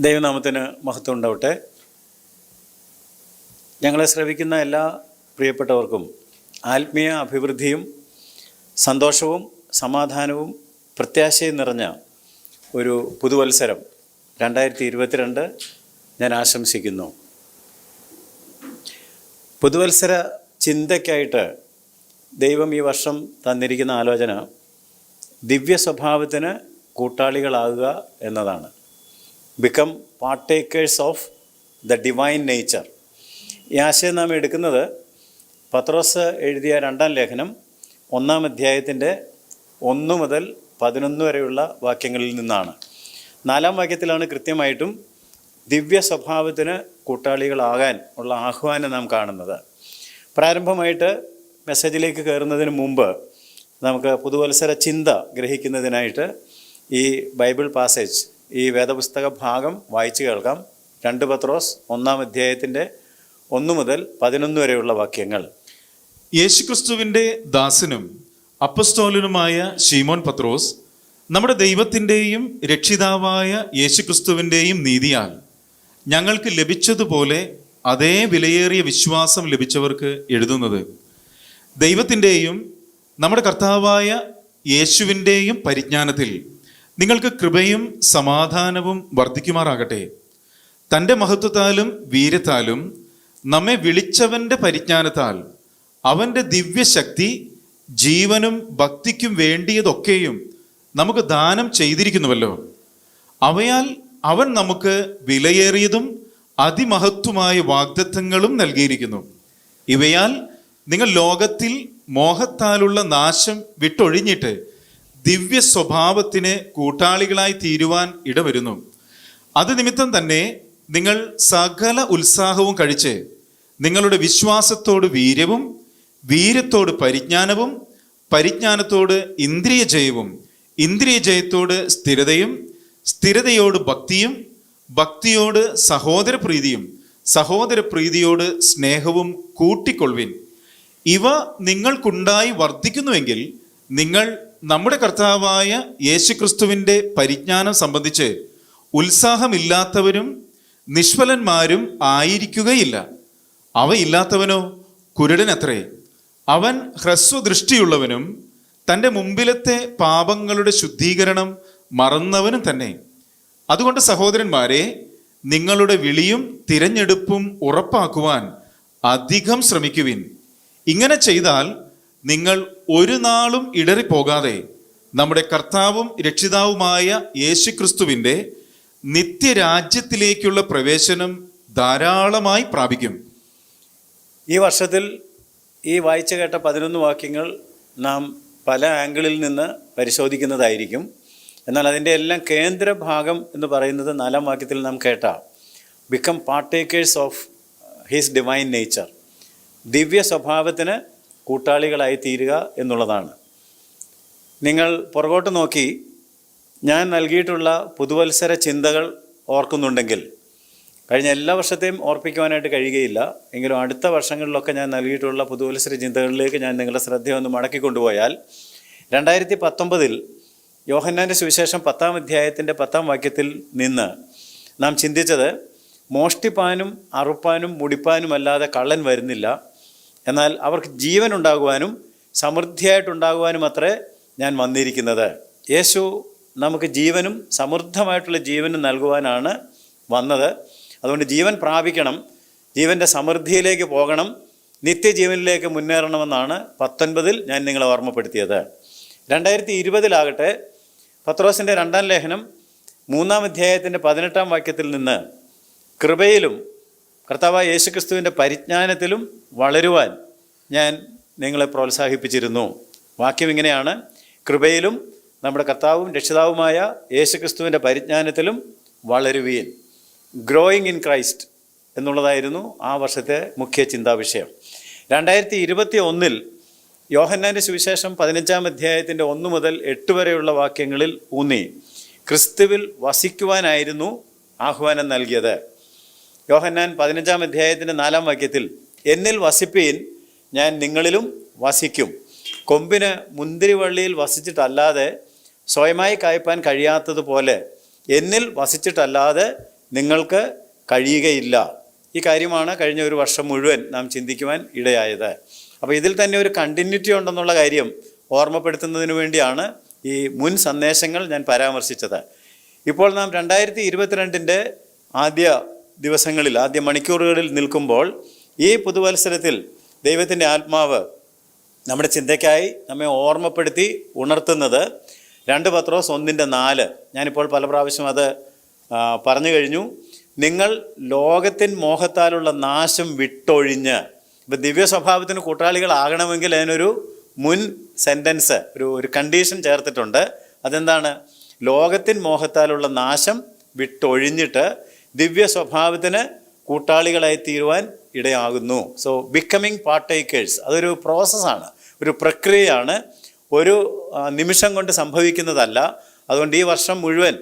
ദൈവനാമത്തിന് മഹത്വം ഉണ്ടാവട്ടെ. ഞങ്ങളെ ശ്രവിക്കുന്ന എല്ലാ പ്രിയപ്പെട്ടവർക്കും ആത്മീയ അഭിവൃദ്ധിയും സന്തോഷവും സമാധാനവും പ്രത്യാശയും നിറഞ്ഞ ഒരു പുതുവത്സരം 2022 ഞാൻ ആശംസിക്കുന്നു. പുതുവത്സര ചിന്തയ്ക്കായിട്ട് ദൈവം ഈ വർഷം തന്നിരിക്കുന്ന ആലോചന ദിവ്യ സ്വഭാവത്തിന് കൂട്ടാളികളാകുക എന്നതാണ്. Become partakers of the divine nature. ഈ ആശയം നാം എടുക്കുന്നത് പത്രോസ് എഴുതിയ 2-ാം ലേഖനം 1-ാം അധ്യായത്തിൻ്റെ 1 മുതൽ 11 വരെയുള്ള വാക്യങ്ങളിൽ നിന്നാണ്. 4-ാം വാക്യത്തിലാണ് കൃത്യമായിട്ടും ദിവ്യ സ്വഭാവത്തിന് കൂട്ടാളികളാകാൻ ഉള്ള ആഹ്വാനം നാം കാണുന്നത്. പ്രാരംഭമായിട്ട് മെസ്സേജിലേക്ക് കയറുന്നതിന് മുമ്പ് നമുക്ക് പുതുവത്സര ചിന്ത ഗ്രഹിക്കുന്നതിനായിട്ട് ഈ ബൈബിൾ പാസേജ്, ഈ വേദപുസ്തക ഭാഗം വായിച്ചു കേൾക്കാം. 2 പത്രോസ് 1-ാം അധ്യായത്തിൻ്റെ 1 മുതൽ 11 വരെയുള്ള വാക്യങ്ങൾ. യേശുക്രിസ്തുവിൻ്റെ ദാസനും അപ്പസ്തോലനുമായ ശീമോൻ പത്രോസ്, നമ്മുടെ ദൈവത്തിൻ്റെയും രക്ഷിതാവായ യേശുക്രിസ്തുവിൻ്റെയും നീതിയാൽ ഞങ്ങൾക്ക് ലഭിച്ചതുപോലെ അതേ വിലയേറിയ വിശ്വാസം ലഭിച്ചവർക്ക് എഴുതുന്നത്, ദൈവത്തിൻ്റെയും നമ്മുടെ കർത്താവായ യേശുവിൻ്റെയും പരിജ്ഞാനത്തിൽ നിങ്ങൾക്ക് കൃപയും സമാധാനവും വർദ്ധിക്കുമാറാകട്ടെ. തൻ്റെ മഹത്വത്താലും വീര്യത്താലും നമ്മെ വിളിച്ചവൻ്റെ പരിജ്ഞാനത്താൽ അവൻ്റെ ദിവ്യശക്തി ജീവനും ഭക്തിക്കും വേണ്ടിയതൊക്കെയും നമുക്ക് ദാനം ചെയ്തിരിക്കുന്നുവല്ലോ. അവയാൽ അവൻ നമുക്ക് വിലയേറിയതും അതിമഹത്വമായ വാഗ്ദത്തങ്ങളും നൽകിയിരിക്കുന്നു. ഇവയാൽ നിങ്ങൾ ലോകത്തിൽ മോഹത്താലുള്ള നാശം വിട്ടൊഴിഞ്ഞിട്ട് ദിവ്യ സ്വഭാവത്തിന് കൂട്ടാളികളായി തീരുവാൻ ഇടവരുന്നു. അത് നിമിത്തം തന്നെ നിങ്ങൾ സകല ഉത്സാഹവും കഴിച്ച് നിങ്ങളുടെ വിശ്വാസത്തോട് വീര്യവും, വീര്യത്തോട് പരിജ്ഞാനവും, പരിജ്ഞാനത്തോട് ഇന്ദ്രിയജയവും, ഇന്ദ്രിയജയത്തോട് സ്ഥിരതയും, സ്ഥിരതയോട് ഭക്തിയും, ഭക്തിയോട് സഹോദരപ്രീതിയും, സഹോദരപ്രീതിയോട് സ്നേഹവും കൂട്ടിക്കൊള്ളുവിൻ. ഇവ നിങ്ങൾക്കുണ്ടായി വർദ്ധിക്കുന്നുവെങ്കിൽ നിങ്ങൾ നമ്മുടെ കർത്താവായ യേശുക്രിസ്തുവിൻ്റെ പരിജ്ഞാനം സംബന്ധിച്ച് ഉത്സാഹമില്ലാത്തവരും നിഷ്ഫലന്മാരും ആയിരിക്കുകയില്ല. അവയില്ലാത്തവനോ കുരുടനത്രേ. അവൻ ഹ്രസ്വദൃഷ്ടിയുള്ളവനും തൻ്റെ മുമ്പിലത്തെ പാപങ്ങളുടെ ശുദ്ധീകരണം മറന്നവനും തന്നെ. അതുകൊണ്ട് സഹോദരന്മാരെ, നിങ്ങളുടെ വിളിയും തിരഞ്ഞെടുപ്പും ഉറപ്പാക്കുവാൻ അധികം ശ്രമിക്കുവിൻ. ഇങ്ങനെ ചെയ്താൽ നിങ്ങൾ ഒരു നാളും ഇടറിപ്പോകാതെ നമ്മുടെ കർത്താവും രക്ഷിതാവുമായ യേശുക്രിസ്തുവിൻ്റെ നിത്യരാജ്യത്തിലേക്കുള്ള പ്രവേശനം ധാരാളമായി പ്രാപിക്കും. ഈ വർഷത്തിൽ ഈ വായിച്ചു കേട്ട 11 വാക്യങ്ങൾ നാം പല ആംഗിളിൽ നിന്ന് പരിശോധിക്കുന്നതായിരിക്കും. എന്നാൽ അതിൻ്റെ എല്ലാം കേന്ദ്ര ഭാഗം എന്ന് പറയുന്നത് 4-ാം വാക്യത്തിൽ നാം കേട്ട become partakers of his divine nature, ദിവ്യ സ്വഭാവത്തിന് കൂട്ടാളികളായി തീരുക എന്നുള്ളതാണ്. നിങ്ങൾ പുറകോട്ട് നോക്കി ഞാൻ നൽകിയിട്ടുള്ള പുതുവത്സര ചിന്തകൾ ഓർക്കുന്നുണ്ടെങ്കിൽ, കഴിഞ്ഞ എല്ലാ വർഷത്തെയും ഓർപ്പിക്കുവാനായിട്ട് കഴിയുകയില്ല, എങ്കിലും അടുത്ത വർഷങ്ങളിലൊക്കെ ഞാൻ നൽകിയിട്ടുള്ള പുതുവത്സര ചിന്തകളിലേക്ക് ഞാൻ നിങ്ങളുടെ ശ്രദ്ധയൊന്ന് മടക്കിക്കൊണ്ടുപോയാൽ, 2019 യോഹന്നാൻ്റെ സുവിശേഷം 10-ാം അധ്യായത്തിൻ്റെ 10-ാം വാക്യത്തിൽ നിന്ന് നാം ചിന്തിച്ചത്, മോഷ്ടിപ്പാനും അറുപ്പാനും മുടിപ്പാനുമല്ലാതെ കള്ളൻ വരുന്നില്ല, എന്നാൽ അവർക്ക് ജീവൻ ഉണ്ടാകുവാനും സമൃദ്ധിയായിട്ടുണ്ടാകുവാനും അത്രേ ഞാൻ വന്നിരിക്കുന്നത്. യേശു നമുക്ക് ജീവനും സമൃദ്ധമായിട്ടുള്ള ജീവനും നൽകുവാനാണ് വന്നത്. അതുകൊണ്ട് ജീവൻ പ്രാപിക്കണം, ജീവൻ്റെ സമൃദ്ധിയിലേക്ക് പോകണം, നിത്യജീവനിലേക്ക് മുന്നേറണമെന്നാണ് 19 ഞാൻ നിങ്ങളെ ഓർമ്മപ്പെടുത്തിയത്. 2020 പത്രോസിൻ്റെ 2-ാം ലേഖനം 3-ാം അധ്യായത്തിൻ്റെ 18-ാം വാക്യത്തിൽ നിന്ന് കൃപയിലും കർത്താവായ യേശുക്രിസ്തുവിൻ്റെ പരിജ്ഞാനത്തിലും വളരുവാൻ ഞാൻ നിങ്ങളെ പ്രോത്സാഹിപ്പിച്ചിരുന്നു. വാക്യം ഇങ്ങനെയാണ്: കൃപയിലും നമ്മുടെ കർത്താവും രക്ഷിതാവുമായ യേശുക്രിസ്തുവിൻ്റെ പരിജ്ഞാനത്തിലും വളരുവീൻ. ഗ്രോയിങ് ഇൻ ക്രൈസ്റ്റ് എന്നുള്ളതായിരുന്നു ആ വർഷത്തെ മുഖ്യ ചിന്താവിഷയം. 2021 യോഹന്നാൻ്റെ സുവിശേഷം 15-ാം അധ്യായത്തിൻ്റെ 1 മുതൽ 8 വരെയുള്ള വാക്യങ്ങളിൽ ഊന്നി ക്രിസ്തുവിൽ വസിക്കുവാനായിരുന്നു ആഹ്വാനം നൽകിയത്. യോഹന്നാൻ 15-ാം അധ്യായത്തിൻ്റെ 4-ാം വാക്യത്തിൽ, എന്നിൽ വസിപ്പീൻ, ഞാൻ നിങ്ങളിലും വസിക്കും. കൊമ്പിന് മുന്തിരിവള്ളിയിൽ വസിച്ചിട്ടല്ലാതെ സ്വയമായി കായ്പാൻ കഴിയാത്തതുപോലെ എന്നിൽ വസിച്ചിട്ടല്ലാതെ നിങ്ങൾക്ക് കഴിയുകയില്ല. ഈ കാര്യമാണ് കഴിഞ്ഞ ഒരു വർഷം മുഴുവൻ നാം ചിന്തിക്കുവാൻ ഇടയായത്. അപ്പോൾ ഇതിൽ തന്നെ ഒരു കണ്ടിന്യൂറ്റി ഉണ്ടെന്നുള്ള കാര്യം ഓർമ്മപ്പെടുത്തുന്നതിന് വേണ്ടിയാണ് ഈ മുൻ സന്ദേശങ്ങൾ ഞാൻ പരാമർശിച്ചത്. ഇപ്പോൾ നാം 2022 ആദ്യ ദിവസങ്ങളിൽ, ആദ്യ മണിക്കൂറുകളിൽ നിൽക്കുമ്പോൾ ഈ പുതുവത്സരത്തിൽ ദൈവത്തിൻ്റെ ആത്മാവ് നമ്മുടെ ചിന്തയ്ക്കായി നമ്മെ ഓർമ്മപ്പെടുത്തി ഉണർത്തുന്നത് 2 പത്രോസ് 1:4. ഞാനിപ്പോൾ പല പ്രാവശ്യം അത് പറഞ്ഞു കഴിഞ്ഞു. നിങ്ങൾ ലോകത്തിൻ മോഹത്താലുള്ള നാശം വിട്ടൊഴിഞ്ഞ്, ഇപ്പം ദിവ്യ സ്വഭാവത്തിന് കൂട്ടാളികളാകണമെങ്കിൽ അതിനൊരു മുൻ സെൻറ്റൻസ്, ഒരു കണ്ടീഷൻ ചേർത്തിട്ടുണ്ട്. അതെന്താണ്? ലോകത്തിൻ മോഹത്താലുള്ള നാശം വിട്ടൊഴിഞ്ഞിട്ട് ദിവ്യ സ്വഭാവത്തിന് കൂട്ടാളികളായി തീരുവാൻ ഇടയാകുന്നു. സോ ബിക്കമിങ് പാർട്ടേക്കേഴ്സ്, അതൊരു പ്രോസസ്സാണ്, ഒരു പ്രക്രിയയാണ്, ഒരു നിമിഷം കൊണ്ട് സംഭവിക്കുന്നതല്ല. അതുകൊണ്ട് ഈ വർഷം മുഴുവൻ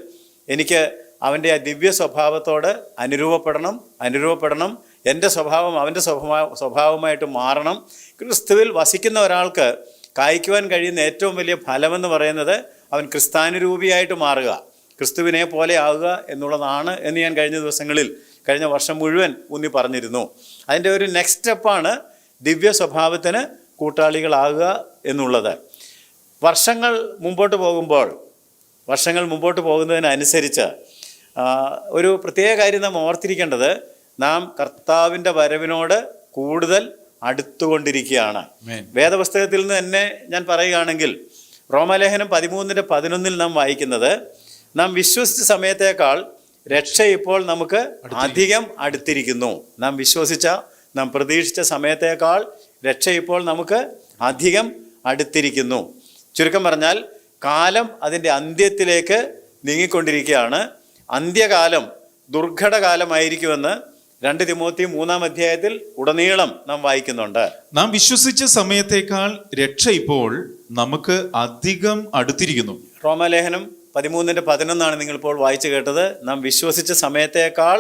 എനിക്ക് അവൻ്റെ ആ ദിവ്യ സ്വഭാവത്തോട് അനുരൂപപ്പെടണം. എൻ്റെ സ്വഭാവം അവൻ്റെ സ്വഭാവമായിട്ട് മാറണം. ക്രിസ്തുവിൽ വസിക്കുന്ന ഒരാൾക്ക് കായ്ക്കുവാൻ കഴിയുന്ന ഏറ്റവും വലിയ ഫലമെന്ന് പറയുന്നത് അവൻ ക്രിസ്ത്യാനുരൂപിയായിട്ട് മാറുക, ക്രിസ്തുവിനെ പോലെ ആവുക എന്നുള്ളതാണ് എന്ന് ഞാൻ കഴിഞ്ഞ വർഷം മുഴുവൻ ഊന്നി പറഞ്ഞിരുന്നു. അതിൻ്റെ ഒരു നെക്സ്റ്റ് സ്റ്റെപ്പാണ് ദിവ്യ സ്വഭാവത്തിന് കൂട്ടാളികളാകുക എന്നുള്ളത്. വർഷങ്ങൾ മുമ്പോട്ട് പോകുന്നതിനനുസരിച്ച് ഒരു പ്രത്യേക കാര്യം നാം ഓർത്തിരിക്കേണ്ടത്, നാം കർത്താവിൻ്റെ വരവിനോട് കൂടുതൽ അടുത്തുകൊണ്ടിരിക്കുകയാണ്. വേദപുസ്തകത്തിൽ നിന്ന് തന്നെ ഞാൻ പറയുകയാണെങ്കിൽ റോമാലേഖനം 13:11 നാം വായിക്കുന്നത്, നാം വിശ്വസിച്ച സമയത്തേക്കാൾ രക്ഷ ഇപ്പോൾ നമുക്ക് അധികം അടുത്തിരിക്കുന്നു. നാം പ്രതീക്ഷിച്ച സമയത്തേക്കാൾ രക്ഷ ഇപ്പോൾ നമുക്ക് അധികം അടുത്തിരിക്കുന്നു. ചുരുക്കം പറഞ്ഞാൽ കാലം അതിൻ്റെ അന്ത്യത്തിലേക്ക് നീങ്ങിക്കൊണ്ടിരിക്കുകയാണ്. അന്ത്യകാലം ദുർഘടകാലമായിരിക്കുമെന്ന് 2 തിമോത്തി 3 ഉടനീളം നാം വായിക്കുന്നുണ്ട്. നാം വിശ്വസിച്ച സമയത്തേക്കാൾ രക്ഷ ഇപ്പോൾ നമുക്ക് അധികം അടുത്തിരിക്കുന്നു. റോമാലേഖനം 13:11 നിങ്ങളിപ്പോൾ വായിച്ചു കേട്ടത്. നാം വിശ്വസിച്ച സമയത്തേക്കാൾ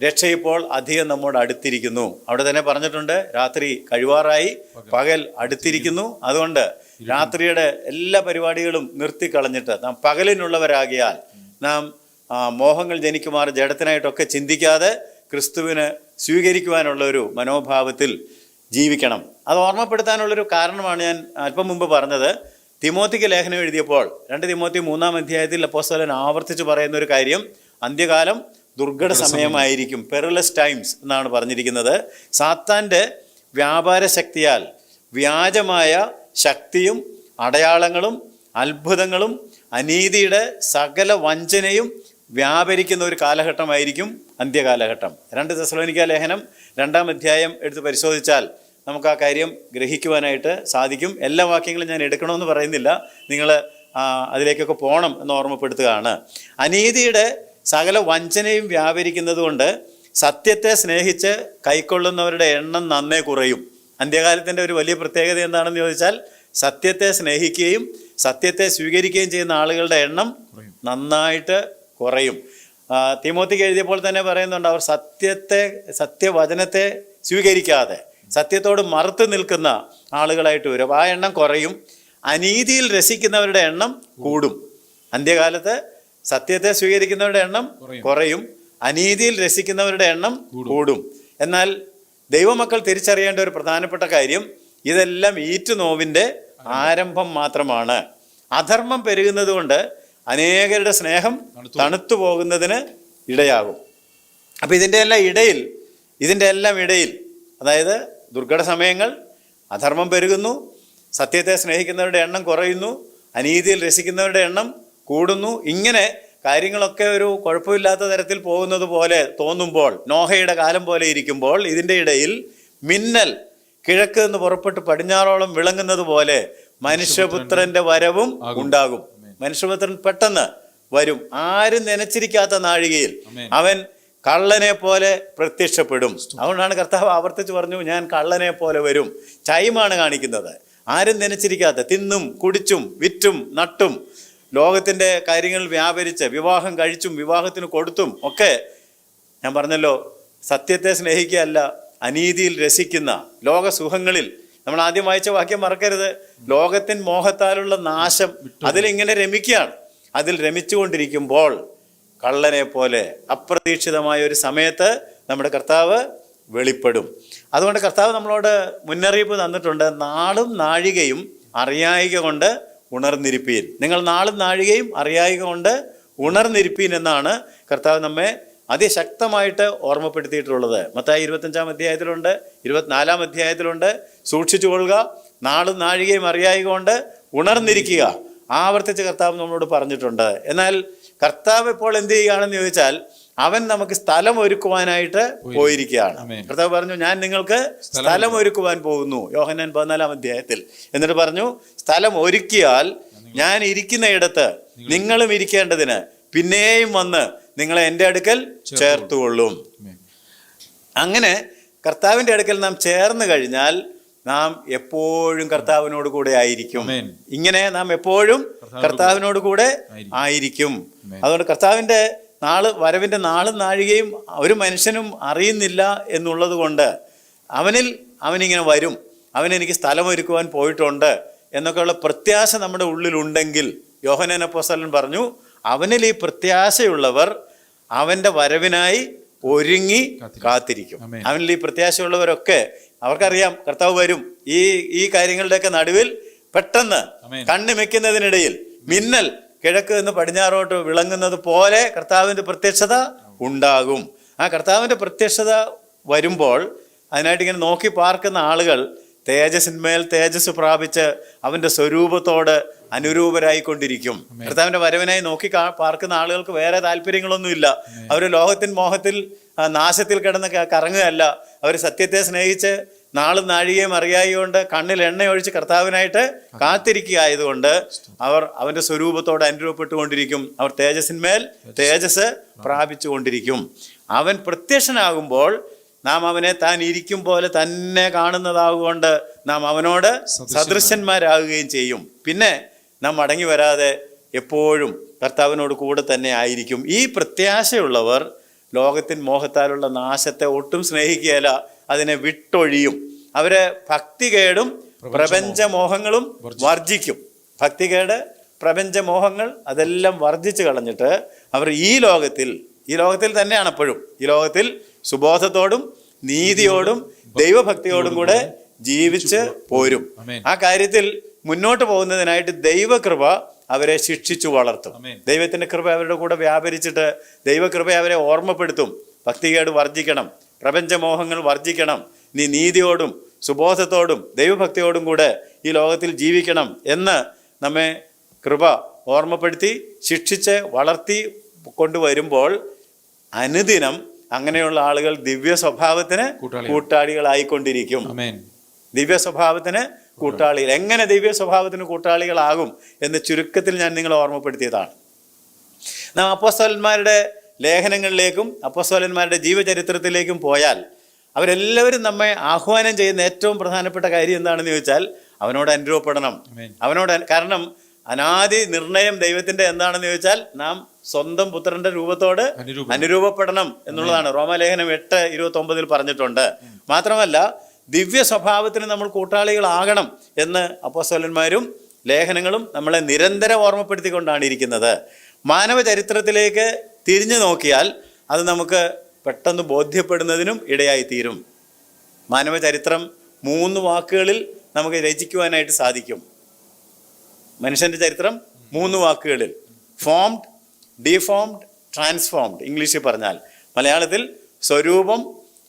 രക്ഷ ഇപ്പോൾ അധികം നമ്മോട് അടുത്തിരിക്കുന്നു. അവിടെ തന്നെ പറഞ്ഞിട്ടുണ്ട്, രാത്രി കഴിവാറായി, പകൽ അടുത്തിരിക്കുന്നു. അതുകൊണ്ട് രാത്രിയുടെ എല്ലാ പരിപാടികളും നിർത്തിക്കളഞ്ഞിട്ട് നാം പകലിനുള്ളവരാകിയാൽ നാം മോഹങ്ങൾ ജനിക്കുമാർ ജഡത്തിനായിട്ടൊക്കെ ചിന്തിക്കാതെ ക്രിസ്തുവിന് സ്വീകരിക്കുവാനുള്ള ഒരു മനോഭാവത്തിൽ ജീവിക്കണം. അത് ഓർമ്മപ്പെടുത്താനുള്ളൊരു കാരണമാണ് ഞാൻ അല്പം മുമ്പ് പറഞ്ഞത്. തിമോത്തിക്ക് ലേഖനം എഴുതിയപ്പോൾ 2 തിമോത്തി 3 അപ്പോസ്തലൻ ആവർത്തിച്ച് പറയുന്ന ഒരു കാര്യം, അന്ത്യകാലം ദുർഘട സമയമായിരിക്കും, പെറിലസ് ടൈംസ് എന്നാണ് പറഞ്ഞിരിക്കുന്നത്. സാത്താൻ്റെ വ്യാപാര ശക്തിയാൽ വ്യാജമായ ശക്തിയും അടയാളങ്ങളും അത്ഭുതങ്ങളും അനീതിയുടെ സകല വഞ്ചനയും വ്യാപരിക്കുന്ന ഒരു കാലഘട്ടമായിരിക്കും അന്ത്യകാലഘട്ടം. 2 തെസ്സലോനിക്ക ലേഖനം 2 എടുത്ത് പരിശോധിച്ചാൽ നമുക്ക് ആ കാര്യം ഗ്രഹിക്കുവാനായിട്ട് സാധിക്കും. എല്ലാ വാക്യങ്ങളും ഞാൻ എടുക്കണമെന്ന് പറയുന്നില്ല, നിങ്ങൾ അതിലേക്കൊക്കെ പോകണം എന്ന് ഓർമ്മപ്പെടുത്തുകയാണ്. അനീതിയുടെ സകല വഞ്ചനയും വ്യാപരിക്കുന്നത് കൊണ്ട് സത്യത്തെ സ്നേഹിച്ച് കൈക്കൊള്ളുന്നവരുടെ എണ്ണം നന്നേ കുറയും. അന്ത്യകാലത്തിൻ്റെ ഒരു വലിയ പ്രത്യേകത എന്താണെന്ന് ചോദിച്ചാൽ, സത്യത്തെ സ്നേഹിക്കുകയും സത്യത്തെ സ്വീകരിക്കുകയും ചെയ്യുന്ന ആളുകളുടെ എണ്ണം നന്നായിട്ട് കുറയും. തിമോത്തിക്ക് എഴുതിയപ്പോൾ തന്നെ പറയുന്നുണ്ട്, അവർ സത്യവചനത്തെ സ്വീകരിക്കാതെ സത്യത്തോട് മറുത്ത് നിൽക്കുന്ന ആളുകളായിട്ട് വരും. ആ എണ്ണം കുറയും. അനീതിയിൽ രസിക്കുന്നവരുടെ എണ്ണം കൂടും. അന്ത്യകാലത്ത് സത്യത്തെ സ്വീകരിക്കുന്നവരുടെ എണ്ണം കുറയും, അനീതിയിൽ രസിക്കുന്നവരുടെ എണ്ണം കൂടും. എന്നാൽ ദൈവമക്കൾ തിരിച്ചറിയേണ്ട ഒരു പ്രധാനപ്പെട്ട കാര്യം, ഇതെല്ലാം ഈറ്റുനോവിൻ്റെ ആരംഭം മാത്രമാണ്. അധർമ്മം പെരുകുന്നത് കൊണ്ട് അനേകരുടെ സ്നേഹം തണുത്തു പോകുന്നതിന് ഇടയാകും. അപ്പം ഇതിൻ്റെ എല്ലാം ഇടയിൽ അതായത് ദുർഘട സമയങ്ങൾ, അധർമ്മം പെരുകുന്നു, സത്യത്തെ സ്നേഹിക്കുന്നവരുടെ എണ്ണം കുറയുന്നു, അനീതിയിൽ രസിക്കുന്നവരുടെ എണ്ണം കൂടുന്നു. ഇങ്ങനെ കാര്യങ്ങളൊക്കെ ഒരു കുഴപ്പമില്ലാത്ത തരത്തിൽ പോകുന്നത് പോലെ തോന്നുമ്പോൾ, നോഹയുടെ കാലം പോലെ ഇരിക്കുമ്പോൾ, ഇതിൻ്റെ ഇടയിൽ മിന്നൽ കിഴക്ക് നിന്ന് പുറപ്പെട്ട് പടിഞ്ഞാറോളം വിളങ്ങുന്നത് പോലെ മനുഷ്യപുത്രന്റെ വരവും ഉണ്ടാകും. മനുഷ്യപുത്രൻ പെട്ടെന്ന് വരും. ആരും നനച്ചിരിക്കാത്ത നാഴികയിൽ അവൻ കള്ളനെ പോലെ പ്രത്യക്ഷപ്പെടും. അതുകൊണ്ടാണ് കർത്താവ് ആവർത്തിച്ച് പറഞ്ഞു, ഞാൻ കള്ളനെ പോലെ വരും. ടൈമാണ് കാണിക്കുന്നത്. ആരും നനച്ചിരിക്കാത്ത, തിന്നും കുടിച്ചും വിറ്റും നട്ടും ലോകത്തിൻ്റെ കാര്യങ്ങൾ വ്യാപരിച്ച് വിവാഹം കഴിച്ചും വിവാഹത്തിന് കൊടുത്തും ഒക്കെ, ഞാൻ പറഞ്ഞല്ലോ, സത്യത്തെ സ്നേഹിക്കുകയല്ല, അനീതിയിൽ രസിക്കുന്ന ലോകസുഖങ്ങളിൽ, നമ്മൾ ആദ്യം വായിച്ച വാക്യം മറക്കരുത്, ലോകത്തിൻ മോഹത്താലുള്ള നാശം, അതിലിങ്ങനെ രമിക്കുകയാണ്. അതിൽ രമിച്ചുകൊണ്ടിരിക്കുമ്പോൾ കള്ളനെ പോലെ അപ്രതീക്ഷിതമായ ഒരു സമയത്ത് നമ്മുടെ കർത്താവ് വെളിപ്പെടും. അതുകൊണ്ട് കർത്താവ് നമ്മളോട് മുന്നറിയിപ്പ് തന്നിട്ടുണ്ട്. നാളും നാഴികയും അറിയായിക കൊണ്ട് ഉണർന്നിരിപ്പീൻ. നിങ്ങൾ നാളും നാഴികയും അറിയായിക കൊണ്ട് ഉണർന്നിരിപ്പീൻ എന്നാണ് കർത്താവ് നമ്മെ അതിശക്തമായിട്ട് ഓർമ്മപ്പെടുത്തിയിട്ടുള്ളത്. മത്തായി 25-ാം അധ്യായത്തിലുണ്ട്, 24-ാം അധ്യായത്തിലുണ്ട്. സൂക്ഷിച്ചു കൊള്ളുക, നാളും നാഴികയും അറിയായിക കൊണ്ട് ഉണർന്നിരിക്കുക. ആവർത്തിച്ച് കർത്താവ് നമ്മളോട് പറഞ്ഞിട്ടുണ്ട്. എന്നാൽ കർത്താവ് ഇപ്പോൾ എന്ത് ചെയ്യുകയാണെന്ന് ചോദിച്ചാൽ, അവൻ നമുക്ക് സ്ഥലം ഒരുക്കുവാനായിട്ട് പോയിരിക്കുകയാണ്. കർത്താവ് പറഞ്ഞു, ഞാൻ നിങ്ങൾക്ക് സ്ഥലം ഒരുക്കുവാൻ പോകുന്നു, യോഹന്നാൻ 14-ാം അധ്യായത്തിൽ. എന്നിട്ട് പറഞ്ഞു, സ്ഥലം ഒരുക്കിയാൽ ഞാൻ ഇരിക്കുന്ന ഇടത്ത് നിങ്ങളും ഇരിക്കേണ്ടതിന് പിന്നെയും വന്ന് നിങ്ങളെ എൻ്റെ അടുക്കൽ ചേർത്തുകൊള്ളും. അങ്ങനെ കർത്താവിൻ്റെ അടുക്കൽ നാം ചേർന്ന് കഴിഞ്ഞാൽ നാം എപ്പോഴും കർത്താവിനോട് കൂടെ ആയിരിക്കും. ഇങ്ങനെ നാം എപ്പോഴും കർത്താവിനോട് കൂടെ ആയിരിക്കും. അതുകൊണ്ട് കർത്താവിൻ്റെ വരവിൻ്റെ നാളും നാഴികയും ഒരു മനുഷ്യനും അറിയുന്നില്ല എന്നുള്ളത് കൊണ്ട് അവനിങ്ങനെ വരും, അവനെനിക്ക് സ്ഥലമൊരുക്കുവാൻ പോയിട്ടുണ്ട് എന്നൊക്കെയുള്ള പ്രത്യാശ നമ്മുടെ ഉള്ളിലുണ്ടെങ്കിൽ, യോഹന്നാൻ അപ്പോസ്തലൻ പറഞ്ഞു, അവനിൽ ഈ പ്രത്യാശയുള്ളവർ അവൻ്റെ വരവിനായി ഒരുങ്ങി കാത്തിരിക്കും. അവനിൽ ഈ പ്രത്യാശയുള്ളവരൊക്കെ അവർക്കറിയാം കർത്താവ് വരും. ഈ കാര്യങ്ങളുടെയൊക്കെ നടുവിൽ പെട്ടെന്ന് കണ്ണിമയ്ക്കുന്നതിനിടയിൽ മിന്നൽ കിഴക്ക് നിന്ന് പടിഞ്ഞാറോട്ട് വിളങ്ങുന്നത് പോലെ കർത്താവിൻ്റെ പ്രത്യക്ഷത ഉണ്ടാകും. ആ കർത്താവിൻ്റെ പ്രത്യക്ഷത വരുമ്പോൾ അതിനായിട്ട് ഇങ്ങനെ നോക്കി പാർക്കുന്ന ആളുകൾ തേജസ്സിന്മേൽ തേജസ് പ്രാപിച്ച് അവൻ്റെ സ്വരൂപത്തോട് അനുരൂപരായിക്കൊണ്ടിരിക്കും. കർത്താവിൻ്റെ വരവിനായി നോക്കി പാർക്കുന്ന ആളുകൾക്ക് വേറെ താല്പര്യങ്ങളൊന്നുമില്ല. അവർ ലോകത്തിൻ മോഹത്തിൽ നാശത്തിൽ കിടന്ന് കറങ്ങുകയല്ല. അവർ സത്യത്തെ സ്നേഹിച്ച് നാളും നാഴികയും അറിയായതുകൊണ്ട് കണ്ണിൽ എണ്ണ ഒഴിച്ച് കർത്താവിനായിട്ട് കാത്തിരിക്കുക ആയതുകൊണ്ട് അവർ അവൻ്റെ സ്വരൂപത്തോട് അനുരൂപപ്പെട്ടുകൊണ്ടിരിക്കും. അവർ തേജസ്സിന്മേൽ തേജസ് പ്രാപിച്ചു കൊണ്ടിരിക്കും. അവൻ പ്രത്യക്ഷനാകുമ്പോൾ നാം അവനെ താൻ ഇരിക്കും പോലെ തന്നെ കാണുന്നതാകൊണ്ട് നാം അവനോട് സദൃശന്മാരാകുകയും ചെയ്യും. പിന്നെ നാം മടങ്ങി വരാതെ എപ്പോഴും കർത്താവിനോട് കൂടെ തന്നെ ആയിരിക്കും. ഈ പ്രത്യാശയുള്ളവർ ലോകത്തിൻ മോഹത്താലുള്ള നാശത്തെ ഒട്ടും സ്നേഹിക്കുകയില്ല, അതിനെ വിട്ടൊഴിയും. അവര് ഭക്തികേടും പ്രപഞ്ചമോഹങ്ങളും വർജിക്കും. ഭക്തികേട്, പ്രപഞ്ചമോഹങ്ങൾ അതെല്ലാം വർജിച്ച് കളഞ്ഞിട്ട് അവർ ഈ ലോകത്തിൽ തന്നെയാണ് എപ്പോഴും. ഈ ലോകത്തിൽ സുബോധത്തോടും നീതിയോടും ദൈവഭക്തിയോടും കൂടെ ജീവിച്ച് പോരും. ആ കാര്യത്തിൽ മുന്നോട്ട് പോകുന്നതിനായിട്ട് ദൈവകൃപ അവരെ ശിക്ഷിച്ചു വളർത്തും. ദൈവത്തിന്റെ കൃപ അവരുടെ കൂടെ വ്യാപരിച്ചിട്ട് ദൈവകൃപ അവരെ ഓർമ്മപ്പെടുത്തും. ഭക്തികേട് വർജിക്കണം, പ്രപഞ്ചമോഹങ്ങൾ വർജിക്കണം, നീ നീതിയോടും സുബോധത്തോടും ദൈവഭക്തിയോടും കൂടെ ഈ ലോകത്തിൽ ജീവിക്കണം എന്ന് നമ്മെ കൃപ ഓർമ്മപ്പെടുത്തി ശിക്ഷിച്ച് വളർത്തി കൊണ്ടുവരുമ്പോൾ അനുദിനം അങ്ങനെയുള്ള ആളുകൾ ദിവ്യ സ്വഭാവത്തിന് കൂട്ടാളികളായിക്കൊണ്ടിരിക്കും. ദിവ്യ സ്വഭാവത്തിന് കൂട്ടാളികൾ. എങ്ങനെ ദിവ്യ സ്വഭാവത്തിന് കൂട്ടാളികളാകും എന്ന് ചുരുക്കത്തിൽ ഞാൻ നിങ്ങളെ ഓർമ്മപ്പെടുത്തിയതാണ്. നാം അപ്പോസ്തലന്മാരുടെ ലേഖനങ്ങളിലേക്കും അപ്പോസ്തലന്മാരുടെ ജീവചരിത്രത്തിലേക്കും പോയാൽ അവരെല്ലാവരും നമ്മെ ആഹ്വാനം ചെയ്യുന്ന ഏറ്റവും പ്രധാനപ്പെട്ട കാര്യം എന്താണെന്ന് ചോദിച്ചാൽ അവനോട് അനുരൂപപ്പെടണം. കാരണം അനാദി നിർണയം ദൈവത്തിന്റെ എന്താണെന്ന് ചോദിച്ചാൽ നാം സ്വന്തം പുത്രന്റെ രൂപത്തോട് അനുരൂപപ്പെടണം എന്നുള്ളതാണ്. റോമാലേഖനം 8:29 പറഞ്ഞിട്ടുണ്ട്. മാത്രമല്ല ദിവ്യ സ്വഭാവത്തിന് നമ്മൾ കൂട്ടാളികളാകണം എന്ന് അപ്പോസ്തലന്മാരും ലേഖനങ്ങളും നമ്മളെ നിരന്തരം ഓർമ്മപ്പെടുത്തിക്കൊണ്ടാണ് ഇരിക്കുന്നത്. മാനവ ചരിത്രത്തിലേക്ക് തിരിഞ്ഞു നോക്കിയാൽ അത് നമുക്ക് പെട്ടെന്ന് ബോധ്യപ്പെടുന്നതിനും ഇടയായിത്തീരും. മാനവ ചരിത്രം 3 വാക്കുകളിൽ നമുക്ക് രചിക്കുവാനായിട്ട് സാധിക്കും. മനുഷ്യൻ്റെ ചരിത്രം 3 വാക്കുകളിൽ: ഫോംഡ്, ഡിഫോംഡ്, ട്രാൻസ്ഫോംഡ്. ഇംഗ്ലീഷിൽ പറഞ്ഞാൽ, മലയാളത്തിൽ സ്വരൂപം,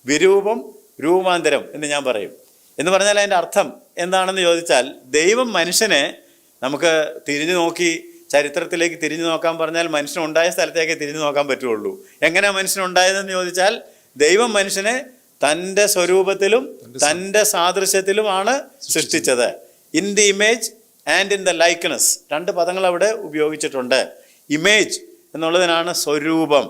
വിരൂപം, രൂപാന്തരം എന്ന് ഞാൻ പറയും. എന്ന് പറഞ്ഞാൽ അതിൻ്റെ അർത്ഥം എന്താണെന്ന് ചോദിച്ചാൽ, ദൈവം മനുഷ്യനെ നമുക്ക് തിരിഞ്ഞു നോക്കി ചരിത്രത്തിലേക്ക് തിരിഞ്ഞു നോക്കാൻ പറഞ്ഞാൽ മനുഷ്യനുണ്ടായ സ്ഥലത്തേക്ക് തിരിഞ്ഞു നോക്കാൻ പറ്റുള്ളൂ. എങ്ങനെയാണ് മനുഷ്യനുണ്ടായതെന്ന് ചോദിച്ചാൽ, ദൈവം മനുഷ്യനെ തൻ്റെ സ്വരൂപത്തിലും തൻ്റെ സാദൃശ്യത്തിലുമാണ് സൃഷ്ടിച്ചത്. In the image and in the likeness. 2 പദങ്ങൾ അവിടെ ഉപയോഗിച്ചിട്ടുണ്ട്. ഇമേജ് എന്നുള്ളതിനാണ് സ്വരൂപം,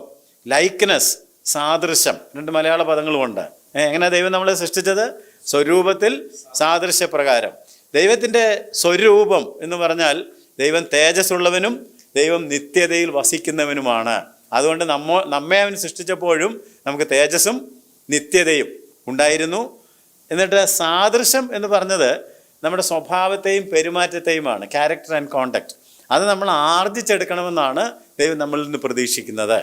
ലൈക്ക്നെസ് സാദൃശ്യം. 2 മലയാള പദങ്ങളുമുണ്ട്. എങ്ങനെ ദൈവം നമ്മളെ സൃഷ്ടിച്ചത്? സ്വരൂപത്തിൽ സാദൃശ്യപ്രകാരം. ദൈവത്തിൻ്റെ സ്വരൂപം എന്ന് പറഞ്ഞാൽ ദൈവം തേജസ്സുള്ളവനും ദൈവം നിത്യതയിൽ വസിക്കുന്നവനുമാണ്. അതുകൊണ്ട് നമ്മെ അവൻ സൃഷ്ടിച്ചപ്പോഴും നമുക്ക് തേജസ്സും നിത്യതയും ഉണ്ടായിരുന്നു. എന്നിട്ട് സാദൃശ്യം എന്ന് പറഞ്ഞത് നമ്മുടെ സ്വഭാവത്തെയും പെരുമാറ്റത്തെയുമാണ്, ക്യാരക്ടർ ആൻഡ് കോണ്ടക്ട്. അത് നമ്മൾ ആർജിച്ചെടുക്കണമെന്നാണ് ദൈവം നമ്മളിൽ നിന്ന് പ്രതീക്ഷിക്കുന്നത്.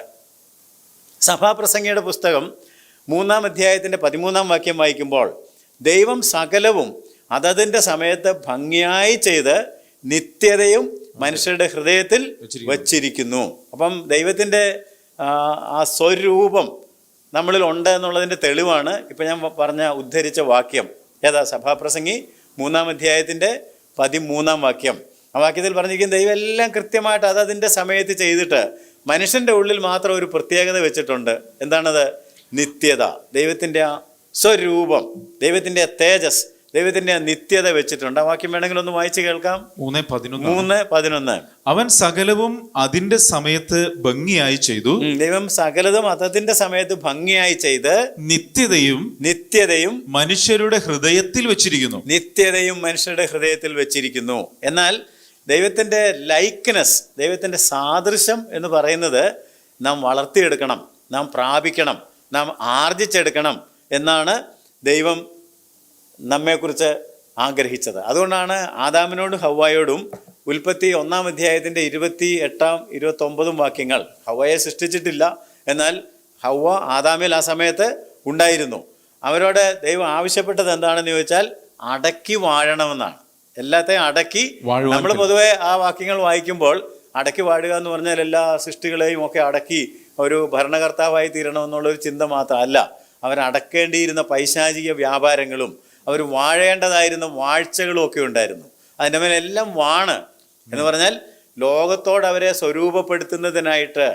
സഭാപ്രസംഗിയുടെ പുസ്തകം 3-ാം അധ്യായത്തിൻ്റെ 13-ാം വാക്യം വായിക്കുമ്പോൾ ദൈവം സകലവും അതതിൻ്റെ സമയത്ത് ഭംഗിയായി ചെയ്ത് നിത്യതയും മനുഷ്യരുടെ ഹൃദയത്തിൽ വച്ചിരിക്കുന്നു. അപ്പം ദൈവത്തിൻ്റെ ആ സ്വരൂപം നമ്മളിൽ ഉണ്ട് എന്നുള്ളതിൻ്റെ തെളിവാണ് ഇപ്പം ഞാൻ ഉദ്ധരിച്ച വാക്യം. ഏതാ? സഭാപ്രസംഗി 3-ാം അധ്യായത്തിൻ്റെ 13-ാം വാക്യം. ആ വാക്യത്തിൽ പറഞ്ഞിരിക്കുന്ന ദൈവം എല്ലാം കൃത്യമായിട്ട് അതതിൻ്റെ സമയത്ത് ചെയ്തിട്ട് മനുഷ്യൻ്റെ ഉള്ളിൽ മാത്രം ഒരു പ്രത്യേകത വെച്ചിട്ടുണ്ട്. എന്താണത്? നിത്യത. ദൈവത്തിൻ്റെ ആ സ്വരൂപം, ദൈവത്തിൻ്റെ തേജസ്, ദൈവത്തിൻ്റെ നിത്യത വെച്ചിട്ടുണ്ട്. ആ വാക്യം വേണമെങ്കിൽ ഒന്ന് വായിച്ച് കേൾക്കാം. 3:11. അവൻ സകലവും അതിന്റെ സമയത്ത് ഭംഗിയായി ചെയ്തു. ദൈവം സകലതും അതതിന്റെ സമയത്ത് ഭംഗിയായി ചെയ്ത് നിത്യതയും മനുഷ്യരുടെ ഹൃദയത്തിൽ വെച്ചിരിക്കുന്നു. നിത്യതയും മനുഷ്യരുടെ ഹൃദയത്തിൽ വെച്ചിരിക്കുന്നു. എന്നാൽ ദൈവത്തിൻ്റെ ലൈക്ക്നെസ്, ദൈവത്തിൻ്റെ സാദൃശ്യം എന്ന് പറയുന്നത് നാം വളർത്തിയെടുക്കണം, നാം പ്രാപിക്കണം, നാം ആർജിച്ചെടുക്കണം എന്നാണ് ദൈവം നമ്മെക്കുറിച്ച് ആഗ്രഹിച്ചത്. അതുകൊണ്ടാണ് ആദാമിനോടും ഹവ്വായോടും ഉൽപ്പത്തി 1-ാം അധ്യായത്തിൻ്റെ 28, 29 വാക്യങ്ങൾ, ഹവ്വയെ സൃഷ്ടിച്ചിട്ടില്ല, എന്നാൽ ഹവ്വ ആദാമിൽ ആ സമയത്ത് ഉണ്ടായിരുന്നു. അവരോട് ദൈവം ആവശ്യപ്പെട്ടത് എന്താണെന്ന് ചോദിച്ചാൽ അടക്കി വാഴണമെന്നാണ്. എല്ലാത്തെയും അടക്കി. നമ്മൾ പൊതുവെ ആ വാക്യങ്ങൾ വായിക്കുമ്പോൾ അടക്കി വാഴുക എന്ന് പറഞ്ഞാൽ എല്ലാ സൃഷ്ടികളെയും ഒക്കെ അടക്കി ഒരു ഭരണകർത്താവായി തീരണമെന്നുള്ളൊരു ചിന്ത മാത്രമല്ല. അവരടക്കേണ്ടിയിരുന്ന പൈശാചിക വ്യാപാരങ്ങളും അവർ വാഴേണ്ടതായിരുന്ന വാഴ്ചകളും ഒക്കെ ഉണ്ടായിരുന്നു. അതിൻ്റെ മേലെല്ലാം വാണ് എന്ന് പറഞ്ഞാൽ ലോകത്തോട് അവരെ സ്വരൂപപ്പെടുത്തുന്നതിനായിട്ട്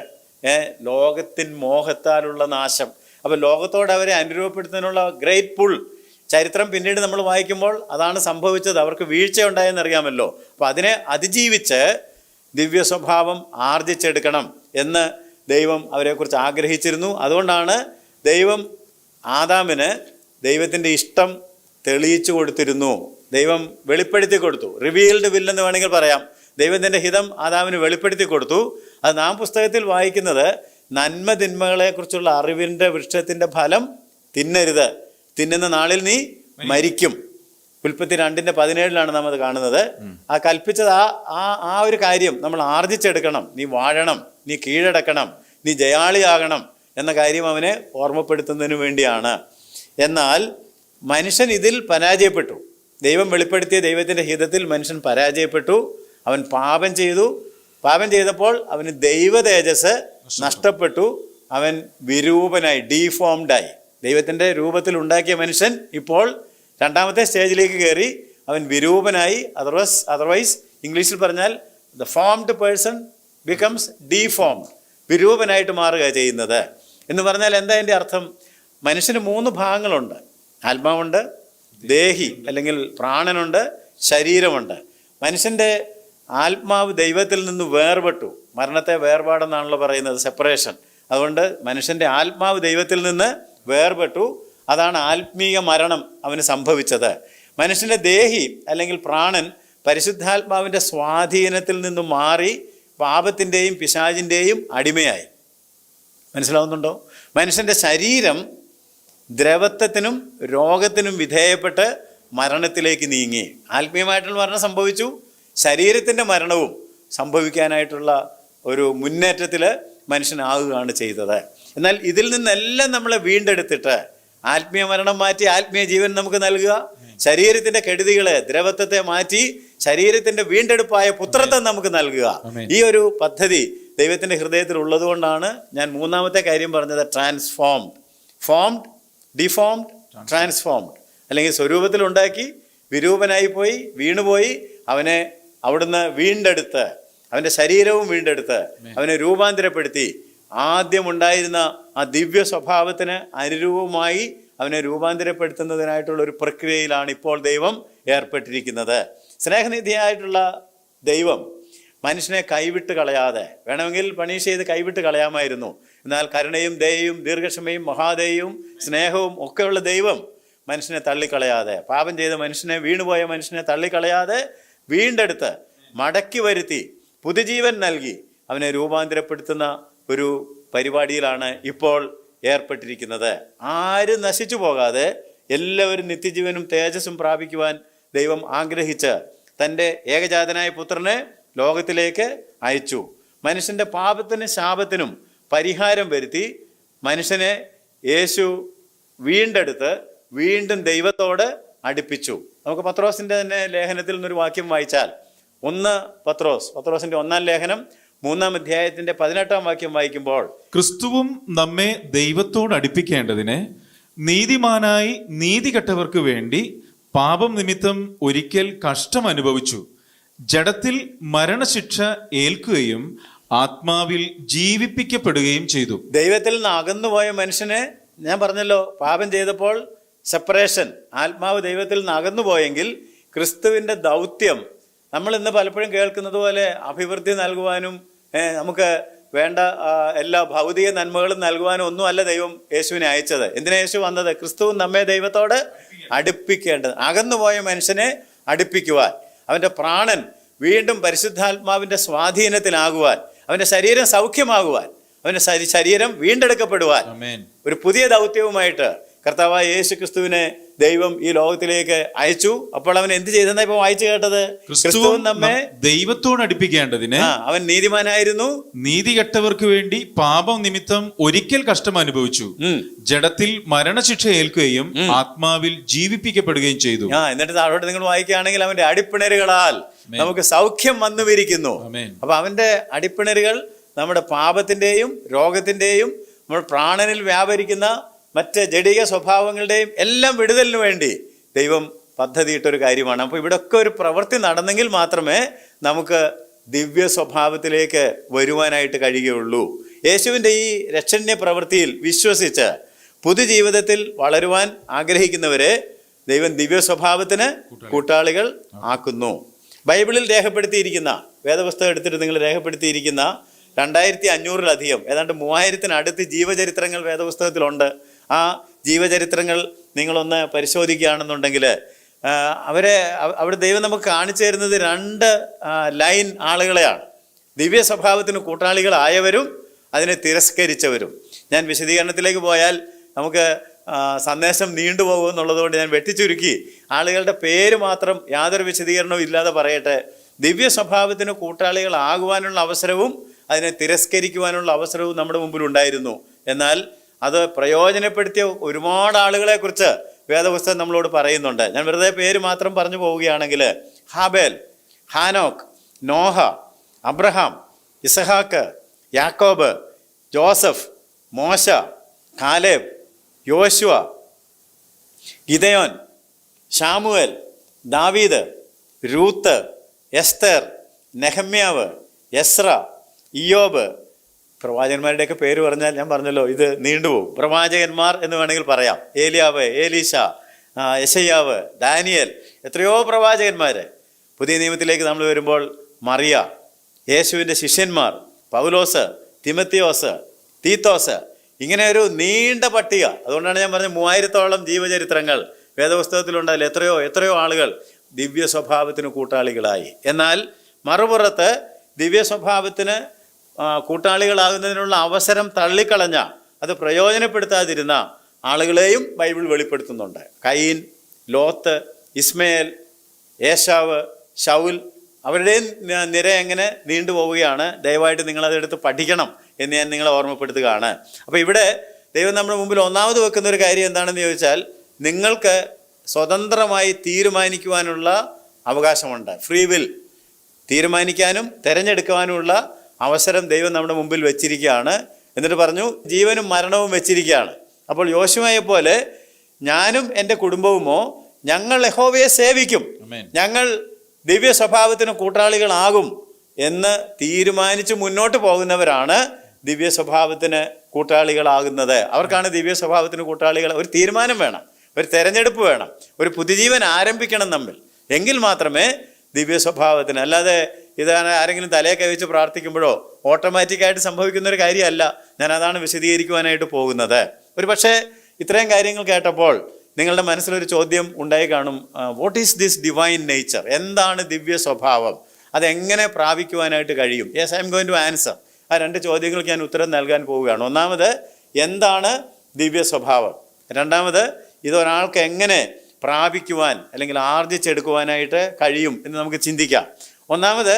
ലോകത്തിൻ മോഹത്താലുള്ള നാശം. അപ്പോൾ ലോകത്തോട് അവരെ അനുരൂപപ്പെടുത്തുന്നതിനുള്ള ഗ്രേറ്റ് പുൾ ചരിത്രം പിന്നീട് നമ്മൾ വായിക്കുമ്പോൾ അതാണ് സംഭവിച്ചത്. അവർക്ക് വീഴ്ച ഉണ്ടായെന്നറിയാമല്ലോ. അപ്പോൾ അതിനെ അതിജീവിച്ച് ദിവ്യ സ്വഭാവം ആർജിച്ചെടുക്കണം എന്ന് ദൈവം അവരെക്കുറിച്ച് ആഗ്രഹിച്ചിരുന്നു. അതുകൊണ്ടാണ് ദൈവം ആദാമിന് ദൈവത്തിൻ്റെ ഇഷ്ടം തെളിയിച്ചു കൊടുത്തിരുന്നു. ദൈവം വെളിപ്പെടുത്തി കൊടുത്തു. റിവീൽഡ് വിൽ എന്ന് വേണമെങ്കിൽ പറയാം. ദൈവത്തിൻ്റെ ഹിതം ആദാമിന് വെളിപ്പെടുത്തി കൊടുത്തു. അത് നാം പുസ്തകത്തിൽ വായിക്കുന്നത് നന്മ തിന്മകളെക്കുറിച്ചുള്ള അറിവിൻ്റെ വൃക്ഷത്തിൻ്റെ ഫലം തിന്നരുത്, തിന്നുന്ന നാളിൽ നീ മരിക്കും. ഉൽപ്പത്തി 2:17 നാം അത് കാണുന്നത്. ആ കൽപ്പിച്ചത് ആ ഒരു കാര്യം നമ്മൾ ആർജിച്ചെടുക്കണം. നീ വാഴണം, നീ കീഴടക്കണം, നീ ജയാളിയാകണം എന്ന കാര്യം അവനെ ഓർമ്മപ്പെടുത്തുന്നതിന് വേണ്ടിയാണ്. എന്നാൽ മനുഷ്യൻ ഇതിൽ പരാജയപ്പെട്ടു. ദൈവം വെളിപ്പെടുത്തിയ ദൈവത്തിൻ്റെ ഹിതത്തിൽ മനുഷ്യൻ പരാജയപ്പെട്ടു. അവൻ പാപം ചെയ്തു. പാപം ചെയ്തപ്പോൾ അവന് ദൈവ തേജസ് നഷ്ടപ്പെട്ടു. അവൻ വിരൂപനായി, ഡീഫോംഡായി. ദൈവത്തിൻ്റെ രൂപത്തിൽ ഉണ്ടാക്കിയ മനുഷ്യൻ ഇപ്പോൾ 2ാമത്തെ സ്റ്റേജിലേക്ക് കയറി. അവൻ വിരൂപനായി. അതർവൈസ് ഇംഗ്ലീഷിൽ പറഞ്ഞാൽ the formed person becomes deformed. വിരൂപനായിട്ട് മാറുക ചെയ്യുന്നത് എന്ന് പറഞ്ഞാൽ എന്താ അതിൻ്റെ അർത്ഥം? മനുഷ്യന് 3 ഭാഗങ്ങളുണ്ട്. ആത്മാവുണ്ട്, ദേഹി അല്ലെങ്കിൽ പ്രാണനുണ്ട്, ശരീരമുണ്ട്. മനുഷ്യൻ്റെ ആത്മാവ് ദൈവത്തിൽ നിന്ന് വേർപെട്ടു. മരണത്തെ വേർപാടെന്നാണല്ലോ പറയുന്നത്, സെപ്പറേഷൻ. അതുകൊണ്ട് മനുഷ്യൻ്റെ ആത്മാവ് ദൈവത്തിൽ നിന്ന് വേർപെട്ടു. അതാണ് ആത്മീയ മരണം അവന് സംഭവിച്ചത്. മനുഷ്യൻ്റെ ദേഹി അല്ലെങ്കിൽ പ്രാണൻ പരിശുദ്ധാത്മാവിൻ്റെ സ്വാധീനത്തിൽ നിന്ന് മാറി പാപത്തിൻ്റെയും പിശാചിൻ്റെയും അടിമയായി. മനസ്സിലാവുന്നുണ്ടോ? മനുഷ്യൻ്റെ ശരീരം ദ്രവത്വത്തിനും രോഗത്തിനും വിധേയപ്പെട്ട് മരണത്തിലേക്ക് നീങ്ങി. ആത്മീയമായിട്ടുള്ള മരണം സംഭവിച്ചു. ശരീരത്തിൻ്റെ മരണവും സംഭവിക്കാനായിട്ടുള്ള ഒരു മുന്നേറ്റത്തിൽ മനുഷ്യനാവുകയാണ് ചെയ്തത്. എന്നാൽ ഇതിൽ നിന്നെല്ലാം നമ്മളെ വീണ്ടെടുത്തിട്ട് ആത്മീയ മരണം മാറ്റി ആത്മീയ ജീവൻ നമുക്ക് നൽകുക, ശരീരത്തിൻ്റെ കെടുതികളെ, ദ്രവത്വത്തെ മാറ്റി ശരീരത്തിൻ്റെ വീണ്ടെടുപ്പായ പുത്രത്വം നമുക്ക് നൽകുക. ഈ ഒരു പദ്ധതി ദൈവത്തിൻ്റെ ഹൃദയത്തിൽ ഉള്ളതുകൊണ്ടാണ് ഞാൻ 3ാമത്തെ കാര്യം പറഞ്ഞത്. Formed, deformed, transformed. അല്ലെങ്കിൽ സ്വരൂപത്തിലുണ്ടാക്കി വിരൂപനായി പോയി, വീണുപോയി, അവനെ അവിടുന്ന് വീണ്ടെടുത്ത്, അവൻ്റെ ശരീരവും വീണ്ടെടുത്ത് അവനെ രൂപാന്തരപ്പെടുത്തി ആദ്യമുണ്ടായിരുന്ന ആ ദിവ്യ സ്വഭാവത്തിന് അനുരൂപമായി അവനെ രൂപാന്തരപ്പെടുത്തുന്നതിനായിട്ടുള്ള ഒരു പ്രക്രിയയിലാണ് ഇപ്പോൾ ദൈവം ഏർപ്പെട്ടിരിക്കുന്നത്. സ്നേഹനിധിയായിട്ടുള്ള ദൈവം മനുഷ്യനെ കൈവിട്ട് കളയാതെ, വേണമെങ്കിൽ പണീഷ് ചെയ്ത് കൈവിട്ട് കളയാമായിരുന്നു. എന്നാൽ കരുണയും ദയയും ദീർഘക്ഷമയും മഹാദയയും സ്നേഹവും ഒക്കെയുള്ള ദൈവം മനുഷ്യനെ തള്ളിക്കളയാതെ, പാപം ചെയ്ത മനുഷ്യനെ, വീണുപോയ മനുഷ്യനെ തള്ളിക്കളയാതെ വീണ്ടെടുത്ത് മടക്കി വരുത്തി പുതുജീവൻ നൽകി അവനെ രൂപാന്തരപ്പെടുത്തുന്ന ഒരു പരിപാടിയിലാണ് ഇപ്പോൾ ഏർപ്പെട്ടിരിക്കുന്നത്. ആരും നശിച്ചു പോകാതെ എല്ലാവരും നിത്യജീവനും തേജസ്സും പ്രാപിക്കുവാൻ ദൈവം ആഗ്രഹിച്ച് തൻ്റെ ഏകജാതനായ പുത്രനെ ലോകത്തിലേക്ക് അയച്ചു. മനുഷ്യൻ്റെ പാപത്തിനും ശാപത്തിനും പരിഹാരം വരുത്തി മനുഷ്യനെ യേശു വീണ്ടെടുത്ത് വീണ്ടും ദൈവത്തോട് അടുപ്പിച്ചു. നമുക്ക് പത്രോസിന്റെ തന്നെ ലേഖനത്തിൽ നിന്നൊരു വാക്യം വായിച്ചാൽ, 1 പത്രോസിന്റെ 1-ാം ലേഖനം 3-ാം അധ്യായത്തിന്റെ 18-ാം വാക്യം വായിക്കുമ്പോൾ, ക്രിസ്തുവും നമ്മെ ദൈവത്തോട് അടുപ്പിക്കേണ്ടതിന് നീതിമാനായി നീതി കെട്ടവർക്ക് വേണ്ടി പാപം നിമിത്തം ഒരിക്കൽ കഷ്ടം അനുഭവിച്ചു, ജഡത്തിൽ മരണശിക്ഷ ഏൽക്കുകയും ആത്മാവിൽ ജീവിപ്പിക്കപ്പെടുകയും ചെയ്തു. ദൈവത്തിൽ നിന്ന് അകന്നുപോയ മനുഷ്യനെ, ഞാൻ പറഞ്ഞല്ലോ, പാപം ചെയ്തപ്പോൾ സെപ്പറേഷൻ, ആത്മാവ് ദൈവത്തിൽ നിന്ന് അകന്നുപോയെങ്കിൽ ക്രിസ്തുവിന്റെ ദൗത്യം നമ്മൾ ഇന്ന് പലപ്പോഴും കേൾക്കുന്നത് പോലെ അഭിവൃദ്ധി നൽകുവാനും നമുക്ക് വേണ്ട എല്ലാ ഭൗതിക നന്മകളും നൽകുവാനും ഒന്നുമല്ല ദൈവം യേശുവിനെ അയച്ചത്. എന്തിനാ യേശു വന്നത്? ക്രിസ്തു നമ്മെ ദൈവത്തോട് അടുപ്പിക്കേണ്ടത്, അകന്നുപോയ മനുഷ്യനെ അടുപ്പിക്കുവാൻ, അവൻ്റെ പ്രാണൻ വീണ്ടും പരിശുദ്ധാത്മാവിൻ്റെ സ്വാധീനത്തിലാകുവാൻ, അവൻ്റെ ശരീരം സൗഖ്യമാകുവാൻ, അവൻ്റെ ശരീരം വീണ്ടെടുക്കപ്പെടുവാൻ ഒരു പുതിയ ദൗത്യവുമായിട്ട് കർത്താവായ യേശു ക്രിസ്തുവിനെ ദൈവം ഈ ലോകത്തിലേക്ക് അയച്ചു. അപ്പോൾ അവൻ എന്ത് ചെയ്തെന്നാ ഇപ്പൊ വായിച്ചു കേട്ടത്? ക്രിസ്തു നമ്മെ ദൈവത്തോട് അടുപ്പിക്കേണ്ടതിന് അവൻ നീതിമാനായിരുന്നു, നീതി കെട്ടവർക്ക് വേണ്ടി പാപം നിമിത്തം ഒരിക്കൽ കഷ്ടം അനുഭവിച്ചു, ജഡത്തിൽ മരണശിക്ഷ ഏൽക്കുകയും ആത്മാവിൽ ജീവിപ്പിക്കപ്പെടുകയും ചെയ്തു. എന്നിട്ട് താഴോട്ട് നിങ്ങൾ വായിക്കുകയാണെങ്കിൽ, അവന്റെ അടിപ്പിണരുകളാൽ നമുക്ക് സൗഖ്യം വന്നുവിരിക്കുന്നു. അപ്പൊ അവന്റെ അടിപ്പിണരുകൾ നമ്മുടെ പാപത്തിന്റെയും രോഗത്തിന്റെയും നമ്മുടെ പ്രാണനിൽ വ്യാപരിക്കുന്ന മറ്റ് ജഡിക സ്വഭാവങ്ങളുടെയും എല്ലാം വിടുതലിന് വേണ്ടി ദൈവം പദ്ധതിയിട്ടൊരു കാര്യമാണ്. അപ്പോൾ ഇവിടെയൊക്കെ ഒരു പ്രവൃത്തി നടന്നെങ്കിൽ മാത്രമേ നമുക്ക് ദിവ്യ സ്വഭാവത്തിലേക്ക് വരുവാനായിട്ട് കഴിയുകയുള്ളൂ. യേശുവിൻ്റെ ഈ രക്ഷണ്യ പ്രവൃത്തിയിൽ വിശ്വസിച്ച് പുതുജീവിതത്തിൽ വളരുവാൻ ആഗ്രഹിക്കുന്നവരെ ദൈവം ദിവ്യ സ്വഭാവത്തിന് കൂട്ടാളികൾ ആക്കുന്നു. ബൈബിളിൽ രേഖപ്പെടുത്തിയിരിക്കുന്ന, വേദപുസ്തകം എടുത്തിട്ട് നിങ്ങൾ രേഖപ്പെടുത്തിയിരിക്കുന്ന 2500-ലധികം, ഏതാണ്ട് 3000-നടുത്ത് ജീവചരിത്രങ്ങൾ വേദപുസ്തകത്തിലുണ്ട്. ആ ജീവചരിത്രങ്ങൾ നിങ്ങളൊന്ന് പരിശോധിക്കുകയാണെന്നുണ്ടെങ്കിൽ അവിടെ ദൈവം നമുക്ക് കാണിച്ചു തരുന്നത് 2 ലൈൻ ആളുകളെയാണ്. ദിവ്യ സ്വഭാവത്തിന് കൂട്ടാളികളായവരും അതിനെ തിരസ്കരിച്ചവരും. ഞാൻ വിശദീകരണത്തിലേക്ക് പോയാൽ നമുക്ക് സന്ദേശം നീണ്ടുപോകും എന്നുള്ളതുകൊണ്ട് ഞാൻ വെട്ടിച്ചുരുക്കി ആളുകളുടെ പേര് മാത്രം യാതൊരു വിശദീകരണവും ഇല്ലാതെ പറയട്ടെ. ദിവ്യ സ്വഭാവത്തിന് കൂട്ടാളികളാകുവാനുള്ള അവസരവും അതിനെ തിരസ്കരിക്കുവാനുള്ള അവസരവും നമ്മുടെ മുമ്പിലുണ്ടായിരുന്നു. എന്നാൽ അത് പ്രയോജനപ്പെടുത്തിയ ഒരുപാട് ആളുകളെക്കുറിച്ച് വേദപുസ്തകം നമ്മളോട് പറയുന്നുണ്ട്. ഞാൻ വെറുതെ പേര് മാത്രം പറഞ്ഞു പോവുകയാണെങ്കിൽ, ഹാബേൽ, ഹാനോക്ക്, നോഹ, അബ്രഹാം, ഇസഹാക്ക്, യാക്കോബ്, ജോസഫ്, മോശ, കാലേബ്, യോശുവ, ഗിദയോൻ, ശാമുവേൽ, ദാവീദ്, രൂത്ത്, എസ്തർ, നെഹമ്യാവ്, എസ്ര, ഇയ്യോബ്. പ്രവാചകന്മാരുടെയൊക്കെ പേര് പറഞ്ഞാൽ ഞാൻ പറഞ്ഞല്ലോ ഇത് നീണ്ടുപോകും. പ്രവാചകന്മാർ എന്ന് വേണമെങ്കിൽ പറയാം. ഏലിയാവ്, ഏലീശ, യെശയ്യാവ്, ദാനിയേൽ, എത്രയോ പ്രവാചകന്മാർ. പുതിയ നിയമത്തിലേക്ക് നമ്മൾ വരുമ്പോൾ മറിയ, യേശുവിൻ്റെ ശിഷ്യന്മാർ, പൗലോസ്, തിമത്തിയോസ്, തീത്തോസ്, ഇങ്ങനെ ഒരു നീണ്ട പട്ടിക. അതുകൊണ്ടാണ് ഞാൻ പറഞ്ഞത് 3000-ഓളം ജീവചരിത്രങ്ങൾ വേദപുസ്തകത്തിലുണ്ടല്ലോ. എത്രയോ ആളുകൾ ദിവ്യ സ്വഭാവത്തിന് കൂട്ടാളികളായി. എന്നാൽ മറുപുറത്ത് ദിവ്യ സ്വഭാവത്തിന് കൂട്ടാളികളാകുന്നതിനുള്ള അവസരം തള്ളിക്കളഞ്ഞ, അത് പ്രയോജനപ്പെടുത്താതിരുന്ന ആളുകളെയും ബൈബിൾ വെളിപ്പെടുത്തുന്നുണ്ട്. കയീൻ, ലോത്ത്, ഇസ്മയേൽ, ഏശാവ്, ശൗൽ, അവരുടെയും നിര എങ്ങനെ നീണ്ടുപോവുകയാണ്. ദയവായിട്ട് നിങ്ങളതെടുത്ത് പഠിക്കണം എന്ന് ഞാൻ നിങ്ങളെ ഓർമ്മപ്പെടുത്തുകയാണ്. അപ്പോൾ ഇവിടെ ദൈവം നമ്മുടെ മുമ്പിൽ ഒന്നാമത് വെക്കുന്ന ഒരു കാര്യം എന്താണെന്ന് ചോദിച്ചാൽ, നിങ്ങൾക്ക് സ്വതന്ത്രമായി തീരുമാനിക്കുവാനുള്ള അവകാശമുണ്ട്. ഫ്രീ വിൽ, തീരുമാനിക്കാനും തിരഞ്ഞെടുക്കുവാനുമുള്ള അവസരം ദൈവം നമ്മുടെ മുമ്പിൽ വെച്ചിരിക്കുകയാണ്. എന്നിട്ട് പറഞ്ഞു, ജീവനും മരണവും വെച്ചിരിക്കുകയാണ്. അപ്പോൾ യോശുവയെ പോലെ ഞാനും എൻ്റെ കുടുംബവുമോ ഞങ്ങൾ യഹോവയെ സേവിക്കും, ഞങ്ങൾ ദിവ്യ സ്വഭാവത്തിന് കൂട്ടാളികളാകും എന്ന് തീരുമാനിച്ച് മുന്നോട്ട് പോകുന്നവരാണ് ദിവ്യ സ്വഭാവത്തിന് കൂട്ടാളികളാകുന്നത്. അവർക്കാണ് ദിവ്യ സ്വഭാവത്തിന് കൂട്ടാളികൾ. ഒരു തീരുമാനം വേണം, ഒരു തെരഞ്ഞെടുപ്പ് വേണം, ഒരു പുതുജീവൻ ആരംഭിക്കണം നമ്മിൽ. എങ്കിൽ മാത്രമേ ദിവ്യ സ്വഭാവത്തിന്, അല്ലാതെ ഇതാണ് ആരെങ്കിലും തലയെ കവിച്ച് പ്രാർത്ഥിക്കുമ്പോഴോ ഓട്ടോമാറ്റിക്കായിട്ട് സംഭവിക്കുന്ന ഒരു കാര്യമല്ല. ഞാൻ അതാണ് വിശദീകരിക്കുവാനായിട്ട് പോകുന്നത്. ഒരു പക്ഷേ ഇത്രയും കാര്യങ്ങൾ കേട്ടപ്പോൾ നിങ്ങളുടെ മനസ്സിലൊരു ചോദ്യം ഉണ്ടായി കാണും, what is this divine nature? എന്താണ് ദിവ്യ സ്വഭാവം? അതെങ്ങനെ പ്രാപിക്കുവാനായിട്ട് കഴിയും? Yes, I am going to answer. ആ 2 ചോദ്യങ്ങൾക്ക് ഞാൻ ഉത്തരം നൽകാൻ പോവുകയാണ്. ഒന്നാമത്, എന്താണ് ദിവ്യ സ്വഭാവം? രണ്ടാമത്, ഇതൊരാൾക്ക് എങ്ങനെ പ്രാപിക്കുവാൻ അല്ലെങ്കിൽ ആർജിച്ചെടുക്കുവാനായിട്ട് കഴിയും എന്ന് നമുക്ക് ചിന്തിക്കാം. ഒന്നാമത്,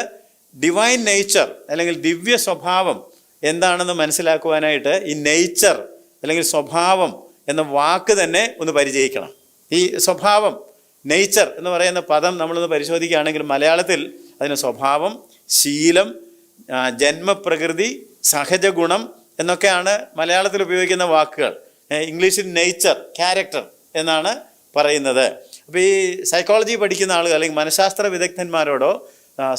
ഡിവൈൻ നേച്ചർ അല്ലെങ്കിൽ ദിവ്യ സ്വഭാവം എന്താണെന്ന് മനസ്സിലാക്കുവാനായിട്ട് ഈ നേച്ചർ അല്ലെങ്കിൽ സ്വഭാവം എന്ന വാക്ക് തന്നെ ഒന്ന് പരിചയിക്കണം. ഈ സ്വഭാവം, നേച്ചർ എന്ന് പറയുന്ന പദം നമ്മളൊന്ന് പരിശോധിക്കുകയാണെങ്കിൽ മലയാളത്തിൽ അതിന് സ്വഭാവം, ശീലം, ജന്മപ്രകൃതി, സഹജഗുണം എന്നൊക്കെയാണ് മലയാളത്തിൽ ഉപയോഗിക്കുന്ന വാക്കുകൾ. ഇംഗ്ലീഷിൽ നേച്ചർ, ക്യാരക്ടർ എന്നാണ് പറയുന്നത്. അപ്പോൾ ഈ സൈക്കോളജി പഠിക്കുന്ന ആളുകൾ അല്ലെങ്കിൽ മനഃശാസ്ത്ര വിദഗ്ധന്മാരോടോ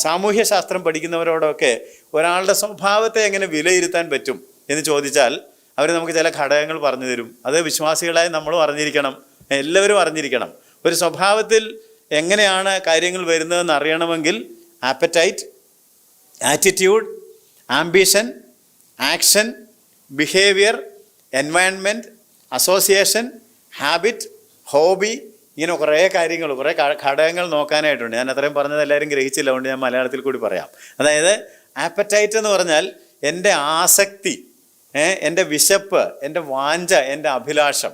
സാമൂഹ്യ ശാസ്ത്രം പഠിക്കുന്നവരോടോ ഒക്കെ ഒരാളുടെ സ്വഭാവത്തെ എങ്ങനെ വിലയിരുത്താൻ പറ്റും എന്ന് ചോദിച്ചാൽ അവർ നമുക്ക് ചില ഘടകങ്ങൾ പറഞ്ഞു തരും. അത് വിശ്വാസികളായി നമ്മളും അറിഞ്ഞിരിക്കണം, എല്ലാവരും അറിഞ്ഞിരിക്കണം. ഒരു സ്വഭാവത്തിൽ എങ്ങനെയാണ് കാര്യങ്ങൾ വരുന്നതെന്ന് അറിയണമെങ്കിൽ appetite, attitude, ambition, action, behaviour, environment, association, habit, hobby, ഇങ്ങനെ കുറേ കാര്യങ്ങൾ, കുറേ ഘടകങ്ങൾ നോക്കാനായിട്ടുണ്ട്. ഞാൻ അത്രയും പറഞ്ഞത് എല്ലാവരും ഗ്രഹിച്ചില്ല, അതുകൊണ്ട് ഞാൻ മലയാളത്തിൽ കൂടി പറയാം. അതായത് ആപ്പറ്റൈറ്റ് എന്ന് പറഞ്ഞാൽ എൻ്റെ ആസക്തി, എൻ്റെ വിശപ്പ്, എൻ്റെ വാഞ്ച, എൻ്റെ അഭിലാഷം.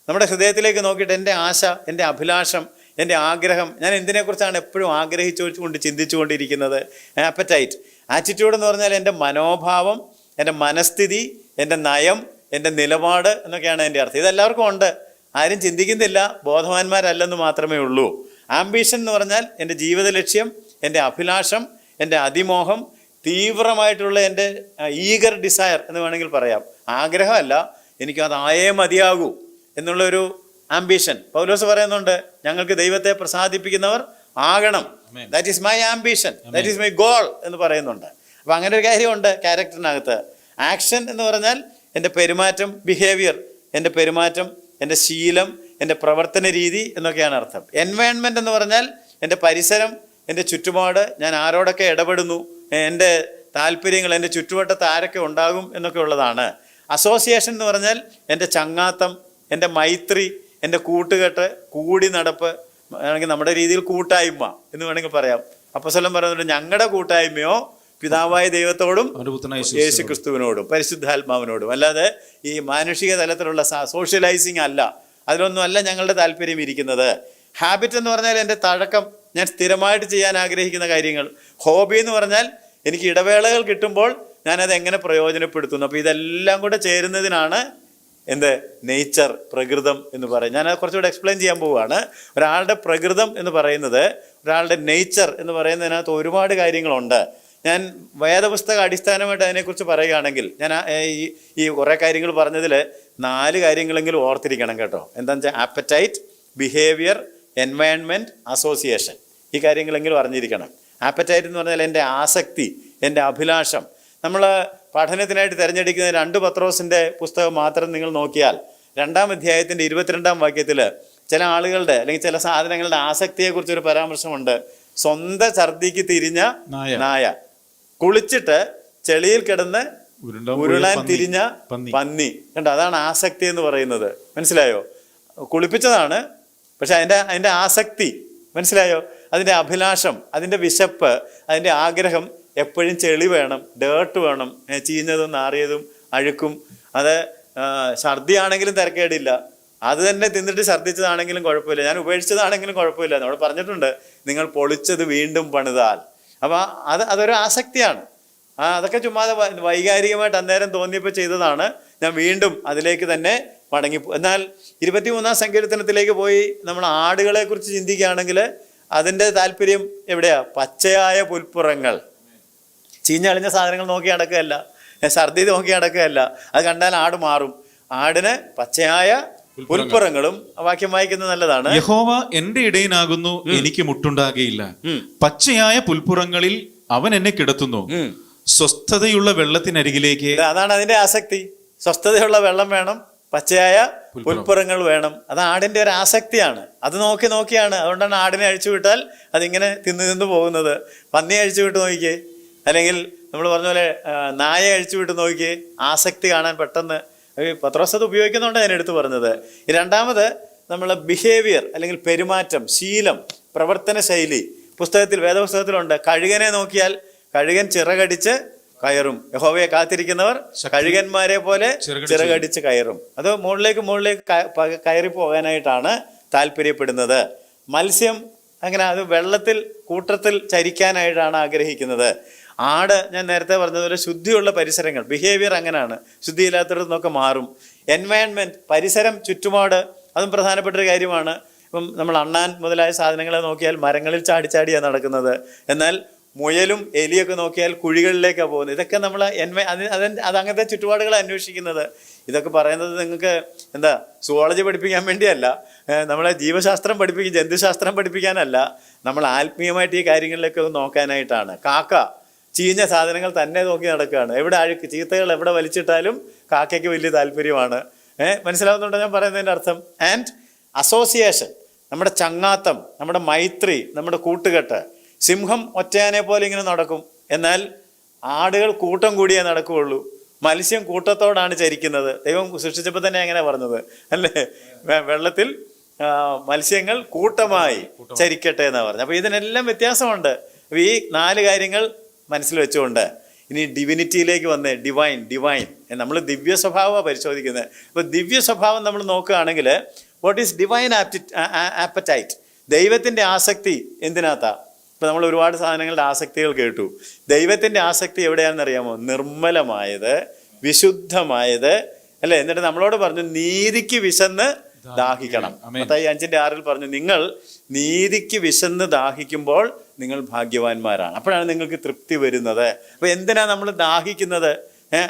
നമ്മുടെ ഹൃദയത്തിലേക്ക് നോക്കിയിട്ട് എൻ്റെ ആശ, എൻ്റെ അഭിലാഷം, എൻ്റെ ആഗ്രഹം, ഞാൻ എന്തിനെക്കുറിച്ചാണ് എപ്പോഴും ആഗ്രഹിച്ചുകൊണ്ട് ചിന്തിച്ചുകൊണ്ടിരിക്കുന്നത്, ആപ്പറ്റൈറ്റ്. ആറ്റിറ്റ്യൂഡ് എന്ന് പറഞ്ഞാൽ എൻ്റെ മനോഭാവം, എൻ്റെ മനസ്ഥിതി, എൻ്റെ നയം, എൻ്റെ നിലപാട് എന്നൊക്കെയാണ് എൻ്റെ അർത്ഥം. ഇതെല്ലാവർക്കും ഉണ്ട്, ആരും ചിന്തിക്കുന്നില്ല, ബോധവാന്മാരല്ലെന്ന് മാത്രമേ ഉള്ളൂ. ആംബിഷൻ എന്ന് പറഞ്ഞാൽ എൻ്റെ ജീവിത ലക്ഷ്യം, എൻ്റെ അഭിലാഷം, എൻ്റെ അതിമോഹം, തീവ്രമായിട്ടുള്ള എൻ്റെ ഈഗർ ഡിസയർ എന്ന് വേണമെങ്കിൽ പറയാം. ആഗ്രഹമല്ല, എനിക്കതായേ മതിയാകൂ എന്നുള്ളൊരു ആംബിഷൻ. പൗലോസ് പറയുന്നുണ്ട്, ഞങ്ങൾക്ക് ദൈവത്തെ പ്രസാദിപ്പിക്കുന്നവർ ആകണം. That is my ambition, that is my goal എന്ന് പറയുന്നുണ്ട്. അപ്പോൾ അങ്ങനെ ഒരു കാര്യമുണ്ട് ക്യാരക്ടറിനകത്ത്. ആക്ഷൻ എന്ന് പറഞ്ഞാൽ എൻ്റെ പെരുമാറ്റം, ബിഹേവിയർ, എൻ്റെ പെരുമാറ്റം, എൻ്റെ ശീലം, എൻ്റെ പ്രവർത്തന രീതി എന്നൊക്കെയാണ് അർത്ഥം. എൻവയൺമെൻറ്റ് എന്ന് പറഞ്ഞാൽ എൻ്റെ പരിസരം, എൻ്റെ ചുറ്റുപാട്, ഞാൻ ആരോടൊക്കെ ഇടപെടുന്നു, എൻ്റെ താല്പര്യങ്ങൾ, എൻ്റെ ചുറ്റുവട്ടത്ത് ആരൊക്കെ ഉണ്ടാകും എന്നൊക്കെ ഉള്ളതാണ്. അസോസിയേഷൻ എന്ന് പറഞ്ഞാൽ എൻ്റെ ചങ്ങാത്തം, എൻ്റെ മൈത്രി, എൻ്റെ കൂട്ടുകെട്ട്, കൂടി നടപ്പ്, ആണെങ്കിൽ നമ്മുടെ രീതിയിൽ കൂട്ടായ്മ എന്ന് വേണമെങ്കിൽ പറയാം. അപ്പോസ്തലൻ പറയുന്നുണ്ട്, ഞങ്ങളുടെ കൂട്ടായ്മയോ പിതാവായ ദൈവത്തോടും യേശു ക്രിസ്തുവിനോടും പരിശുദ്ധാത്മാവിനോടും, അല്ലാതെ ഈ മാനുഷിക തലത്തിലുള്ള സോഷ്യലൈസിങ് അല്ല, അതിലൊന്നും അല്ല ഞങ്ങളുടെ താല്പര്യം ഇരിക്കുന്നത്. ഹാബിറ്റ് എന്ന് പറഞ്ഞാൽ എൻ്റെ തഴക്കം, ഞാൻ സ്ഥിരമായിട്ട് ചെയ്യാൻ ആഗ്രഹിക്കുന്ന കാര്യങ്ങൾ. ഹോബി എന്ന് പറഞ്ഞാൽ എനിക്ക് ഇടവേളകൾ കിട്ടുമ്പോൾ ഞാനത് എങ്ങനെ പ്രയോജനപ്പെടുത്തുന്നു. അപ്പോൾ ഇതെല്ലാം കൂടെ ചേരുന്നതിനാണ് എന്ത് നേച്ചർ, പ്രകൃതം എന്ന് പറയും. ഞാനത് കുറച്ചുകൂടെ എക്സ്പ്ലെയിൻ ചെയ്യാൻ പോവുകയാണ്. ഒരാളുടെ പ്രകൃതം എന്ന് പറയുന്നത്, ഒരാളുടെ നേച്ചർ എന്ന് പറയുന്നതിനകത്ത് ഒരുപാട് കാര്യങ്ങളുണ്ട്. ഞാൻ വേദപുസ്തക അടിസ്ഥാനമായിട്ട് അതിനെക്കുറിച്ച് പറയുകയാണെങ്കിൽ, ഞാൻ ഈ കുറേ കാര്യങ്ങൾ പറഞ്ഞതിൽ 4 കാര്യങ്ങളെങ്കിലും ഓർത്തിരിക്കണം കേട്ടോ. എന്താണെന്ന് വെച്ചാൽ ആപ്പറ്റൈറ്റ്, ബിഹേവിയർ, എൻവയൺമെൻറ്റ്, അസോസിയേഷൻ, ഈ കാര്യങ്ങളെങ്കിലും അറിഞ്ഞിരിക്കണം. ആപ്പറ്റൈറ്റ് എന്ന് പറഞ്ഞാൽ എൻ്റെ ആസക്തി, എൻ്റെ അഭിലാഷം. നമ്മൾ പഠനത്തിനായിട്ട് തിരഞ്ഞെടുക്കുന്ന 2 പത്രോസിൻ്റെ പുസ്തകം മാത്രം നിങ്ങൾ നോക്കിയാൽ 2-ാം അധ്യായത്തിൻ്റെ 22-ാം വാക്യത്തിൽ ചില ആളുകളുടെ അല്ലെങ്കിൽ ചില സാധനങ്ങളുടെ ആസക്തിയെക്കുറിച്ചൊരു പരാമർശമുണ്ട്. സ്വന്തം ഛർദിക്ക് തിരിഞ്ഞ നായ, കുളിച്ചിട്ട് ചെളിയിൽ കിടന്ന് ഉരുളാൻ തിരിഞ്ഞ പന്നി. കണ്ടോ, അതാണ് ആസക്തി എന്ന് പറയുന്നത്. മനസ്സിലായോ? കുളിപ്പിച്ചതാണ്, പക്ഷെ അതിൻ്റെ ആസക്തി മനസ്സിലായോ? അതിൻ്റെ അഭിലാഷം, അതിൻ്റെ വിശപ്പ്, അതിൻ്റെ ആഗ്രഹം എപ്പോഴും ചെളി വേണം, ഡേർട്ട് വേണം, ചീഞ്ഞതും നാറിയതും അഴുക്കും. അത് ഛർദിയാണെങ്കിലും തിരക്കേടില്ല, അത് തന്നെ തിന്നിട്ട് ഛർദ്ദിച്ചതാണെങ്കിലും കുഴപ്പമില്ല, ഞാൻ ഉപേക്ഷിച്ചതാണെങ്കിലും കുഴപ്പമില്ല. നമ്മൾ പറഞ്ഞിട്ടുണ്ട്, നിങ്ങൾ പൊളിച്ചത് വീണ്ടും പണിതാൽ. അപ്പോൾ അതൊരു ആസക്തിയാണ്. അതൊക്കെ ചുമ്മാതെ വൈകാരികമായിട്ട് അന്നേരം തോന്നിയപ്പോൾ ചെയ്തതാണ്, ഞാൻ വീണ്ടും അതിലേക്ക് തന്നെ മടങ്ങി. എന്നാൽ 23-ാം സങ്കീർത്തനത്തിലേക്ക് പോയി നമ്മൾ ആടുകളെ കുറിച്ച് ചിന്തിക്കുകയാണെങ്കിൽ അതിൻ്റെ താല്പര്യം എവിടെയാ? പച്ചയായ പുൽപ്പുറങ്ങൾ. ചീഞ്ഞളിഞ്ഞ സാധനങ്ങൾ നോക്കി നടക്കുകയല്ല, ഛർദി നോക്കി നടക്കുകയല്ല. അത് കണ്ടാൽ ആട് മാറും. ആടിന് പച്ചയായ പുൽപ്പുറങ്ങളും. വാക്യം വായിക്കുന്നത് നല്ലതാണ്. യഹോവ എന്റെ ഇടയനാകുന്നു, എനിക്ക് മുട്ടുണ്ടാകുകയില്ല. പച്ചയായ പുൽപ്പുറങ്ങളിൽ അവൻ എന്നെ കിടത്തുന്നു, സ്വസ്ഥതയുള്ള വെള്ളത്തിനരികിലേക്ക്. അതാണ് അതിന്റെ ആസക്തി. സ്വസ്ഥതയുള്ള വെള്ളം വേണം, പച്ചയായ പുൽപ്പുറങ്ങൾ വേണം. അത് ആടിന്റെ ഒരു ആസക്തിയാണ്. അത് നോക്കിയാണ്. അതുകൊണ്ടാണ് ആടിനെ അഴിച്ചു വിട്ടാൽ അതിങ്ങനെ തിന്നു പോകുന്നത്. പന്നി അഴിച്ചു വിട്ട് നോക്കിക്കേ, അല്ലെങ്കിൽ നമ്മൾ പറഞ്ഞ പോലെ നായ അഴിച്ചു വിട്ട് നോക്കിക്കേ, ആസക്തി കാണാൻ പെട്ടെന്ന്. പത്രോസ് അത് ഉപയോഗിക്കുന്നുണ്ട് അതിനെടുത്ത് പറഞ്ഞത്. രണ്ടാമത് നമ്മൾ ബിഹേവിയർ അല്ലെങ്കിൽ പെരുമാറ്റം, ശീലം, പ്രവർത്തന ശൈലി. വേദപുസ്തകത്തിലുണ്ട്, കഴുകനെ നോക്കിയാൽ കഴുകൻ ചിറകടിച്ച് കയറും, യഹോവയെ കാത്തിരിക്കുന്നവർ കഴുകന്മാരെ പോലെ ചിറകടിച്ച് കയറും. അത് മുകളിലേക്ക് കയറി പോകാനായിട്ടാണ് താല്പര്യപ്പെടുന്നത്. മത്സ്യം അങ്ങനെ അത് വെള്ളത്തിൽ കൂട്ടത്തിൽ ചരിക്കാനായിട്ടാണ് ആഗ്രഹിക്കുന്നത്. ആട് ഞാൻ നേരത്തെ പറഞ്ഞതുപോലെ ശുദ്ധിയുള്ള പരിസരങ്ങൾ, ബിഹേവിയർ അങ്ങനെയാണ്. ശുദ്ധിയില്ലാത്തടത്തു നിന്നൊക്കെ മാറും. എൻവയൺമെൻറ്റ്, പരിസരം, ചുറ്റുപാട്, അതും പ്രധാനപ്പെട്ട ഒരു കാര്യമാണ്. ഇപ്പം നമ്മൾ അണ്ണാൻ മുതലായ സാധനങ്ങളെ നോക്കിയാൽ മരങ്ങളിൽ ചാടിച്ചാടിയാണ് നടക്കുന്നത്. എന്നാൽ മുയലും എലിയൊക്കെ നോക്കിയാൽ കുഴികളിലേക്കാണ് പോകുന്നത്. ഇതൊക്കെ നമ്മൾ അതങ്ങനത്തെ ചുറ്റുപാടുകളെ അന്വേഷിക്കുന്നത്. ഇതൊക്കെ പറയുന്നത് നിങ്ങൾക്ക് എന്താ സുവോളജി പഠിപ്പിക്കാൻ വേണ്ടിയല്ല, നമ്മളെ ജീവശാസ്ത്രം ജന്തുശാസ്ത്രം പഠിപ്പിക്കാനല്ല, നമ്മൾ ആത്മീയമായിട്ട് ഈ കാര്യങ്ങളിലൊക്കെ നോക്കാനായിട്ടാണ്. കാക്ക ചീഞ്ഞ സാധനങ്ങൾ തന്നെ നോക്കി നടക്കുകയാണ്. എവിടെ അഴുക്ക്, ചീത്തകൾ എവിടെ വലിച്ചിട്ടാലും കാക്കയ്ക്ക് വലിയ താല്പര്യമാണ്. മനസ്സിലാവുന്നുണ്ടോ ഞാൻ പറയുന്നതിൻ്റെ അർത്ഥം? ആൻഡ് അസോസിയേഷൻ, നമ്മുടെ ചങ്ങാത്തം, നമ്മുടെ മൈത്രി, നമ്മുടെ കൂട്ടുകെട്ട്. സിംഹം ഒറ്റയാനെ പോലെ ഇങ്ങനെ നടക്കും, എന്നാൽ ആടുകൾ കൂട്ടം കൂടിയേ നടക്കുകയുള്ളൂ. മത്സ്യം കൂട്ടത്തോടാണ് ചരിക്കുന്നത്. ദൈവം സൃഷ്ടിച്ചപ്പോൾ തന്നെ അങ്ങനെ പറഞ്ഞത് അല്ലേ? വെള്ളത്തിൽ മത്സ്യങ്ങൾ കൂട്ടമായി ചരിക്കട്ടെ എന്നാണ് പറഞ്ഞത്. അപ്പോൾ ഇതിനെല്ലാം വ്യത്യാസമുണ്ട്. അപ്പോൾ ഈ 4 കാര്യങ്ങൾ മനസ്സിൽ വെച്ചുകൊണ്ട് ഇനി ഡിവിനിറ്റിയിലേക്ക് വന്ന് ഡിവൈൻ നമ്മൾ ദിവ്യ സ്വഭാവമാണ് പരിശോധിക്കുന്നത്. അപ്പോൾ ദിവ്യ സ്വഭാവം നമ്മൾ നോക്കുകയാണെങ്കിൽ വാട്ട് ഈസ് ഡിവൈൻ ആപ്പറ്റൈറ്റ്? ദൈവത്തിൻ്റെ ആസക്തി എന്തിനകത്താ? ഇപ്പം നമ്മൾ ഒരുപാട് സാധനങ്ങളുടെ ആസക്തികൾ കേട്ടു. ദൈവത്തിൻ്റെ ആസക്തി എവിടെയാണെന്ന് അറിയാമോ? നിർമ്മലമായത്, വിശുദ്ധമായത് അല്ലേ? എന്നിട്ട് നമ്മളോട് പറഞ്ഞു നീതിക്ക് വിശന്ന് ദാഹിക്കണം. മത്തായി 5:6 പറഞ്ഞു, നിങ്ങൾ നീതിക്ക് വിശന്ന് ദാഹിക്കുമ്പോൾ നിങ്ങൾ ഭാഗ്യവാന്മാരാണ്. അപ്പോഴാണ് നിങ്ങൾക്ക് തൃപ്തി വരുന്നത്. അപ്പോൾ എന്തിനാ നമ്മൾ ദാഹിക്കുന്നത്?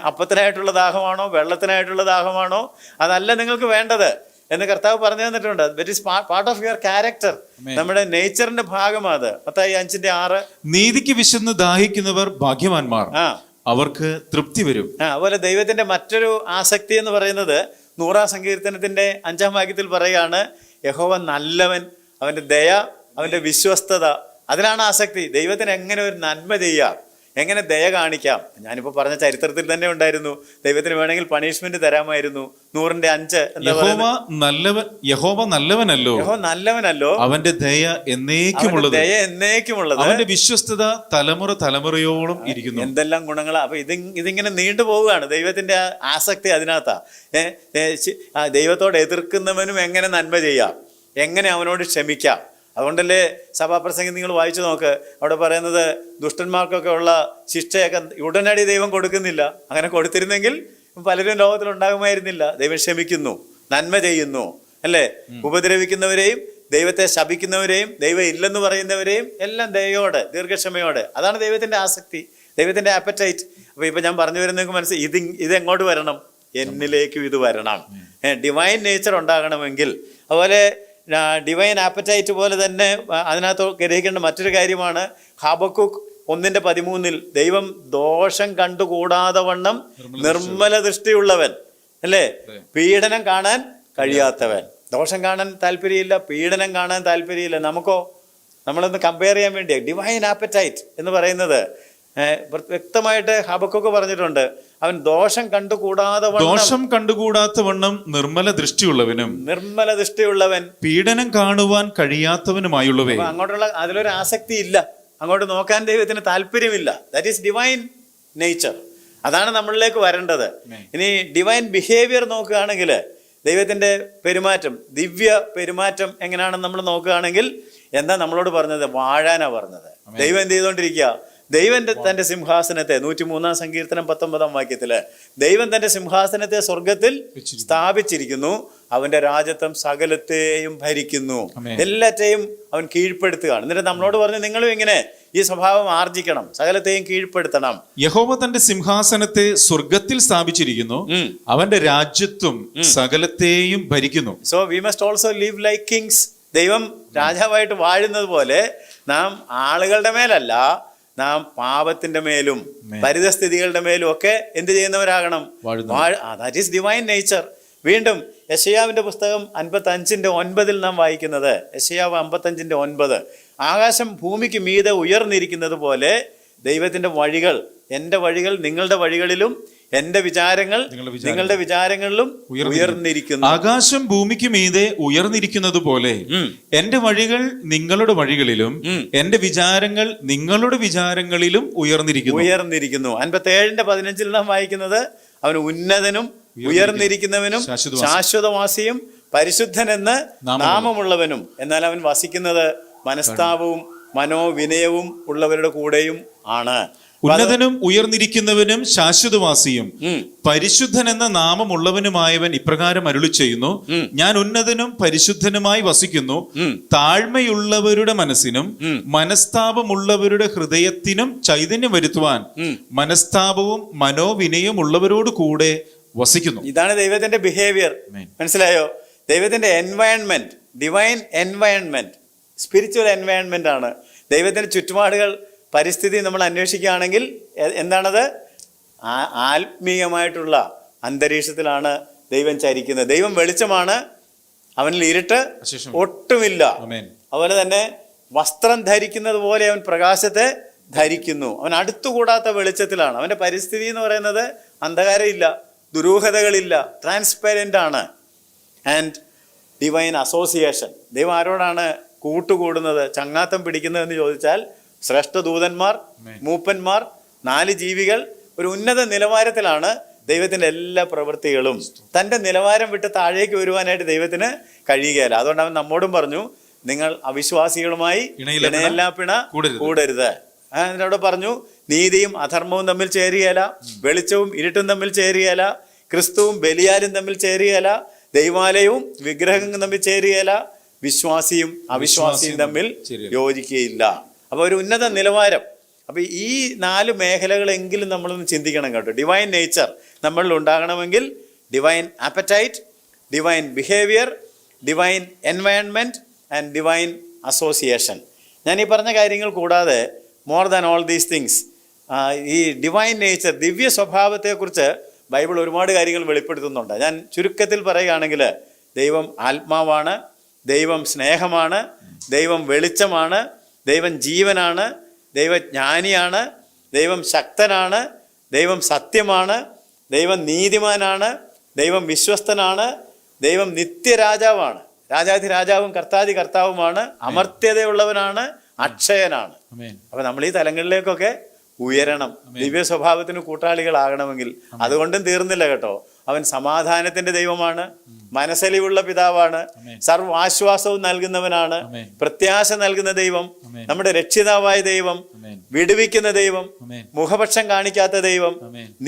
അപ്പത്തിനായിട്ടുള്ള ദാഹമാണോ, വെള്ളത്തിനായിട്ടുള്ള ദാഹമാണോ? അതല്ല നിങ്ങൾക്ക് വേണ്ടത് എന്ന് കർത്താവ് പറഞ്ഞു തന്നിട്ടുണ്ട്. That is part of your character, നമ്മുടെ നേച്ചറിന്റെ ഭാഗമാണ്. മത്തായി 5:6 നീതിക്ക് വിശന്ന് ദാഹിക്കുന്നവർ ഭാഗ്യവാന്മാർ, അവർക്ക് തൃപ്തി വരും. അതുപോലെ ദൈവത്തിന്റെ മറ്റൊരു ആസക്തി എന്ന് പറയുന്നത് 100-ാം സങ്കീർത്തനത്തിന്റെ 5-ാം വാക്യത്തിൽ പറയുകയാണ്, യഹോവ നല്ലവൻ, അവന്റെ ദയ, അവന്റെ വിശ്വസ്തത, അതിലാണ് ആസക്തി. ദൈവത്തിന് എങ്ങനെ ഒരു നന്മ ചെയ്യാം, എങ്ങനെ ദയ കാണിക്കാം. ഞാനിപ്പോൾ പറഞ്ഞ ചരിത്രത്തിൽ തന്നെ ഉണ്ടായിരുന്നു. ദൈവത്തിന് വേണമെങ്കിൽ പണിഷ്മെന്റ് തരാമായിരുന്നു. 100-ന്റെ 5 യഹോവ നല്ലവനല്ലോ, നല്ലവനല്ലോ, അവന്റെ ദയ എന്നേക്കുമുള്ളത്, അവന്റെ വിശ്വസ്തത തലമുറയോളം ഇരിക്കുന്നു. എന്തെല്ലാം ഗുണങ്ങളാ. അപ്പൊ ഇതിങ്ങനെ നീണ്ടുപോവുകയാണ്. ദൈവത്തിന്റെ ആസക്തി അതിനകത്താ. ദൈവത്തോട് എതിർക്കുന്നവനും എങ്ങനെ നന്മ ചെയ്യാം, എങ്ങനെ അവനോട് ക്ഷമിക്കാം. അതുകൊണ്ടല്ലേ സഭാപ്രസംഗം നിങ്ങൾ വായിച്ചു നോക്ക്, അവിടെ പറയുന്നത് ദുഷ്ടന്മാർക്കൊക്കെ ഉള്ള ശിക്ഷയൊക്കെ ഉടനടി ദൈവം കൊടുക്കുന്നില്ല. അങ്ങനെ കൊടുത്തിരുന്നെങ്കിൽ പലരും ലോകത്തിലുണ്ടാകുമായിരുന്നില്ല. ദൈവം ക്ഷമിക്കുന്നു, നന്മ ചെയ്യുന്നു അല്ലേ? ഉപദ്രവിക്കുന്നവരെയും ദൈവത്തെ ശപിക്കുന്നവരെയും ദൈവം ഇല്ലെന്ന് പറയുന്നവരെയും എല്ലാം ദയോടെ, ദീർഘക്ഷമയോടെ. അതാണ് ദൈവത്തിന്റെ ആസക്തി, ദൈവത്തിന്റെ ആപ്പറ്റൈറ്റ്. അപ്പോൾ ഇപ്പം ഞാൻ പറഞ്ഞു വരുന്നവർക്ക് മനസ്സിൽ ഇതെങ്ങോട്ട് വരണം? എന്നിലേക്കും ഇത് വരണം. ഡിവൈൻ നേച്ചർ ഉണ്ടാകണമെങ്കിൽ. അതുപോലെ ഡിവൈൻ ആപ്പറ്റൈറ്റ് പോലെ തന്നെ അതിനകത്ത് ഗ്രഹിക്കേണ്ട മറ്റൊരു കാര്യമാണ് ഹബക്കൂക്ക് 1:13 ദൈവം ദോഷം കണ്ടുകൂടാതെ വണ്ണം നിർമ്മല ദൃഷ്ടിയുള്ളവൻ അല്ലേ? പീഡനം കാണാൻ കഴിയാത്തവൻ. ദോഷം കാണാൻ താല്പര്യമില്ല, പീഡനം കാണാൻ താല്പര്യമില്ല. നമുക്കോ? നമ്മളൊന്ന് കമ്പയർ ചെയ്യാൻ വേണ്ടിയാ ഡിവൈൻ ആപ്പറ്റൈറ്റ് എന്ന് പറയുന്നത്. വ്യക്തമായിട്ട് ഹബക്കൂക്ക് പറഞ്ഞിട്ടുണ്ട്, അവൻ ദോഷം കണ്ടുകൂടാത്ത വണ്ണം നിർമ്മല ദൃഷ്ടിയുള്ളവൻ പീഡനം കാണുവാൻ കഴിയാത്തവനുമായുള്ളവേ. അങ്ങോട്ടുള്ള അതിലൊരു ആസക്തി ഇല്ല, അങ്ങോട്ട് നോക്കാൻ ദൈവത്തിന് താല്പര്യമില്ല. That is divine nature. അതാണ് നമ്മളിലേക്ക് വരേണ്ടത്. ഇനി ഡിവൈൻ ബിഹേവിയർ നോക്കുകയാണെങ്കിൽ ദൈവത്തിന്റെ പെരുമാറ്റം, ദിവ്യ പെരുമാറ്റം എങ്ങനെയാണെന്ന് നമ്മൾ നോക്കുകയാണെങ്കിൽ എന്താ നമ്മളോട് പറഞ്ഞത്? വാഴാനാ പറഞ്ഞത്. ദൈവം എന്ത് ചെയ്തുകൊണ്ടിരിക്കുക? ദൈവം തന്റെ സിംഹാസനത്തെ 103-ാം സങ്കീർത്തനം 19-ാം വാക്യത്തില് ദൈവം തന്റെ സിംഹാസനത്തെ സ്വർഗത്തിൽ സ്ഥാപിച്ചിരിക്കുന്നു, അവന്റെ രാജത്വം സകലത്തെയും ഭരിക്കുന്നു, എല്ലാറ്റെയും അവൻ കീഴ്പ്പെടുത്തുകയാണ്. എന്നിട്ട് നമ്മളോട് പറഞ്ഞു, നിങ്ങളും ഇങ്ങനെ ഈ സ്വഭാവം ആർജിക്കണം, സകലത്തെയും കീഴ്പ്പെടുത്തണം. യഹോവ തന്റെ സിംഹാസനത്തെ സ്വർഗത്തിൽ സ്ഥാപിച്ചിരിക്കുന്നു, അവന്റെ രാജ്യത്വം സകലത്തെയും ഭരിക്കുന്നു. So we must also live like kings. ദൈവം രാജാവായിട്ട് വാഴുന്നത് പോലെ നാം ആളുകളുടെ മേലല്ല, നാം പാപത്തിന്റെ മേലും പരിതസ്ഥിതികളുടെ മേലും ഒക്കെ എന്ത് ചെയ്യുന്നവരാകണം? That is divine nature. വീണ്ടും യെശയ്യാവിന്റെ പുസ്തകം 55:9 നാം വായിക്കുന്നത്, യെശയ്യാവ് 55:9, ആകാശം ഭൂമിക്ക് മീതെ ഉയർന്നിരിക്കുന്നത് പോലെ ദൈവത്തിന്റെ വഴികൾ, എൻ്റെ വഴികൾ നിങ്ങളുടെ വഴികളിലും എന്റെ വിചാരങ്ങൾ നിങ്ങളുടെ വിചാരങ്ങളിലും ഉയർന്നിരിക്കുന്നു. ആകാശം ഭൂമിക്ക് മീതെ ഉയർന്നിരിക്കുന്നത് പോലെ എന്റെ വഴികൾ നിങ്ങളുടെ വഴികളിലും എന്റെ വിചാരങ്ങൾ നിങ്ങളുടെ വിചാരങ്ങളിലും ഉയർന്നിരിക്കുന്നു. 57:15 നാം വായിക്കുന്നത്, അവൻ ഉന്നതനും ഉയർന്നിരിക്കുന്നവനും ശാശ്വതവാസിയും പരിശുദ്ധനെന്ന് നാമമുള്ളവനും, എന്നാൽ അവൻ വസിക്കുന്നത് മനസ്താപവും മനോവിനയവും ഉള്ളവരുടെ കൂടെയും ആണ്. ഉന്നതനും ഉയർന്നിരിക്കുന്നവനും ശാശ്വതവാസിയും പരിശുദ്ധൻ എന്ന നാമമുള്ളവനുമായവൻ ഇപ്രകാരം അരുളി ചെയ്യുന്നു, ഞാൻ ഉന്നതനും പരിശുദ്ധനുമായി വസിക്കുന്നു. താഴ്മയുള്ളവരുടെ മനസ്സിനും മനസ്താപമുള്ളവരുടെ ഹൃദയത്തിനും ചൈതന്യം വരുത്തുവാൻ മനസ്താപവും മനോവിനയം ഉള്ളവരോട് കൂടെ വസിക്കുന്നു. ഇതാണ് ദൈവത്തിന്റെ ബിഹേവിയർ. മനസ്സിലായോ? ദൈവത്തിന്റെ environment, divine environment, spiritual environment ആണ്. ദൈവത്തിന്റെ ചുറ്റുപാടുകൾ, പരിസ്ഥിതി നമ്മൾ അന്വേഷിക്കുകയാണെങ്കിൽ എന്താണത്? ആത്മീയമായിട്ടുള്ള അന്തരീക്ഷത്തിലാണ് ദൈവം ചരിക്കുന്നത്. ദൈവം വെളിച്ചമാണ്, അവനിൽ ഇരുട്ട് ഒട്ടുമില്ല. അതുപോലെ തന്നെ വസ്ത്രം ധരിക്കുന്നത് പോലെ അവൻ പ്രകാശത്തെ ധരിക്കുന്നു. അവൻ അടുത്തുകൂടാത്ത വെളിച്ചത്തിലാണ്. അവന്റെ പരിസ്ഥിതി എന്ന് പറയുന്നത് അന്ധകാരമില്ല, ദുരൂഹതകളില്ല, ട്രാൻസ്പെരന്റ് ആണ്. ആൻഡ് ഡിവൈൻ അസോസിയേഷൻ, ദൈവം ആരോടാണ് കൂട്ടുകൂടുന്നത്, ചങ്ങാത്തം പിടിക്കുന്നതെന്ന് ചോദിച്ചാൽ ശ്രേഷ്ഠ ദൂതന്മാർ, മൂപ്പന്മാർ, 4 ജീവികൾ ഒരു ഉന്നത നിലവാരത്തിലാണ് ദൈവത്തിന്റെ എല്ലാ പ്രവൃത്തികളും. തൻ്റെ നിലവാരം വിട്ട് താഴേക്ക് വരുവാനായിട്ട് ദൈവത്തിന് കഴിയുകയില്ല. അതുകൊണ്ട് അവൻ നമ്മോടും പറഞ്ഞു, നിങ്ങൾ അവിശ്വാസികളുമായി ഇണയില്ലാപ്പിണ കൂടരുത്. അതിനോട് പറഞ്ഞു, നീതിയും അധർമ്മവും തമ്മിൽ ചേരുകയില്ല, വെളിച്ചവും ഇരുട്ടും തമ്മിൽ ചേരുകയില്ല, ക്രിസ്തുവും ബലിയാലും തമ്മിൽ ചേരുകയില്ല, ദൈവാലയവും വിഗ്രഹവും തമ്മിൽ ചേരുകയില്ല, വിശ്വാസിയും അവിശ്വാസിയും തമ്മിൽ യോജിക്കുകയില്ല. അപ്പൊ ഒരു ഉന്നത നിലവാരം. അപ്പൊ ഈ 4 മേഖലകളെങ്കിലും നമ്മളൊന്ന് ചിന്തിക്കണം കേട്ടോ. ഡിവൈൻ നേച്ചർ നമ്മളിൽ ഉണ്ടാകണമെങ്കിൽ divine appetite, divine behaviour, divine environment and divine association. ഞാൻ ഈ പറഞ്ഞ കാര്യങ്ങൾ കൂടാതെ more than all these things, ഈ ഡിവൈൻ നേച്ചർ, ദിവ്യ സ്വഭാവത്തെക്കുറിച്ച് ബൈബിൾ ഒരുപാട് കാര്യങ്ങൾ വെളിപ്പെടുത്തുന്നുണ്ട്. ഞാൻ ചുരുക്കത്തിൽ പറയുകയാണെങ്കിൽ, ദൈവം ആത്മാവാണ്, ദൈവം സ്നേഹമാണ്, ദൈവം വെളിച്ചമാണ്, ദൈവം ജീവനാണ്, ദൈവജ്ഞാനിയാണ്, ദൈവം ശക്തനാണ്, ദൈവം സത്യമാണ്, ദൈവം നീതിമാനാണ്, ദൈവം വിശ്വസ്തനാണ്, ദൈവം നിത്യരാജാവാണ്, രാജാധിരാജാവും കർത്താധി കർത്താവുമാണ്, അമർത്യതയുള്ളവനാണ്, അക്ഷയനാണ്. അപ്പൊ നമ്മൾ ഈ തലങ്ങളിലേക്കൊക്കെ ഉയരണം, ദിവ്യ സ്വഭാവത്തിന് കൂട്ടാളികളാകണമെങ്കിൽ. അതുകൊണ്ടും തീർന്നില്ല കേട്ടോ. അവൻ സമാധാനത്തിന്റെ ദൈവമാണ്, മനസ്സലിവുള്ള പിതാവാണ്, സർവാശ്വാസവും നൽകുന്നവനാണ്, പ്രത്യാശ നൽകുന്ന ദൈവം, നമ്മുടെ രക്ഷിതാവായ ദൈവം, വിടുവിക്കുന്ന ദൈവം, മുഖപക്ഷം കാണിക്കാത്ത ദൈവം,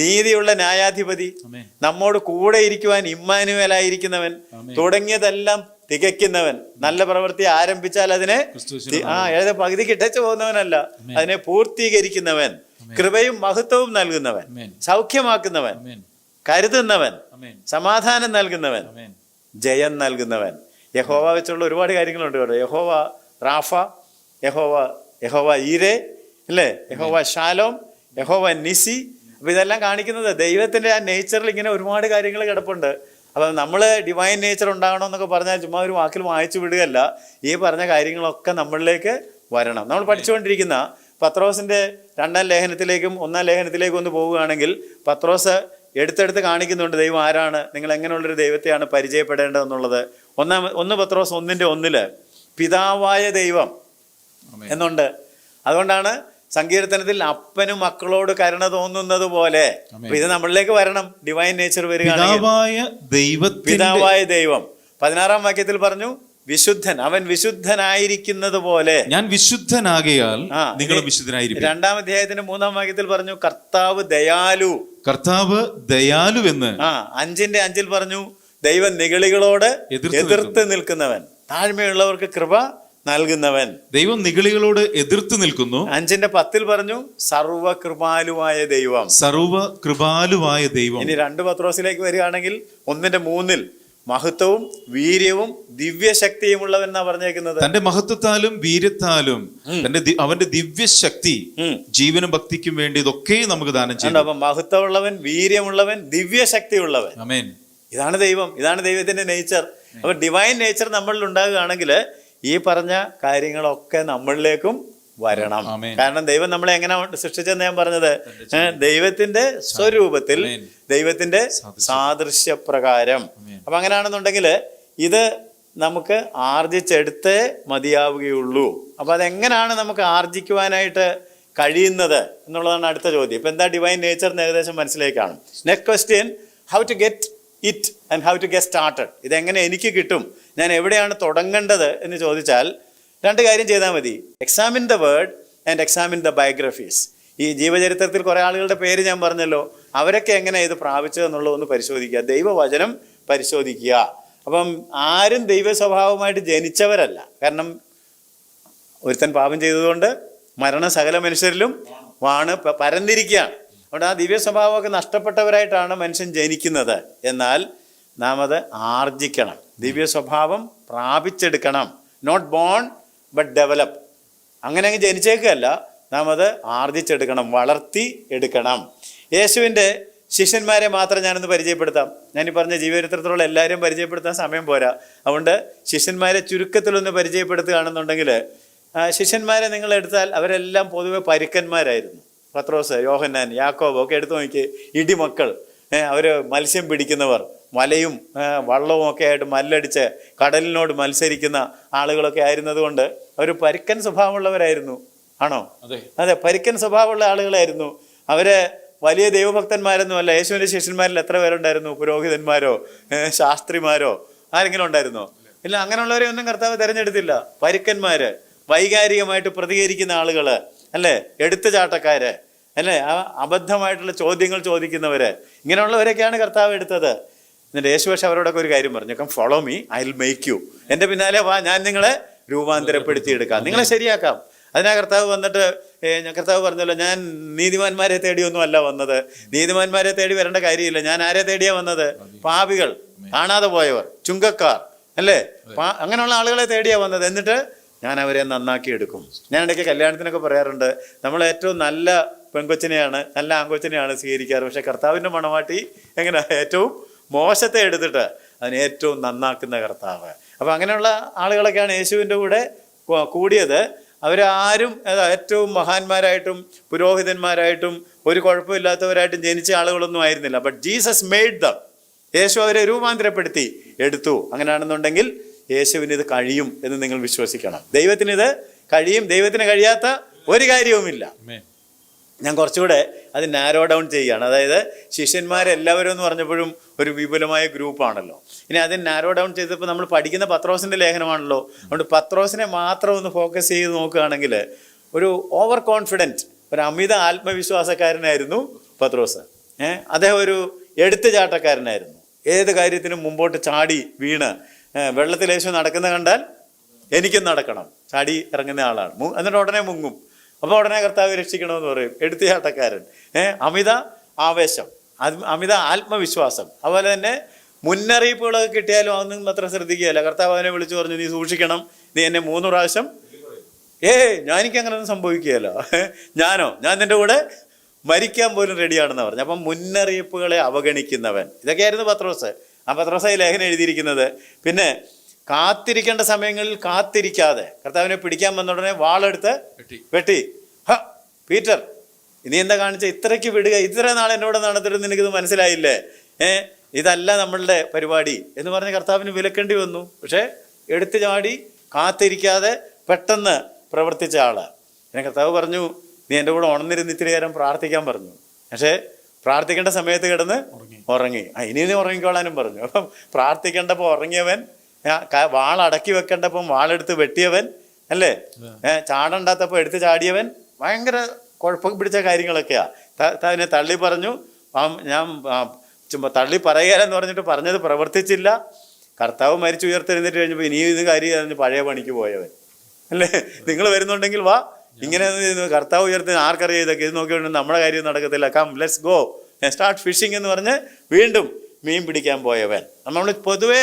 നീതിയുള്ള ന്യായാധിപതി, നമ്മോട് കൂടെ ഇരിക്കുവാൻ ഇമ്മാനുവേലായിരിക്കുന്നവൻ, തുടങ്ങിയതെല്ലാം തികയ്ക്കുന്നവൻ, നല്ല പ്രവൃത്തി ആരംഭിച്ചാൽ അതിനെ ഏത് പകുതിക്ക് ഇട്ടച്ചു പോകുന്നവനല്ല, അതിനെ പൂർത്തീകരിക്കുന്നവൻ, കൃപയും മഹത്വവും നൽകുന്നവൻ, സൗഖ്യമാക്കുന്നവൻ, കരുതുന്നവൻ, സമാധാനം നൽകുന്നവൻ, ജയം നൽകുന്നവൻ. യഹോവ വെച്ചുള്ള ഒരുപാട് കാര്യങ്ങളുണ്ട് കേട്ടോ. യഹോവ റാഫ, യഹോവ ഈരെ, അല്ലേ, യഹോവ ഷാലോം, യഹോവ നിസി. അപ്പൊ ഇതെല്ലാം കാണിക്കുന്നത് ദൈവത്തിന്റെ ആ നേച്ചറിൽ ഇങ്ങനെ ഒരുപാട് കാര്യങ്ങൾ കിടപ്പുണ്ട്. അപ്പം നമ്മൾ ഡിവൈൻ നേച്ചർ ഉണ്ടാകണമെന്നൊക്കെ പറഞ്ഞാൽ ചുമ്മാ ഒരു വാക്കിൽ വായിച്ചു വിടുകയല്ല. ഈ പറഞ്ഞ കാര്യങ്ങളൊക്കെ നമ്മളിലേക്ക് വരണം. നമ്മൾ പഠിച്ചുകൊണ്ടിരിക്കുന്ന പത്രോസിന്റെ 2-ാം ലേഖനത്തിലേക്കും 1-ാം ലേഖനത്തിലേക്കും ഒന്ന് പോവുകയാണെങ്കിൽ പത്രോസ് എടുത്തെടുത്ത് കാണിക്കുന്നുണ്ട് ദൈവം ആരാണ്, നിങ്ങൾ എങ്ങനെയുള്ളൊരു ദൈവത്തെയാണ് പരിചയപ്പെടേണ്ടതെന്നുള്ളത്. 1 പത്രോസ് 1:1 പിതാവായ ദൈവം എന്നുണ്ട്. അതുകൊണ്ടാണ് സങ്കീർത്തനത്തിൽ അപ്പനും മക്കളോട് കരുണ തോന്നുന്നത് പോലെ. ഇത് നമ്മളിലേക്ക് വരണം. ഡിവൈൻ നേച്ചർ വരികയാണെങ്കിൽ പിതാവായ ദൈവം 16-ാം വാക്യത്തിൽ പറഞ്ഞു, വിശുദ്ധൻ, അവൻ വിശുദ്ധനായിരിക്കുന്നത് പോലെ ഞാൻ വിശുദ്ധനാകയാൽ നിങ്ങൾ വിശുദ്ധനായിരിക്കും. 2-ാം അധ്യായത്തിന്റെ 3-ാം വാക്യത്തിൽ പറഞ്ഞു, കർത്താവ് ദയാലു, കർത്താവ് ദയാലുവെന്ന്. 5:5 പറഞ്ഞു, ദൈവം നിഗളികളോട് എതിർത്ത് നിൽക്കുന്നവൻ, താഴ്മയുള്ളവർക്ക് കൃപ നൽകുന്നവൻ. ദൈവം നിഗളികളോട് എതിർത്ത് നിൽക്കുന്നു. 5:10 പറഞ്ഞു, സർവകൃപാലുവായ ദൈവം, സർവകൃപാലുവായ ദൈവം. ഇനി 2 പത്രോസിലേക്ക് വരികയാണെങ്കിൽ 1:3 മഹത്വവും വീര്യവും ദിവ്യശക്തിയും ഉള്ളവൻ എന്നാ പറഞ്ഞേക്കുന്നത്. തന്റെ മഹത്വത്താലും വീര്യത്താലും അവന്റെ ദിവ്യശക്തി ജീവനും ഭക്തിക്കും വേണ്ടി ഇതൊക്കെ നമുക്ക് ദാനം ചെയ്യും. അപ്പൊ മഹത്വമുള്ളവൻ, വീര്യമുള്ളവൻ, ദിവ്യശക്തി ഉള്ളവൻ, ഇതാണ് ദൈവം, ഇതാണ് ദൈവത്തിന്റെ നേച്ചർ. അപ്പൊ ഡിവൈൻ നേച്ചർ നമ്മളിൽ ഉണ്ടാകുകയാണെങ്കിൽ ഈ പറഞ്ഞ കാര്യങ്ങളൊക്കെ നമ്മളിലേക്കും വരണം. കാരണം ദൈവം നമ്മളെ എങ്ങനെ സൃഷ്ടിച്ചെന്ന് ഞാൻ പറഞ്ഞത്, ദൈവത്തിന്റെ സ്വരൂപത്തിൽ, ദൈവത്തിന്റെ സാദൃശ്യപ്രകാരം. അപ്പൊ അങ്ങനെയാണെന്നുണ്ടെങ്കിൽ ഇത് നമുക്ക് ആർജിച്ചെടുത്തേ മതിയാവുകയുള്ളൂ. അപ്പൊ അതെങ്ങനെയാണ് നമുക്ക് ആർജിക്കുവാനായിട്ട് കഴിയുന്നത് എന്നുള്ളതാണ് അടുത്ത ചോദ്യം. ഇപ്പൊ എന്താ ഡിവൈൻ നേച്ചർ എന്ന് ഏകദേശം മനസ്സിലേക്കാണ്. Next question, how to get it and how to get started. ഇതെങ്ങനെ എനിക്ക് കിട്ടും, ഞാൻ എവിടെയാണ് തുടങ്ങേണ്ടത് എന്ന് ചോദിച്ചാൽ 2 കാര്യം ചെയ്താൽ മതി. Examine the word and examine the biographies. ഈ ജീവചരിത്രത്തിൽ കുറേ ആളുകളുടെ പേര് ഞാൻ പറഞ്ഞല്ലോ, അവരൊക്കെ എങ്ങനെ ഇത് പ്രാപിച്ചതെന്നുള്ളതൊന്ന് പരിശോധിക്കുക, ദൈവവചനം പരിശോധിക്കുക. അപ്പം ആരും ദൈവ സ്വഭാവമായിട്ട് ജനിച്ചവരല്ല. കാരണം ഒരുത്തൻ പാപം ചെയ്തതുകൊണ്ട് മരണം സകല മനുഷ്യരിലും പരന്നിരിക്കുകയാണ്. അതുകൊണ്ട് ആ ദിവ്യ സ്വഭാവമൊക്കെ നഷ്ടപ്പെട്ടവരായിട്ടാണ് മനുഷ്യൻ ജനിക്കുന്നത്. എന്നാൽ നാം അത് ആർജിക്കണം, ദിവ്യ സ്വഭാവം പ്രാപിച്ചെടുക്കണം. Not born but develop. അങ്ങനെ അങ്ങ് ജനിച്ചേക്കല്ല, നാം അത് ആർജിച്ചെടുക്കണം, വളർത്തി എടുക്കണം. യേശുവിൻ്റെ ശിഷ്യന്മാരെ മാത്രം ഞാനൊന്ന് പരിചയപ്പെടുത്താം. ഞാനീ പറഞ്ഞ ജീവചരിത്രത്തിലുള്ള എല്ലാവരെയും പരിചയപ്പെടുത്താൻ സമയം പോരാ. അതുകൊണ്ട് ശിഷ്യന്മാരെ ചുരുക്കത്തിലൊന്ന് പരിചയപ്പെടുത്തുകയാണെന്നുണ്ടെങ്കിൽ, ശിഷ്യന്മാരെ നിങ്ങൾ എടുത്താൽ അവരെല്ലാം പൊതുവെ പരുക്കന്മാരായിരുന്നു. പത്രോസ്, യോഹന്നാൻ, യാക്കോബ് ഒക്കെ എടുത്തു നോക്കി, ഇടിമക്കൾ. അവർ മത്സ്യം പിടിക്കുന്നവർ, വലയും വള്ളവും ഒക്കെ ആയിട്ട് മല്ലടിച്ച് കടലിനോട് മത്സരിക്കുന്ന ആളുകളൊക്കെ ആയിരുന്നത് കൊണ്ട് അവർ പരുക്കൻ സ്വഭാവമുള്ളവരായിരുന്നു. ആണോ? അതെ, പരുക്കൻ സ്വഭാവമുള്ള ആളുകളായിരുന്നു. അവര് വലിയ ദൈവഭക്തന്മാരൊന്നുമല്ല. യേശുവിൻ്റെ ശിഷ്യന്മാരിൽ എത്ര പേരുണ്ടായിരുന്നു? പുരോഹിതന്മാരോ ശാസ്ത്രിമാരോ ആരെങ്കിലും ഉണ്ടായിരുന്നോ? ഇല്ല, അങ്ങനെയുള്ളവരെ ഒന്നും കർത്താവ് തിരഞ്ഞെടുത്തില്ല. പരുക്കന്മാര്, വൈകാരികമായിട്ട് പ്രതികരിക്കുന്ന ആളുകൾ, അല്ലേ, എടുത്തുചാട്ടക്കാര്, അല്ലേ, അബദ്ധമായിട്ടുള്ള ചോദ്യങ്ങൾ ചോദിക്കുന്നവര്, ഇങ്ങനെയുള്ളവരൊക്കെയാണ് കർത്താവ് എടുത്തത്. എന്നിട്ട് യേശു പക്ഷെ അവരോടൊക്കെ ഒരു കാര്യം പറഞ്ഞു, come follow me, I will make you. എൻ്റെ പിന്നാലെ വാ, ഞാൻ നിങ്ങളെ രൂപാന്തരപ്പെടുത്തിയെടുക്കാം, നിങ്ങളെ ശരിയാക്കാം. അതിനാ കർത്താവ് വന്നിട്ട് കർത്താവ് പറഞ്ഞല്ലോ, ഞാൻ നീതിമാന്മാരെ തേടിയൊന്നും അല്ല വന്നത്. നീതിമാന്മാരെ തേടി വരേണ്ട കാര്യമില്ല. ഞാൻ ആരെ തേടിയാ വന്നത്? പാപികൾ, കാണാതെ പോയവർ, ചുങ്കക്കാർ, അല്ലേ, അങ്ങനെയുള്ള ആളുകളെ തേടിയാ വന്നത്. എന്നിട്ട് ഞാൻ അവരെ നന്നാക്കി എടുക്കും. ഞാൻ ഇടയ്ക്ക് കല്യാണത്തിനൊക്കെ പറയാറുണ്ട്, നമ്മൾ ഏറ്റവും നല്ല പെൺകൊച്ചിനെയാണ്, നല്ല ആൺകൊച്ചിനെയാണ് സ്വീകരിക്കാറ്. പക്ഷെ കർത്താവിൻ്റെ മണവാട്ടി എങ്ങനെ ഏറ്റവും മോശത്തെ എടുത്തിട്ട് അതിനെ ഏറ്റവും നന്നാക്കുന്ന കർത്താവ്. അപ്പം അങ്ങനെയുള്ള ആളുകളൊക്കെയാണ് യേശുവിൻ്റെ കൂടെ കൂടിയത്. അവരാരും ഏറ്റവും മഹാന്മാരായിട്ടും പുരോഹിതന്മാരായിട്ടും ഒരു കുഴപ്പമില്ലാത്തവരായിട്ടും ജനിച്ച ആളുകളൊന്നും ആയിരുന്നില്ല. But Jesus made them. യേശു അവരെ രൂപാന്തരപ്പെടുത്തി എടുത്തു. അങ്ങനെയാണെന്നുണ്ടെങ്കിൽ യേശുവിന് ഇത് കഴിയും എന്ന് നിങ്ങൾ വിശ്വസിക്കണം. ദൈവത്തിന് ഇത് കഴിയും. ദൈവത്തിന് കഴിയാത്ത ഒരു കാര്യവുമില്ല. ഞാൻ കുറച്ചുകൂടെ അത് നാരോ ഡൗൺ ചെയ്യുകയാണ്. അതായത് ശിഷ്യന്മാരെല്ലാവരും എന്ന് പറഞ്ഞപ്പോഴും ഒരു വിപുലമായ ഗ്രൂപ്പാണല്ലോ. ഇനി അതിന് നാരോ ഡൗൺ ചെയ്തപ്പോൾ നമ്മൾ പഠിക്കുന്ന പത്രോസിൻ്റെ ലേഖനമാണല്ലോ. അതുകൊണ്ട് പത്രോസിനെ മാത്രം ഒന്ന് ഫോക്കസ് ചെയ്ത് നോക്കുകയാണെങ്കിൽ ഒരു ഓവർ കോൺഫിഡൻറ്റ്, ഒരു അമിത ആത്മവിശ്വാസക്കാരനായിരുന്നു പത്രോസ്. അദ്ദേഹം ഒരു എടുത്തുചാട്ടക്കാരനായിരുന്നു. ഏത് കാര്യത്തിനും മുമ്പോട്ട് ചാടി വീണ്, വെള്ളത്തിൽ യേശു നടക്കുന്ന കണ്ടാൽ എനിക്കും നടക്കണം, ചാടി ഇറങ്ങുന്ന ആളാണ്. എന്നിട്ട് ഉടനെ മുങ്ങും. അപ്പോൾ ഉടനെ കർത്താവ് രക്ഷിക്കണമെന്ന് പറയും. എടുത്തുചാട്ടക്കാരൻ, അമിത ആവേശം, അമിത ആത്മവിശ്വാസം. അതുപോലെ തന്നെ മുന്നറിയിപ്പുകളൊക്കെ കിട്ടിയാലും അതൊന്നും അത്ര ശ്രദ്ധിക്കുകയല്ല. കർത്താവ് അവനെ വിളിച്ചു പറഞ്ഞു, നീ സൂക്ഷിക്കണം, നീ എന്നെ 3 പ്രാവശ്യം. ഞാനിക്ക് അങ്ങനെയൊന്നും സംഭവിക്കുകയല്ലോ. ഞാൻ നിൻ്റെ കൂടെ മരിക്കാൻ പോലും റെഡിയാണെന്ന് പറഞ്ഞു. അപ്പം മുന്നറിയിപ്പുകളെ അവഗണിക്കുന്നവൻ, ഇതൊക്കെയായിരുന്നു പത്രോസ്. ആ പത്രോസ് ഈ ലേഖനം എഴുതിയിരിക്കുന്നത്. പിന്നെ കാത്തിരിക്കേണ്ട സമയങ്ങളിൽ കാത്തിരിക്കാതെ കർത്താവിനെ പിടിക്കാൻ വന്ന ഉടനെ വാളെടുത്ത് വെട്ടി. പീറ്റർ, ഇനി എന്താ കാണിച്ച? ഇത്രയ്ക്ക് വിടുക, ഇത്ര നാൾ എന്നോട് നടത്തിട്ട് നിനക്കിത് മനസ്സിലായില്ലേ? ഇതല്ല നമ്മളുടെ പരിപാടി എന്ന് പറഞ്ഞ് കർത്താവിന് വിലക്കേണ്ടി വന്നു. പക്ഷേ എടുത്തു ചാടി കാത്തിരിക്കാതെ പെട്ടെന്ന് പ്രവർത്തിച്ച ആള്. പിന്നെ കർത്താവ് പറഞ്ഞു, നീ എൻ്റെ കൂടെ ഉണർന്നിരുന്ന് ഇത്തിരി നേരം പ്രാർത്ഥിക്കാൻ പറഞ്ഞു. പക്ഷേ പ്രാർത്ഥിക്കേണ്ട സമയത്ത് കിടന്ന് ഉറങ്ങി. ഇനി നീ ഉറങ്ങിക്കോളാനും പറഞ്ഞു. അപ്പം പ്രാർത്ഥിക്കേണ്ടപ്പോൾ ഉറങ്ങിയവൻ, വാളടക്കി വെക്കേണ്ടപ്പം വാളെടുത്ത് വെട്ടിയവൻ, അല്ലേ, ചാടണ്ടാത്തപ്പോൾ എടുത്ത് ചാടിയവൻ, ഭയങ്കര കുഴപ്പം പിടിച്ച കാര്യങ്ങളൊക്കെയാ. അതിനെ തള്ളി പറഞ്ഞു. ഞാൻ തള്ളി പറയുകയെന്ന് പറഞ്ഞിട്ട് പറഞ്ഞത് പ്രവർത്തിച്ചില്ല. കർത്താവ് മരിച്ചുയർത്തെഴുന്നേറ്റ് കഴിഞ്ഞപ്പോൾ ഇനി ഇത് കാര്യം പഴയ പണിക്ക് പോയവൻ, അല്ലേ. നിങ്ങൾ വരുന്നുണ്ടെങ്കിൽ വാ, ഇങ്ങനെ കർത്താവ് ഉയർത്തി ആർക്കറിയാം ഇതൊക്കെ, ഇത് നോക്കിക്കൊണ്ട് നമ്മുടെ കാര്യം നടക്കത്തില്ല, come let's go start fishing എന്ന് പറഞ്ഞ് വീണ്ടും മീൻ പിടിക്കാൻ പോയവൻ. നമ്മൾ പൊതുവേ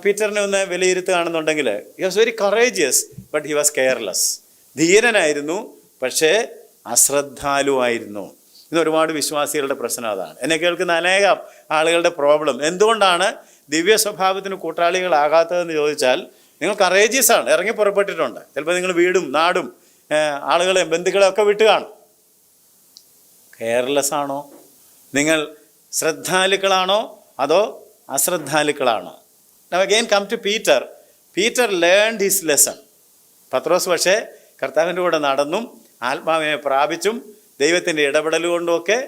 പീറ്ററിനെ ഒന്ന് വിലയിരുത്തുകയാണെന്നുണ്ടെങ്കിൽ he was very courageous but he was careless. ധീരനായിരുന്നു, പക്ഷേ അശ്രദ്ധാലുവായിരുന്നു. ഇന്ന് ഒരുപാട് വിശ്വാസികളുടെ പ്രശ്നം അതാണ്. എന്നെ കേൾക്കുന്ന അനേകം ആളുകളുടെ പ്രോബ്ലം എന്തുകൊണ്ടാണ് ദിവ്യ സ്വഭാവത്തിന് കൂട്ടാളികളാകാത്തതെന്ന് ചോദിച്ചാൽ, നിങ്ങൾ കറേജിയസ് ആണ്, ഇറങ്ങി പുറപ്പെട്ടിട്ടുണ്ട്. ചിലപ്പോൾ നിങ്ങൾ വീടും നാടും ആളുകളെയും ബന്ധുക്കളെയും ഒക്കെ വിട്ട് കാണും. കെയർലെസ് ആണോ? നിങ്ങൾ ശ്രദ്ധാലുക്കളാണോ അതോ അശ്രദ്ധാലുക്കളാണോ? Now again come to Peter. Peter learned his lesson. പത്രോസ് പക്ഷേ കർത്താവിൻ്റെ കൂടെ നടന്നും ആത്മാവിനെ പ്രാപിച്ചും ദൈവത്തിൻ്റെ ഇടപെടൽ കൊണ്ടുമൊക്കെ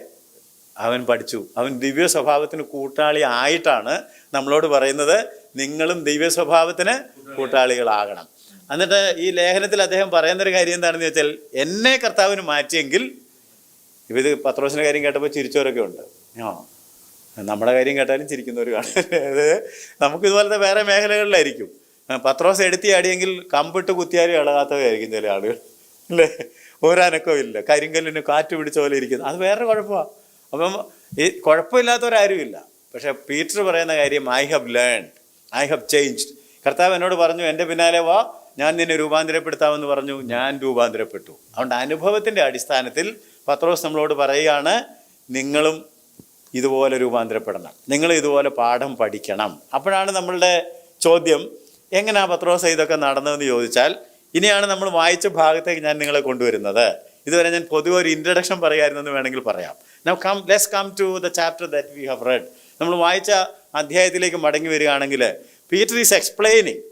അവൻ പഠിച്ചു. അവൻ ദിവ്യ സ്വഭാവത്തിന് കൂട്ടാളി ആയിട്ടാണ് നമ്മളോട് പറയുന്നത്, നിങ്ങളും ദിവ്യ സ്വഭാവത്തിന് കൂട്ടാളികളാകണം. എന്നിട്ട് ഈ ലേഖനത്തിൽ അദ്ദേഹം പറയുന്നൊരു കാര്യം എന്താണെന്ന് വെച്ചാൽ, എന്നെ കർത്താവിന് മാറ്റിയെങ്കിൽ ഇപ്പം ഇത് പത്രോസിൻ്റെ കാര്യം കേട്ടപ്പോൾ ചിരിച്ചവരൊക്കെ ഉണ്ട്. നമ്മുടെ കാര്യം കേട്ടാലും ചിരിക്കുന്നവർ കാണും. അത് നമുക്കിതുപോലത്തെ വേറെ മേഖലകളിലായിരിക്കും. പത്രോസ് എടുത്തിയാടിയെങ്കിൽ കമ്പിട്ട് കുത്തിയാലും ഇളകാത്തവരായിരിക്കും ചില ആളുകൾ, അല്ലേ? ഒരനക്കവും ഇല്ല, കരിങ്കല്ലിന് കാറ്റ് പിടിച്ച പോലെ ഇരിക്കുന്നു. അത് വേറെ കുഴപ്പമാണ്. അപ്പം ഈ കുഴപ്പമില്ലാത്തവരാരുമില്ല. പക്ഷേ പീറ്റർ പറയുന്ന കാര്യം, I have learned, I have changed. കർത്താവ് എന്നോട് പറഞ്ഞു, എൻ്റെ പിന്നാലെ വാ, ഞാൻ നിന്നെ രൂപാന്തരപ്പെടുത്താമെന്ന് പറഞ്ഞു. ഞാൻ രൂപാന്തരപ്പെട്ടു. അതുകൊണ്ട് അനുഭവത്തിൻ്റെ അടിസ്ഥാനത്തിൽ പത്രോസ് നമ്മളോട് പറയുകയാണ്, നിങ്ങളും ഇതുപോലെ രൂപാന്തരപ്പെടണം, നിങ്ങൾ ഇതുപോലെ പാഠം പഠിക്കണം. അപ്പോഴാണ് നമ്മളുടെ ചോദ്യം, എങ്ങനെയാണ് പത്രോസ് ഇതൊക്കെ നടന്നതെന്ന് ചോദിച്ചാൽ, ഇനിയാണ് നമ്മൾ വായിച്ച ഭാഗത്തേക്ക് ഞാൻ നിങ്ങളെ കൊണ്ടുവരുന്നത്. ഇതുവരെ ഞാൻ പൊതുവെ ഒരു ഇൻട്രഡക്ഷൻ പറയാമായിരുന്നെന്ന് വേണമെങ്കിൽ പറയാം. Let's come to the chapter that we have read. നമ്മൾ വായിച്ച അധ്യായത്തിലേക്ക് മടങ്ങി വരികയാണെങ്കിൽ, Peter is explaining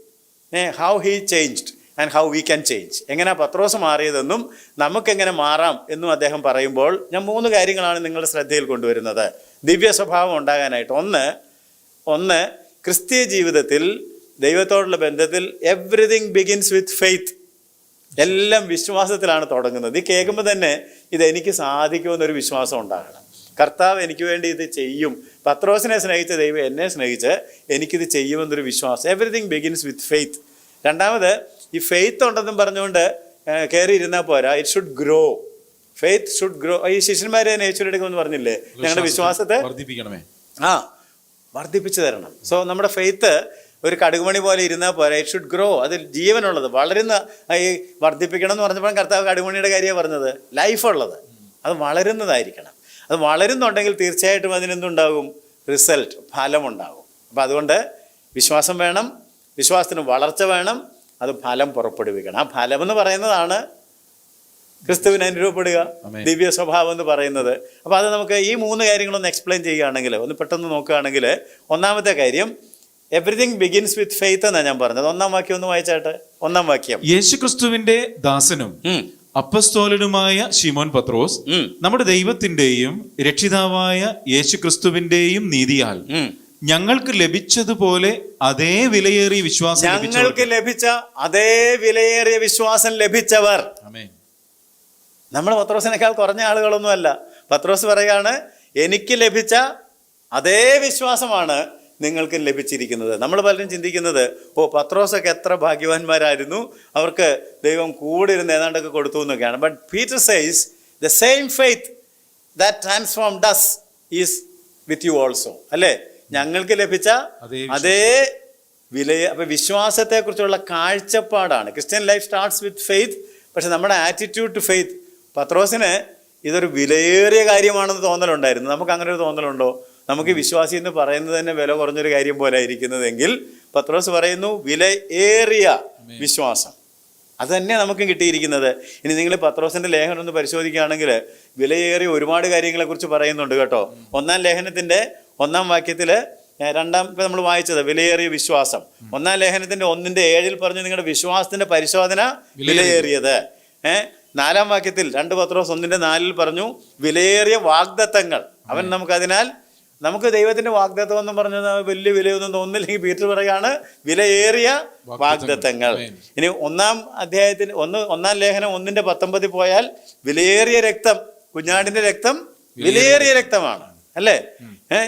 how he changed and how we can change. എങ്ങനെയാണ് പത്രോസ് മാറിയതെന്നും നമുക്കെങ്ങനെ മാറാം എന്നും അദ്ദേഹം പറയുമ്പോൾ, ഞാൻ 3 കാര്യങ്ങളാണ് നിങ്ങളുടെ ശ്രദ്ധയിൽ കൊണ്ടുവരുന്നത് ദിവ്യ സ്വഭാവം ഉണ്ടാകാനായിട്ട്. ഒന്ന് ക്രിസ്തീയ ജീവിതത്തിൽ ദൈവത്തോടുള്ള ബന്ധത്തിൽ എവ്രിതിങ് ബിഗിൻസ് വിത്ത് ഫെയ്ത്ത്. എല്ലാം വിശ്വാസത്തിലാണ് തുടങ്ങുന്നത്. ഇത് കേൾക്കുമ്പോൾ തന്നെ ഇതെനിക്ക് സാധിക്കുമെന്നൊരു വിശ്വാസം ഉണ്ടാകണം. കർത്താവ് എനിക്ക് വേണ്ടി ഇത് ചെയ്യും. പത്രോസിനെ സ്നേഹിച്ച ദൈവം എന്നെ സ്നേഹിച്ച് എനിക്കിത് ചെയ്യുമെന്നൊരു വിശ്വാസം. Everything begins with faith. രണ്ടാമത്, ഈ ഫെയ്ത്ത് ഉണ്ടെന്നും പറഞ്ഞുകൊണ്ട് കയറി ഇരുന്നാൽ പോരാ, it should grow. Faith should grow. ഈ ശിഷ്യന്മാരെ നേച്ചറെടുക്കുമെന്ന് പറഞ്ഞില്ലേ, ഞങ്ങളുടെ വിശ്വാസത്തെ വർദ്ധിപ്പിച്ചു തരണം. സോ നമ്മുടെ ഫെയ്ത്ത് ഒരു കടുകുമണി പോലെ ഇരുന്നാൽ പോരാ, ഇറ്റ് ഷുഡ് ഗ്രോ. അതിൽ ജീവനുള്ളത് വളരുന്ന, ഈ വർദ്ധിപ്പിക്കണം എന്ന് പറഞ്ഞപ്പോൾ കർത്താവ് കടുകുമണിയുടെ കാര്യമാണ് പറഞ്ഞത്. ലൈഫുള്ളത്, അത് വളരുന്നതായിരിക്കണം. അത് വളരുന്നുണ്ടെങ്കിൽ തീർച്ചയായിട്ടും അതിനെന്തുണ്ടാകും? റിസൾട്ട്, ഫലമുണ്ടാകും. അപ്പം അതുകൊണ്ട് വിശ്വാസം വേണം, വിശ്വാസത്തിന് വളർച്ച വേണം, അത് ഫലം പുറപ്പെടുവിക്കണം. ആ ഫലം എന്ന് പറയുന്നതാണ് ക്രിസ്തുവിനെ അനുരൂപപ്പെടുക, ദിവ്യ സ്വഭാവം എന്ന് പറയുന്നത്. അപ്പോൾ അത് നമുക്ക് ഈ 3 കാര്യങ്ങളൊന്ന് എക്സ്പ്ലെയിൻ ചെയ്യുകയാണെങ്കിൽ, ഒന്ന് പെട്ടെന്ന് നോക്കുകയാണെങ്കിൽ, ഒന്നാമത്തെ കാര്യം എവറിതിങ് ബിഗിൻസ് വിത്ത് ഫെയ്ത്ത് എന്നാണ് ഞാൻ പറഞ്ഞത്. 1-ാം വാക്യം ഒന്ന് വായിച്ചാട്ടെ. 1-ാം വാക്യം, യേശുക്രിസ്തുവിന്റെ ദാസനും അപ്പസ്തോലനുമായ ശിമോൻ പത്രോസ്, നമ്മുടെ ദൈവത്തിന്റെയും രക്ഷിതാവായ യേശുക്രിസ്തുവിന്റെയും നീതിയാൽ ഞങ്ങൾക്ക് ലഭിച്ചതുപോലെ അതേ വിലയേറിയ വിശ്വാസം ലഭിച്ചവർ. നമ്മൾ പത്രോസിനേക്കാൾ കുറഞ്ഞ ആളുകളൊന്നുമല്ല. പത്രോസ് പറയാണ്, എനിക്ക് ലഭിച്ച അതേ വിശ്വാസമാണ് നിങ്ങൾക്ക് ലഭിച്ചിരിക്കുന്നത്. നമ്മൾ പലരും ചിന്തിക്കുന്നത്, പത്രോസൊക്കെ എത്ര ഭാഗ്യവാന്മാരായിരുന്നു, അവർക്ക് ദൈവം കൂടെ ഇരുന്ന് ഏതാണ്ടൊക്കെ കൊടുത്തു എന്നൊക്കെയാണ്. But Peter says the same faith that transformed us is with you also. അല്ലേ? ഞങ്ങൾക്ക് ലഭിച്ച അതേ അപ്പം വിശ്വാസത്തെക്കുറിച്ചുള്ള കാഴ്ചപ്പാടാണ്. Christian life starts with faith. പക്ഷെ നമ്മുടെ ആറ്റിറ്റ്യൂഡ് ടു ഫെയ്ത്ത്, പത്രോസിന് ഇതൊരു വിലയേറിയ കാര്യമാണെന്ന് തോന്നലുണ്ടായിരുന്നു. നമുക്ക് അങ്ങനെ ഒരു തോന്നലുണ്ടോ? നമുക്ക് വിശ്വാസി എന്ന് പറയുന്നത് തന്നെ വില കുറഞ്ഞൊരു കാര്യം പോലെ ഇരിക്കുന്നതെങ്കിൽ, പത്രോസ് പറയുന്നു വിലയേറിയ വിശ്വാസം. അത് തന്നെ നമുക്ക് കിട്ടിയിരിക്കുന്നത്. ഇനി നിങ്ങൾ പത്രോസിന്റെ ലേഖനം ഒന്ന് പരിശോധിക്കുകയാണെങ്കിൽ വിലയേറിയ ഒരുപാട് കാര്യങ്ങളെക്കുറിച്ച് പറയുന്നുണ്ട് കേട്ടോ. 1-ാം ലേഖനത്തിന്റെ 1-ാം വാക്യത്തിൽ, ഇപ്പം നമ്മൾ വായിച്ചത് വിലയേറിയ വിശ്വാസം. 1-ാം ലേഖനത്തിന്റെ 1:7 പറഞ്ഞു, നിങ്ങളുടെ വിശ്വാസത്തിന്റെ പരിശോധന വിലയേറിയത്. 4-ാം വാക്യത്തിൽ 2 പത്രോസ് 1:4 പറഞ്ഞു വിലയേറിയ വാഗ്ദത്തങ്ങൾ. അവൻ നമുക്കതിനാൽ, നമുക്ക് ദൈവത്തിന്റെ വാഗ്ദത്തം എന്നും പറഞ്ഞത് വലിയ വിലയൊന്നും തോന്നുന്നില്ലെങ്കിൽ പീറ്റർ പറയാണ് വിലയേറിയ വാഗ്ദത്തങ്ങൾ. ഇനി 1-ാം അധ്യായത്തിന് 1-ാം ലേഖനം 1:19 പോയാൽ വിലയേറിയ രക്തം, കുഞ്ഞാടിന്റെ രക്തം വിലയേറിയ രക്തമാണ്, അല്ലേ?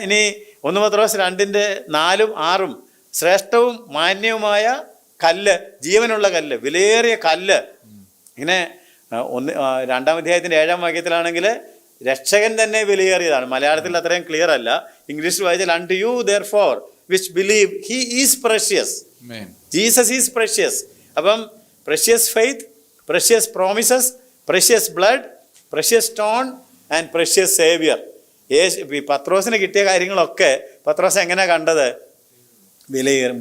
ഇനി 1 പത്രോസ് 2:4-6 ശ്രേഷ്ഠവും മാന്യവുമായ കല്ല്, ജീവനുള്ള കല്ല്, വിലയേറിയ കല്ല്. ഇങ്ങനെ 2-ാം അധ്യായത്തിന്റെ 7-ാം വാക്യത്തിലാണെങ്കിൽ രക്ഷകൻ തന്നെ വിലയേറിയതാണ്. മലയാളത്തിൽ അത്രയും ക്ലിയർ അല്ല, ഇംഗ്ലീഷിൽ വായിച്ചാൽ unto you therefore which believe he is precious. Jesus is precious. അപ്പം precious faith, precious promises, precious blood, precious stone and precious savior. പത്രോസിന് കിട്ടിയ കാര്യങ്ങളൊക്കെ പത്രോസ് എങ്ങനെയാണ് കണ്ടത്?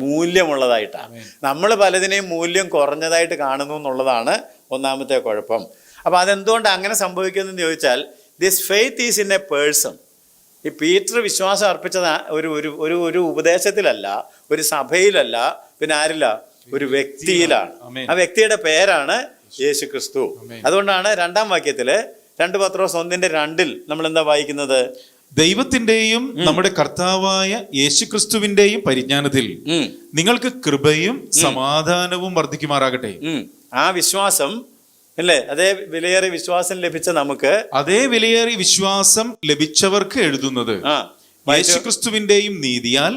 മൂല്യമുള്ളതായിട്ടാണ്. നമ്മൾ പലതിനെയും മൂല്യം കുറഞ്ഞതായിട്ട് കാണുന്നു എന്നുള്ളതാണ് ഒന്നാമത്തെ കുഴപ്പം. അപ്പോൾ അതെന്തുകൊണ്ട് അങ്ങനെ സംഭവിക്കുന്നതെന്ന് ചോദിച്ചാൽ, this faith is in A person. ഈ പീറ്റർ വിശ്വാസം അർപ്പിച്ചത് ഒരു ഉപദേശത്തിലല്ല, ഒരു സഭയിലല്ല, പിന്നെ ആരില്ല? ഒരു വ്യക്തിയിലാണ്. ആ വ്യക്തിയുടെ പേരാണ് യേശു ക്രിസ്തു. അതുകൊണ്ടാണ് 2-ാം വാക്യത്തില് 2 പത്രോസ് 1:2 നമ്മൾ എന്താ വായിക്കുന്നത്? ദൈവത്തിന്റെയും നമ്മുടെ കർത്താവായ യേശുക്രിസ്തുവിന്റെയും പരിജ്ഞാനത്തിൽ നിങ്ങൾക്ക് കൃപയും സമാധാനവും വർദ്ധിക്കുമാറാകട്ടെ. ആ വിശ്വാസം അല്ലേ? അതേ വിലയേറിയ വിശ്വാസം ലഭിച്ച നമുക്ക്, അതേ വിലയേറിയ വിശ്വാസം ലഭിച്ചവർക്ക് എഴുതുന്നത്, യേശുക്രിസ്തുവിന്റെയും നീതിയാൽ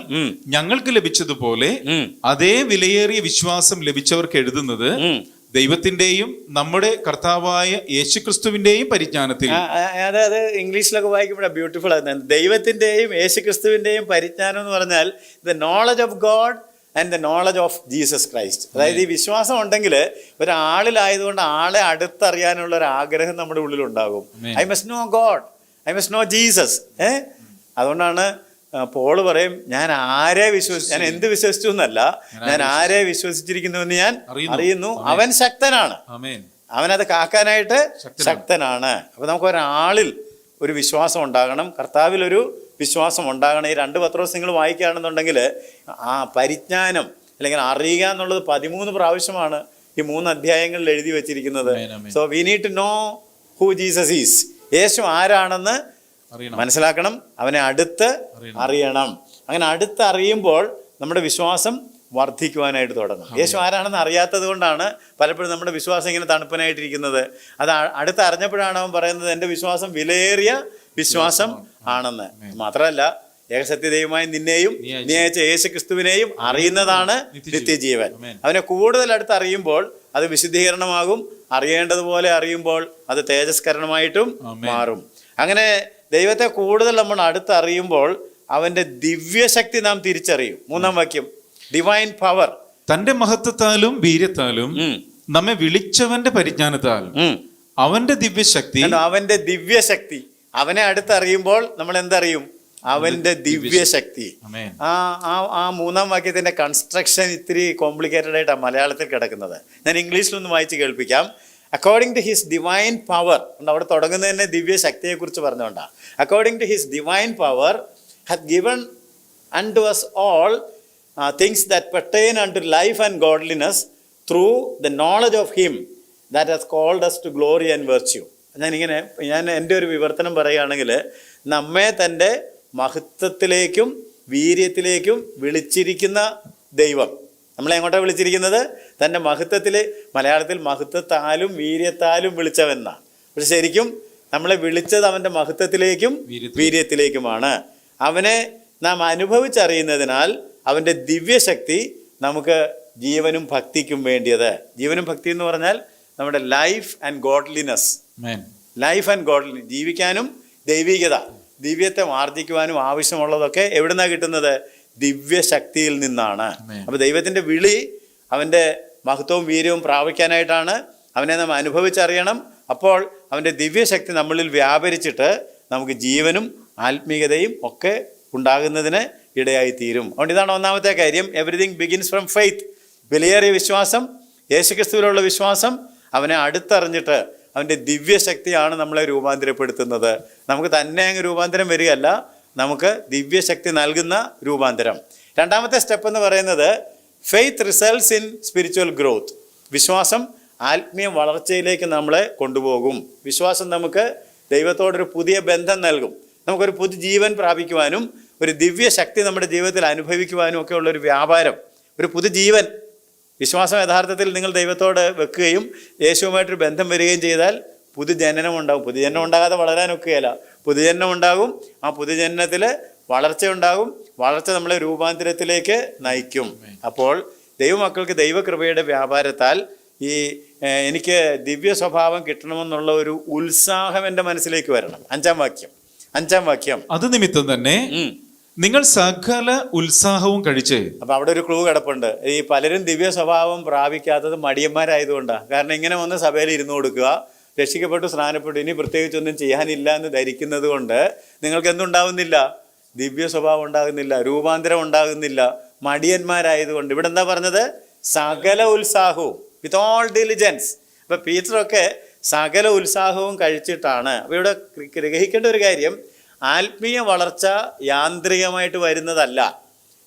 ഞങ്ങൾക്ക് ലഭിച്ചതുപോലെ അതേ വിലയേറിയ വിശ്വാസം ലഭിച്ചവർക്ക് എഴുതുന്നത് ദൈവത്തിന്റെയും നമ്മുടെ കർത്താവായ യേശുക്രിസ്തുവിന്റെയും പരിജ്ഞാനത്തിൽ. അതായത് ഇംഗ്ലീഷിലൊക്കെ വായിക്കുമ്പോഴാണ് ബ്യൂട്ടിഫുൾ ആകുന്നത്. ദൈവത്തിന്റെയും യേശുക്രിസ്തുവിന്റെയും പരിജ്ഞാനം എന്ന് പറഞ്ഞാൽ the knowledge of God and the knowledge of Jesus Christ. അതായത് ഈ വിശ്വാസം ഉണ്ടെങ്കിൽ ഒരാളിലായതുകൊണ്ട് ആളെ അടുത്തറിയാനുള്ള ഒരു ആഗ്രഹം നമ്മുടെ ഉള്ളിലുണ്ടാകും. I must know God, I must know Jesus. അതുകൊണ്ടാണ് പോള് പറയും, ഞാൻ ആരെ ഞാൻ എന്ത് വിശ്വസിച്ചു എന്നല്ല, ഞാൻ ആരെ വിശ്വസിച്ചിരിക്കുന്നു എന്ന് ഞാൻ അറിയുന്നു, അവൻ ശക്തനാണ്, അവനത് കാക്കാനായിട്ട് ശക്തനാണ്. അപ്പൊ നമുക്ക് ഒരാളിൽ ഒരു വിശ്വാസം ഉണ്ടാകണം, കർത്താവിൽ ഒരു വിശ്വാസം ഉണ്ടാകണം. ഈ 2 പത്രോസ് നിങ്ങൾ വായിക്കുകയാണെന്നുണ്ടെങ്കിൽ ആ പരിജ്ഞാനം അല്ലെങ്കിൽ അറിയുക എന്നുള്ളത് 13 പ്രാവശ്യമാണ് ഈ 3 അധ്യായങ്ങളിൽ എഴുതി വെച്ചിരിക്കുന്നത്. So we need to know who Jesus is. യേശു ആരാണെന്ന് മനസ്സിലാക്കണം, അവനെ അടുത്ത് അറിയണം. അങ്ങനെ അടുത്ത് അറിയുമ്പോൾ നമ്മുടെ വിശ്വാസം വർദ്ധിക്കുവാനായിട്ട് തുടങ്ങും. യേശു ആരാണെന്ന് അറിയാത്തത് കൊണ്ടാണ് പലപ്പോഴും നമ്മുടെ വിശ്വാസം ഇങ്ങനെ തണുപ്പനായിട്ടിരിക്കുന്നത്. അത് അടുത്ത് അറിഞ്ഞപ്പോഴാണ് അവൻ പറയുന്നത് എൻ്റെ വിശ്വാസം വിലയേറിയ വിശ്വാസം ആണെന്ന്. മാത്രമല്ല, ഏകസത്യദൈവമായ നിന്നെയും നീ അയച്ച യേശുക്രിസ്തുവിനെയും അറിയുന്നതാണ് നിത്യജീവൻ. അവനെ കൂടുതൽ അടുത്ത് അറിയുമ്പോൾ അത് വിശുദ്ധീകരണമാകും, അറിയേണ്ടതുപോലെ അറിയുമ്പോൾ അത് തേജസ്കരണമായിട്ടും മാറും. അങ്ങനെ ദൈവത്തെ കൂടുതൽ നമ്മൾ അടുത്തറിയുമ്പോൾ അവന്റെ ദിവ്യശക്തി നാം തിരിച്ചറിയും. 3-ാം വാക്യം, ഡിവൈൻ പവർ. തന്റെ മഹത്വത്താലും വീര്യത്താലും നമ്മെ വിളിച്ചവന്റെ പരിജ്ഞാനത്താൽ അവന്റെ ദിവ്യശക്തി. അവന്റെ ദിവ്യശക്തി, അവനെ അടുത്തറിയുമ്പോൾ നമ്മൾ എന്തറിയും? അവന്റെ ദിവ്യശക്തി. ആ 3-ാം വാക്യത്തിന്റെ കൺസ്ട്രക്ഷൻ ഇത്തിരി കോംപ്ലിക്കേറ്റഡ് ആയിട്ടാണ് മലയാളത്തിൽ കിടക്കുന്നത്. ഞാൻ ഇംഗ്ലീഷിലൊന്ന് വായിച്ച് കേൾപ്പിക്കാം. According to his divine power, അവിടെ തുടങ്ങുന്നത് തന്നെ ദിവ്യശക്തിയെ കുറിച്ച് പറഞ്ഞുകൊണ്ടാണ്. According to his divine power hath given unto us all things that pertain unto life and godliness through the knowledge of him that has called us to glory and virtue. ഞാൻ എൻ്റെ ഒരു വിവർത്തനം പറയുകയാണെങ്കിൽ, നമ്മെ തൻ്റെ മഹത്വത്തിലേക്കും വീര്യത്തിലേക്കും വിളിച്ചിരിക്കുന്ന ദൈവം. നമ്മളെ എങ്ങോട്ടാണ് വിളിച്ചിരിക്കുന്നത്? തൻ്റെ മഹത്വത്തിൽ, മലയാളത്തിൽ മഹത്വത്താലും വീര്യത്താലും വിളിച്ചവെന്നാണ്. പക്ഷെ ശരിക്കും നമ്മളെ വിളിച്ചത് അവൻ്റെ മഹത്വത്തിലേക്കും വീര്യത്തിലേക്കുമാണ്. അവനെ നാം അനുഭവിച്ചറിയുന്നതിനാൽ അവൻ്റെ ദിവ്യശക്തി നമുക്ക് ജീവനും ഭക്തിക്കും വേണ്ടിയത്. ജീവനും ഭക്തി എന്ന് പറഞ്ഞാൽ നമ്മുടെ life and godliness. Life and godliness, ജീവിക്കാനും ദൈവികത, ദിവ്യത്തെ ആർജിക്കുവാനും ആവശ്യമുള്ളതൊക്കെ എവിടുന്നാണ് കിട്ടുന്നത്? ദിവ്യശക്തിയിൽ നിന്നാണ്. അപ്പൊ ദൈവത്തിന്റെ വിളി അവന്റെ മഹത്വവും വീര്യവും പ്രാപിക്കാനായിട്ടാണ്. അവനെ നാം അനുഭവിച്ചറിയണം. അപ്പോൾ അവന്റെ ദിവ്യശക്തി നമ്മളിൽ വ്യാപരിച്ചിട്ട് നമുക്ക് ജീവനും ആത്മീയതയും ഒക്കെ ഉണ്ടാകുന്നതിന് ഇടയായി തീരും. അതുകൊണ്ട് ഇതാണ് 1-ാമത്തെ കാര്യം. Everything begins from faith. വിലയേറിയ വിശ്വാസം, യേശുക്രിസ്തുവിലുള്ള വിശ്വാസം, അവനെ അടുത്തറിഞ്ഞിട്ട് അവൻ്റെ ദിവ്യശക്തിയാണ് നമ്മളെ രൂപാന്തരപ്പെടുത്തുന്നത്. നമുക്ക് തന്നെ അങ്ങ് രൂപാന്തരം വരികയല്ല, നമുക്ക് ദിവ്യശക്തി നൽകുന്ന രൂപാന്തരം. 2-ാമത്തെ സ്റ്റെപ്പ് എന്ന് പറയുന്നത് faith results in spiritual growth. വിശ്വാസം ആത്മീയ വളർച്ചയിലേക്ക് നമ്മളെ കൊണ്ടുപോകും. വിശ്വാസം നമുക്ക് ദൈവത്തോടൊരു പുതിയ ബന്ധം നൽകും. നമുക്കൊരു പുതു ജീവൻ പ്രാപിക്കുവാനും ഒരു ദിവ്യശക്തി നമ്മുടെ ജീവിതത്തിൽ അനുഭവിക്കുവാനും ഒക്കെ ഉള്ളൊരു വ്യാപാരം, ഒരു പുതുജീവൻ. വിശ്വാസം യഥാർത്ഥത്തിൽ നിങ്ങൾ ദൈവത്തോട് വെക്കുകയും യേശുവുമായിട്ടൊരു ബന്ധം വരികയും ചെയ്താൽ പുതുജനനം ഉണ്ടാകും. പുതുജന്മം ഉണ്ടാകാതെ വളരാനൊക്കെയല്ല, പുതുജന്മം ഉണ്ടാകും. ആ പുതുജന്മത്തിൽ വളർച്ച ഉണ്ടാകും. വളർച്ച നമ്മളെ രൂപാന്തരത്തിലേക്ക് നയിക്കും. അപ്പോൾ ദൈവമക്കൾക്ക് ദൈവകൃപയുടെ വ്യാപാരത്താൽ ഈ എനിക്ക് ദിവ്യ സ്വഭാവം കിട്ടണമെന്നുള്ള ഒരു ഉത്സാഹം എൻ്റെ മനസ്സിലേക്ക് വരണം. 5-ാം വാക്യം അത് നിമിത്തം തന്നെ നിങ്ങൾ സകല ഉത്സാഹവും കഴിച്ച്. അപ്പൊ അവിടെ ഒരു ക്ലൂ കിടപ്പുണ്ട്. ഈ പലരും ദിവ്യ സ്വഭാവം പ്രാപിക്കാത്തത് മടിയന്മാരായതുകൊണ്ടാണ്. കാരണം ഇങ്ങനെ വന്ന് സഭയിൽ ഇരുന്ന് കൊടുക്കുക, രക്ഷിക്കപ്പെട്ടു സ്നാനപ്പെട്ടു, ഇനി പ്രത്യേകിച്ചൊന്നും ചെയ്യാനില്ല എന്ന് ധരിക്കുന്നത് കൊണ്ട് നിങ്ങൾക്ക് എന്തുണ്ടാവുന്നില്ല? ദിവ്യ സ്വഭാവം ഉണ്ടാകുന്നില്ല, രൂപാന്തരം ഉണ്ടാകുന്നില്ല, മടിയന്മാരായതുകൊണ്ട്. ഇവിടെ എന്താ പറഞ്ഞത്? സകല ഉത്സാഹവും, വിത്ത് ഓൾ ഡിലിജൻസ്. അപ്പൊ പീറ്ററൊക്കെ സകല ഉത്സാഹവും കഴിച്ചിട്ടാണ്. അപ്പൊ ഇവിടെ ഗ്രഹിക്കേണ്ട ഒരു കാര്യം, ആത്മീയ വളർച്ച യാന്ത്രികമായിട്ട് വരുന്നതല്ല.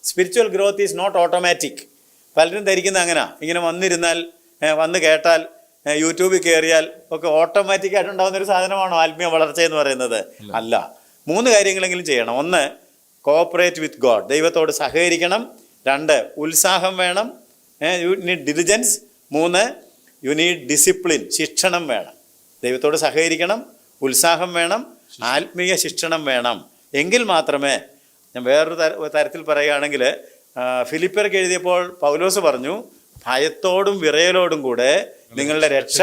Spiritual growth is not automatic. പലരും ധരിക്കുന്ന അങ്ങനെ, ഇങ്ങനെ വന്നിരുന്നാൽ, വന്ന് കേട്ടാൽ, യൂട്യൂബിൽ കയറിയാൽ ഒക്കെ ഓട്ടോമാറ്റിക്കായിട്ട് ഉണ്ടാകുന്നൊരു സാധനമാണോ ആത്മീയ വളർച്ച എന്ന് പറയുന്നത്? അല്ല. 3 കാര്യങ്ങളെങ്കിലും ചെയ്യണം. 1, കോഓപ്പറേറ്റ് വിത്ത് ഗോഡ്, ദൈവത്തോട് സഹകരിക്കണം. 2, ഉത്സാഹം വേണം, ഡിലിജൻസ്. 3, യു നീഡ് ഡിസിപ്ലിൻ, ശിക്ഷണം വേണം. ദൈവത്തോട് സഹകരിക്കണം, ഉത്സാഹം വേണം, ആത്മീയ ശിക്ഷണം വേണം. എങ്കിൽ മാത്രമേ, ഞാൻ വേറൊരു തരത്തിൽ പറയുകയാണെങ്കിൽ, ഫിലിപ്പിയർക്ക് എഴുതിയപ്പോൾ പൗലോസ് പറഞ്ഞു, ഭയത്തോടും വിറയലോടും കൂടെ നിങ്ങളുടെ രക്ഷ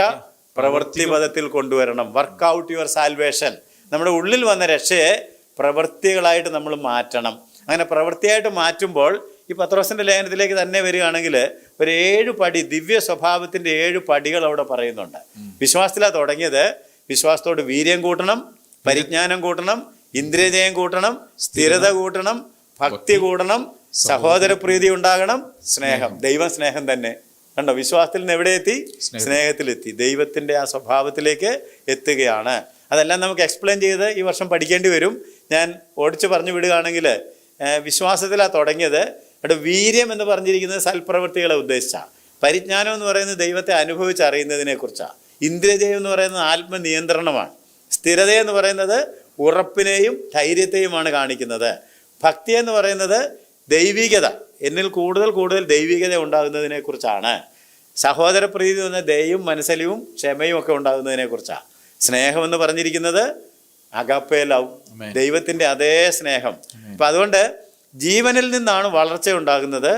പ്രവൃത്തിപഥത്തിൽ കൊണ്ടുവരണം. Work out your salvation. നമ്മുടെ ഉള്ളിൽ വന്ന രക്ഷയെ പ്രവൃത്തികളായിട്ട് നമ്മൾ മാറ്റണം. അങ്ങനെ പ്രവൃത്തിയായിട്ട് മാറ്റുമ്പോൾ ഈ പത്രോസിൻ്റെ ലേഖനത്തിലേക്ക് തന്നെ വരികയാണെങ്കിൽ ഒരു 7 പടി, ദിവ്യ സ്വഭാവത്തിൻ്റെ 7 പടികൾ അവിടെ പറയുന്നുണ്ട്. വിശ്വാസത്തിലാണ് തുടങ്ങിയത്. വിശ്വാസത്തോട് വീര്യം കൂട്ടണം, പരിജ്ഞാനം കൂട്ടണം, ഇന്ദ്രിയജയം കൂട്ടണം, സ്ഥിരത കൂട്ടണം, ഭക്തി കൂടണം, സഹോദരപ്രീതി ഉണ്ടാകണം, സ്നേഹം. ദൈവം സ്നേഹം തന്നെ. കണ്ടോ, വിശ്വാസത്തിൽ നിന്ന് എവിടെ എത്തി? സ്നേഹത്തിലെത്തി. ദൈവത്തിൻ്റെ ആ സ്വഭാവത്തിലേക്ക് എത്തുകയാണ്. അതെല്ലാം നമുക്ക് എക്സ്പ്ലെയിൻ ചെയ്ത് ഈ വർഷം പഠിക്കേണ്ടി വരും. ഞാൻ ഓടിച്ച് പറഞ്ഞു വിടുകയാണെങ്കിൽ, വിശ്വാസത്തിലാണ് തുടങ്ങിയത്. അവിടെ വീര്യം എന്ന് പറഞ്ഞിരിക്കുന്നത് സൽപ്രവൃത്തികളെ ഉദ്ദേശിച്ചാണ്. പരിജ്ഞാനം എന്ന് പറയുന്നത് ദൈവത്തെ അനുഭവിച്ചറിയുന്നതിനെ കുറിച്ചാണ്. ഇന്ദ്രിയജയം എന്ന് പറയുന്നത് ആത്മനിയന്ത്രണമാണ്. സ്ഥിരത എന്ന് പറയുന്നത് ഉറപ്പിനെയും ധൈര്യത്തെയുമാണ് കാണിക്കുന്നത്. ഭക്തി എന്ന് പറയുന്നത് ദൈവികത, എന്നിൽ കൂടുതൽ ദൈവികത ഉണ്ടാകുന്നതിനെ കുറിച്ചാണ്. സഹോദരപ്രീതി എന്ന് പറഞ്ഞാൽ ദയയും മനസ്സലിവും ക്ഷമയും ഒക്കെ ഉണ്ടാകുന്നതിനെ കുറിച്ചാണ്. സ്നേഹം എന്ന് പറഞ്ഞിരിക്കുന്നത് അഗാപ്പേ ലവ്, ദൈവത്തിൻ്റെ അതേ സ്നേഹം. അപ്പം അതുകൊണ്ട് ജീവനിൽ നിന്നാണ് വളർച്ച ഉണ്ടാകുന്നത്.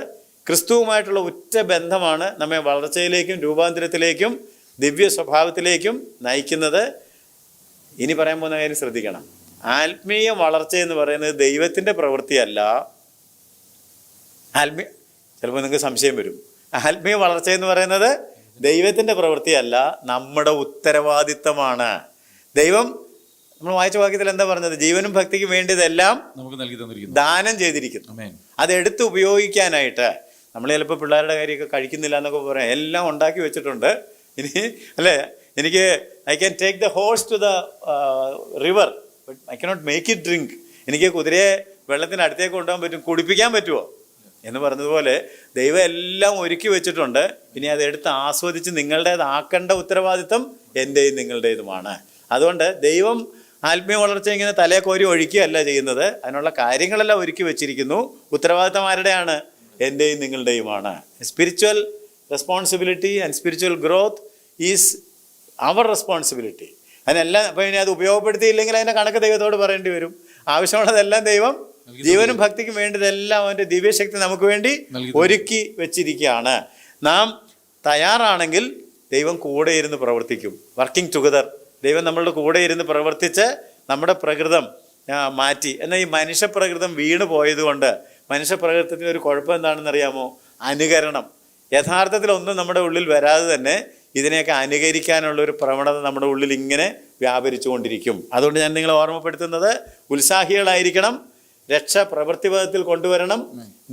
ക്രിസ്തുവുമായിട്ടുള്ള ഉറ്റ ബന്ധമാണ് നമ്മെ വളർച്ചയിലേക്കും രൂപാന്തരത്തിലേക്കും ദിവ്യ സ്വഭാവത്തിലേക്കും നയിക്കുന്നത്. ഇനി പറയാൻ പോകുന്ന കാര്യം ശ്രദ്ധിക്കണം. ആത്മീയ വളർച്ച എന്ന് പറയുന്നത് ദൈവത്തിൻ്റെ പ്രവൃത്തിയല്ല. ചിലപ്പോൾ നിങ്ങൾക്ക് സംശയം വരും. ആത്മീയ വളർച്ച എന്ന് പറയുന്നത് ദൈവത്തിൻ്റെ പ്രവൃത്തിയല്ല, നമ്മുടെ ഉത്തരവാദിത്തമാണ്. ദൈവം, നമ്മൾ വായിച്ച വാക്യത്തിൽ എന്താ പറഞ്ഞത്? ജീവനും ഭക്തിക്കും വേണ്ടിയതെല്ലാം നമുക്ക് നൽകി തന്നിരിക്കുന്നു, ദാനം ചെയ്തിരിക്കുന്നു. അതെടുത്ത് ഉപയോഗിക്കാനായിട്ട് നമ്മൾ ചിലപ്പോൾ പിള്ളേരുടെ കാര്യമൊക്കെ കഴിക്കുന്നില്ല എന്നൊക്കെ പറയാം. എല്ലാം ഉണ്ടാക്കി വെച്ചിട്ടുണ്ട്. ഇനി അല്ലേ, എനിക്ക് I can take the horse to the river but I cannot make it drink. എനിക്ക് കുതിരയെ വെള്ളത്തിന് അടുത്തേക്ക് കൊണ്ടുപോകാൻ പറ്റും, കുടിപ്പിക്കാൻ പറ്റുമോ എന്ന് പറഞ്ഞതുപോലെ ദൈവം എല്ലാം ഒരുക്കി വെച്ചിട്ടുണ്ട്. ഇനി അതെടുത്ത് ആസ്വദിച്ച് നിങ്ങളുടേതാക്കേണ്ട ഉത്തരവാദിത്തം എൻ്റെയും നിങ്ങളുടേതുമാണ്. അതുകൊണ്ട് ദൈവം ആത്മീയ വളർച്ച ഇങ്ങനെ തലയെ കോരി ഒഴിക്കുകയല്ല ചെയ്യുന്നത്. അതിനുള്ള കാര്യങ്ങളെല്ലാം ഒരുക്കി വെച്ചിരിക്കുന്നു. ഉത്തരവാദിത്തം ആരുടെയാണ്? എൻ്റെയും നിങ്ങളുടെയുമാണ്. Spiritual responsibility and spiritual growth is our responsibility. അതിനെല്ലാം അപ്പോൾ ഇനി അത് ഉപയോഗപ്പെടുത്തിയില്ലെങ്കിൽ അതിൻ്റെ കണക്ക് ദൈവത്തോട് പറയേണ്ടി വരും. ആവശ്യമുള്ളതെല്ലാം ദൈവം ജീവനും ഭക്തിക്കും വേണ്ടതെല്ലാം അവൻ്റെ ദിവ്യശക്തി നമുക്ക് വേണ്ടി ഒരുക്കി വെച്ചിരിക്കുകയാണ്. നാം തയ്യാറാണെങ്കിൽ ദൈവം കൂടെ ഇരുന്ന് പ്രവർത്തിക്കും. Working together. ദൈവം നമ്മളുടെ കൂടെ ഇരുന്ന് പ്രവർത്തിച്ച് നമ്മുടെ പ്രകൃതം മാറ്റി. എന്നാൽ ഈ മനുഷ്യപ്രകൃതം വീണ് പോയതുകൊണ്ട് മനുഷ്യപ്രകൃതത്തിന് ഒരു കുഴപ്പം എന്താണെന്ന് അറിയാമോ? അനുകരണം. യഥാർത്ഥത്തിൽ ഒന്നും നമ്മുടെ ഉള്ളിൽ വരാതെ തന്നെ ഇതിനെയൊക്കെ അനുകരിക്കാനുള്ള ഒരു പ്രവണത നമ്മുടെ ഉള്ളിൽ ഇങ്ങനെ വ്യാപരിച്ചു കൊണ്ടിരിക്കും. അതുകൊണ്ട് ഞാൻ നിങ്ങളെ ഓർമ്മപ്പെടുത്തുന്നത്, ഉത്സാഹികളായിരിക്കണം, രക്ഷ പ്രവൃത്തിപഥത്തിൽ കൊണ്ടുവരണം.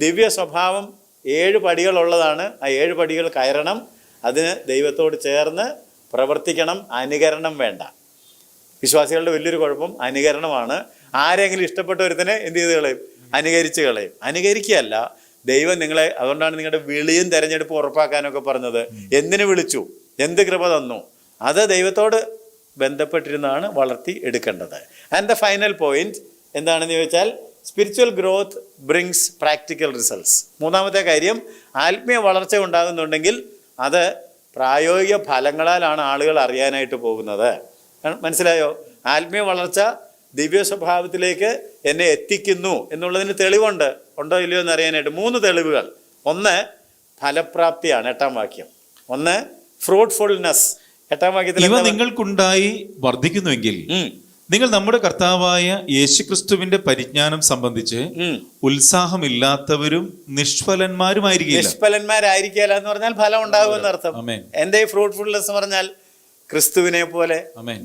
ദിവ്യ സ്വഭാവം 7 പടികളുള്ളതാണ്. ആ 7 പടികൾ കയറണം. അതിന് ദൈവത്തോട് ചേർന്ന് പ്രവർത്തിക്കണം. അനുകരണം വേണ്ട. വിശ്വാസികളുടെ വലിയൊരു കുഴപ്പം അനുകരണമാണ്. ആരെങ്കിലും ഇഷ്ടപ്പെട്ട ഒരുത്തനെ എന്ത് ചെയ്ത് കളയും? അനുകരിച്ച് കളയും. അനുകരിക്കുകയല്ല, ദൈവം നിങ്ങളെ, അതുകൊണ്ടാണ് നിങ്ങളുടെ വിളിയും തെരഞ്ഞെടുപ്പും ഉറപ്പാക്കാനൊക്കെ പറഞ്ഞത്. എന്തിനു വിളിച്ചു, എന്ത് കൃപ തന്നു, അത് ദൈവത്തോട് ബന്ധപ്പെട്ടിരുന്നാണ് വളർത്തി എടുക്കേണ്ടത്. ആൻഡ് ദ ഫൈനൽ പോയിന്റ് എന്താണെന്ന് ചോദിച്ചാൽ, spiritual growth brings practical results. മൂന്നാമത്തെ കാര്യം, ആത്മീയ വളർച്ച ഉണ്ടാകുന്നുണ്ടെങ്കിൽ അത് പ്രായോഗിക ഫലങ്ങളാലാണ് ആളുകൾ അറിയാനായിട്ട് പോകുന്നത്. മനസ്സിലായോ? ആത്മീയ വളർച്ച ദിവ്യ സ്വഭാവത്തിലേക്ക് എന്നെ എത്തിക്കുന്നു എന്നുള്ളതിന് തെളിവുണ്ട്. ഉണ്ടോ ഇല്ലയോ എന്ന് അറിയാനായിട്ട് 3 തെളിവുകൾ. ഒന്ന് ഫലപ്രാപ്തിയാണ്, 8-ാം വാക്യം. ഒന്ന് ഫ്രൂട്ട്ഫുൾനെസ്, 8-ാം വാക്യത്തിൽ. ഇവ നിങ്ങൾക്കുണ്ടായി വർദ്ധിക്കുന്നുവെങ്കിൽ നിങ്ങൾ നമ്മുടെ കർത്താവായ യേശുക്രിസ്തുവിന്റെ പരിജ്ഞാനം സംബന്ധിച്ച് ഉത്സാഹമില്ലാത്തവരും നിഷ്ഫലന്മാരുമായിരിക്കില്ല. നിഷ്ഫലന്മാരായിരിക്കില്ല എന്ന് പറഞ്ഞാൽ ഫലം ഉണ്ടാകുമെന്ന് അർത്ഥം. എന്റെ ഈ ഫ്രൂട്ട്ഫുൾനെസ് എന്ന് പറഞ്ഞാൽ ക്രിസ്തുവിനെ പോലെ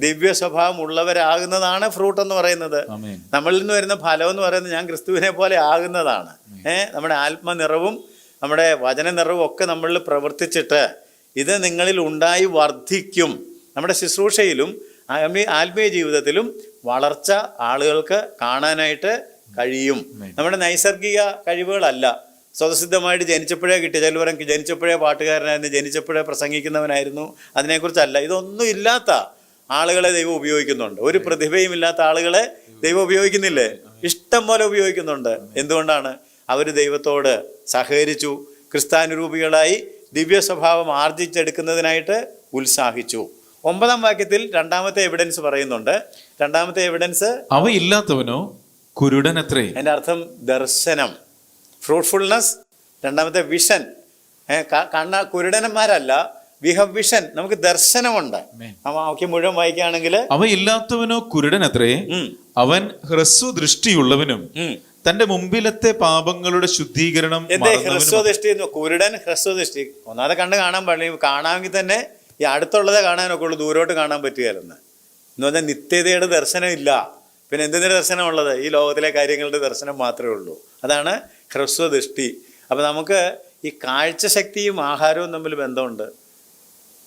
ദിവ്യ സ്വഭാവം ഉള്ളവരാകുന്നതാണ് ഫ്രൂട്ട് എന്ന് പറയുന്നത്. നമ്മളിൽ നിന്ന് വരുന്ന ഫലം എന്ന് പറയുന്നത് ഞാൻ ക്രിസ്തുവിനെ പോലെ ആകുന്നതാണ്. നമ്മുടെ ആത്മനിറവും നമ്മുടെ വചന നിറവും ഒക്കെ നമ്മളിൽ പ്രവർത്തിച്ചിട്ട് ഇത് നിങ്ങളിൽ ഉണ്ടായി വർദ്ധിക്കും. നമ്മുടെ ശുശ്രൂഷയിലും ആത്മീയ ജീവിതത്തിലും വളർച്ച ആളുകൾക്ക് കാണാനായിട്ട് കഴിയും. നമ്മുടെ നൈസർഗിക കഴിവുകളല്ല, സ്വതസിദ്ധമായിട്ട് ജനിച്ചപ്പോഴേ കിട്ടിയ. ചിലവരെ ജനിച്ചപ്പോഴേ പാട്ടുകാരനായിരുന്നു, ജനിച്ചപ്പോഴേ പ്രസംഗിക്കുന്നവനായിരുന്നു, അതിനെക്കുറിച്ചല്ല. ഇതൊന്നും ഇല്ലാത്ത ആളുകളെ ദൈവം ഉപയോഗിക്കുന്നുണ്ട്. ഒരു പ്രതിഭയും ഇല്ലാത്ത ആളുകളെ ദൈവം ഉപയോഗിക്കുന്നില്ലേ? ഇഷ്ടം പോലെ ഉപയോഗിക്കുന്നുണ്ട്. എന്തുകൊണ്ടാണ്? അവർ ദൈവത്തോട് സഹകരിച്ചു, ക്രിസ്താനുരൂപികളായി ദിവ്യ സ്വഭാവം ആർജിച്ചെടുക്കുന്നതിനായിട്ട് ഉത്സാഹിച്ചു. 9-ാം വാക്യത്തിൽ രണ്ടാമത്തെ എവിഡൻസ് പറയുന്നുണ്ട്. രണ്ടാമത്തെ എവിഡൻസ്, അവയില്ലാത്തവനോ കുരുടനത്രേ. അതിൻ്റെ അർത്ഥം ദർശനം, ഫ്രൂട്ട്ഫുൾനെസ്. രണ്ടാമത്തെ വിഷൻ. കുരുടന്മാരല്ല, വി ഹാവ് വിഷൻ, നമുക്ക് ദർശനമുണ്ട്. ആ വാക്യം മുഴുവൻ വായിക്കുകയാണെങ്കിൽ, അവയില്ലാത്തവനോ കുരുടനത്രേ, അവൻ ഹ്രസ്വദൃഷ്ടിയുള്ളവനും തന്റെ മുമ്പിലത്തെ പാപങ്ങളുടെ ശുദ്ധീകരണം. എന്തേ ഹ്രസ്വദൃഷ്ടി? കുരുടൻ ഹ്രസ്വദൃഷ്ടി. ഒന്നാമത്തെ കണ്ണ് കാണാൻ പാടില്ല. കാണാമെങ്കിൽ തന്നെ ഈ അടുത്തുള്ളതേ കാണാനൊക്കെ ഉള്ളൂ, ദൂരോട്ട് കാണാൻ പറ്റുകയല്ലെന്ന്. എന്ന് പറഞ്ഞാൽ നിത്യതയുടെ ദർശനം ഇല്ല. പിന്നെ എന്തിൻ്റെ ദർശനമുള്ളത്? ഈ ലോകത്തിലെ കാര്യങ്ങളുടെ ദർശനം മാത്രമേ ഉള്ളൂ. അതാണ് ഹ്രസ്വദൃഷ്ടി. അപ്പം നമുക്ക് ഈ കാഴ്ചശക്തിയും ആഹാരവും തമ്മിൽ ബന്ധമുണ്ട്.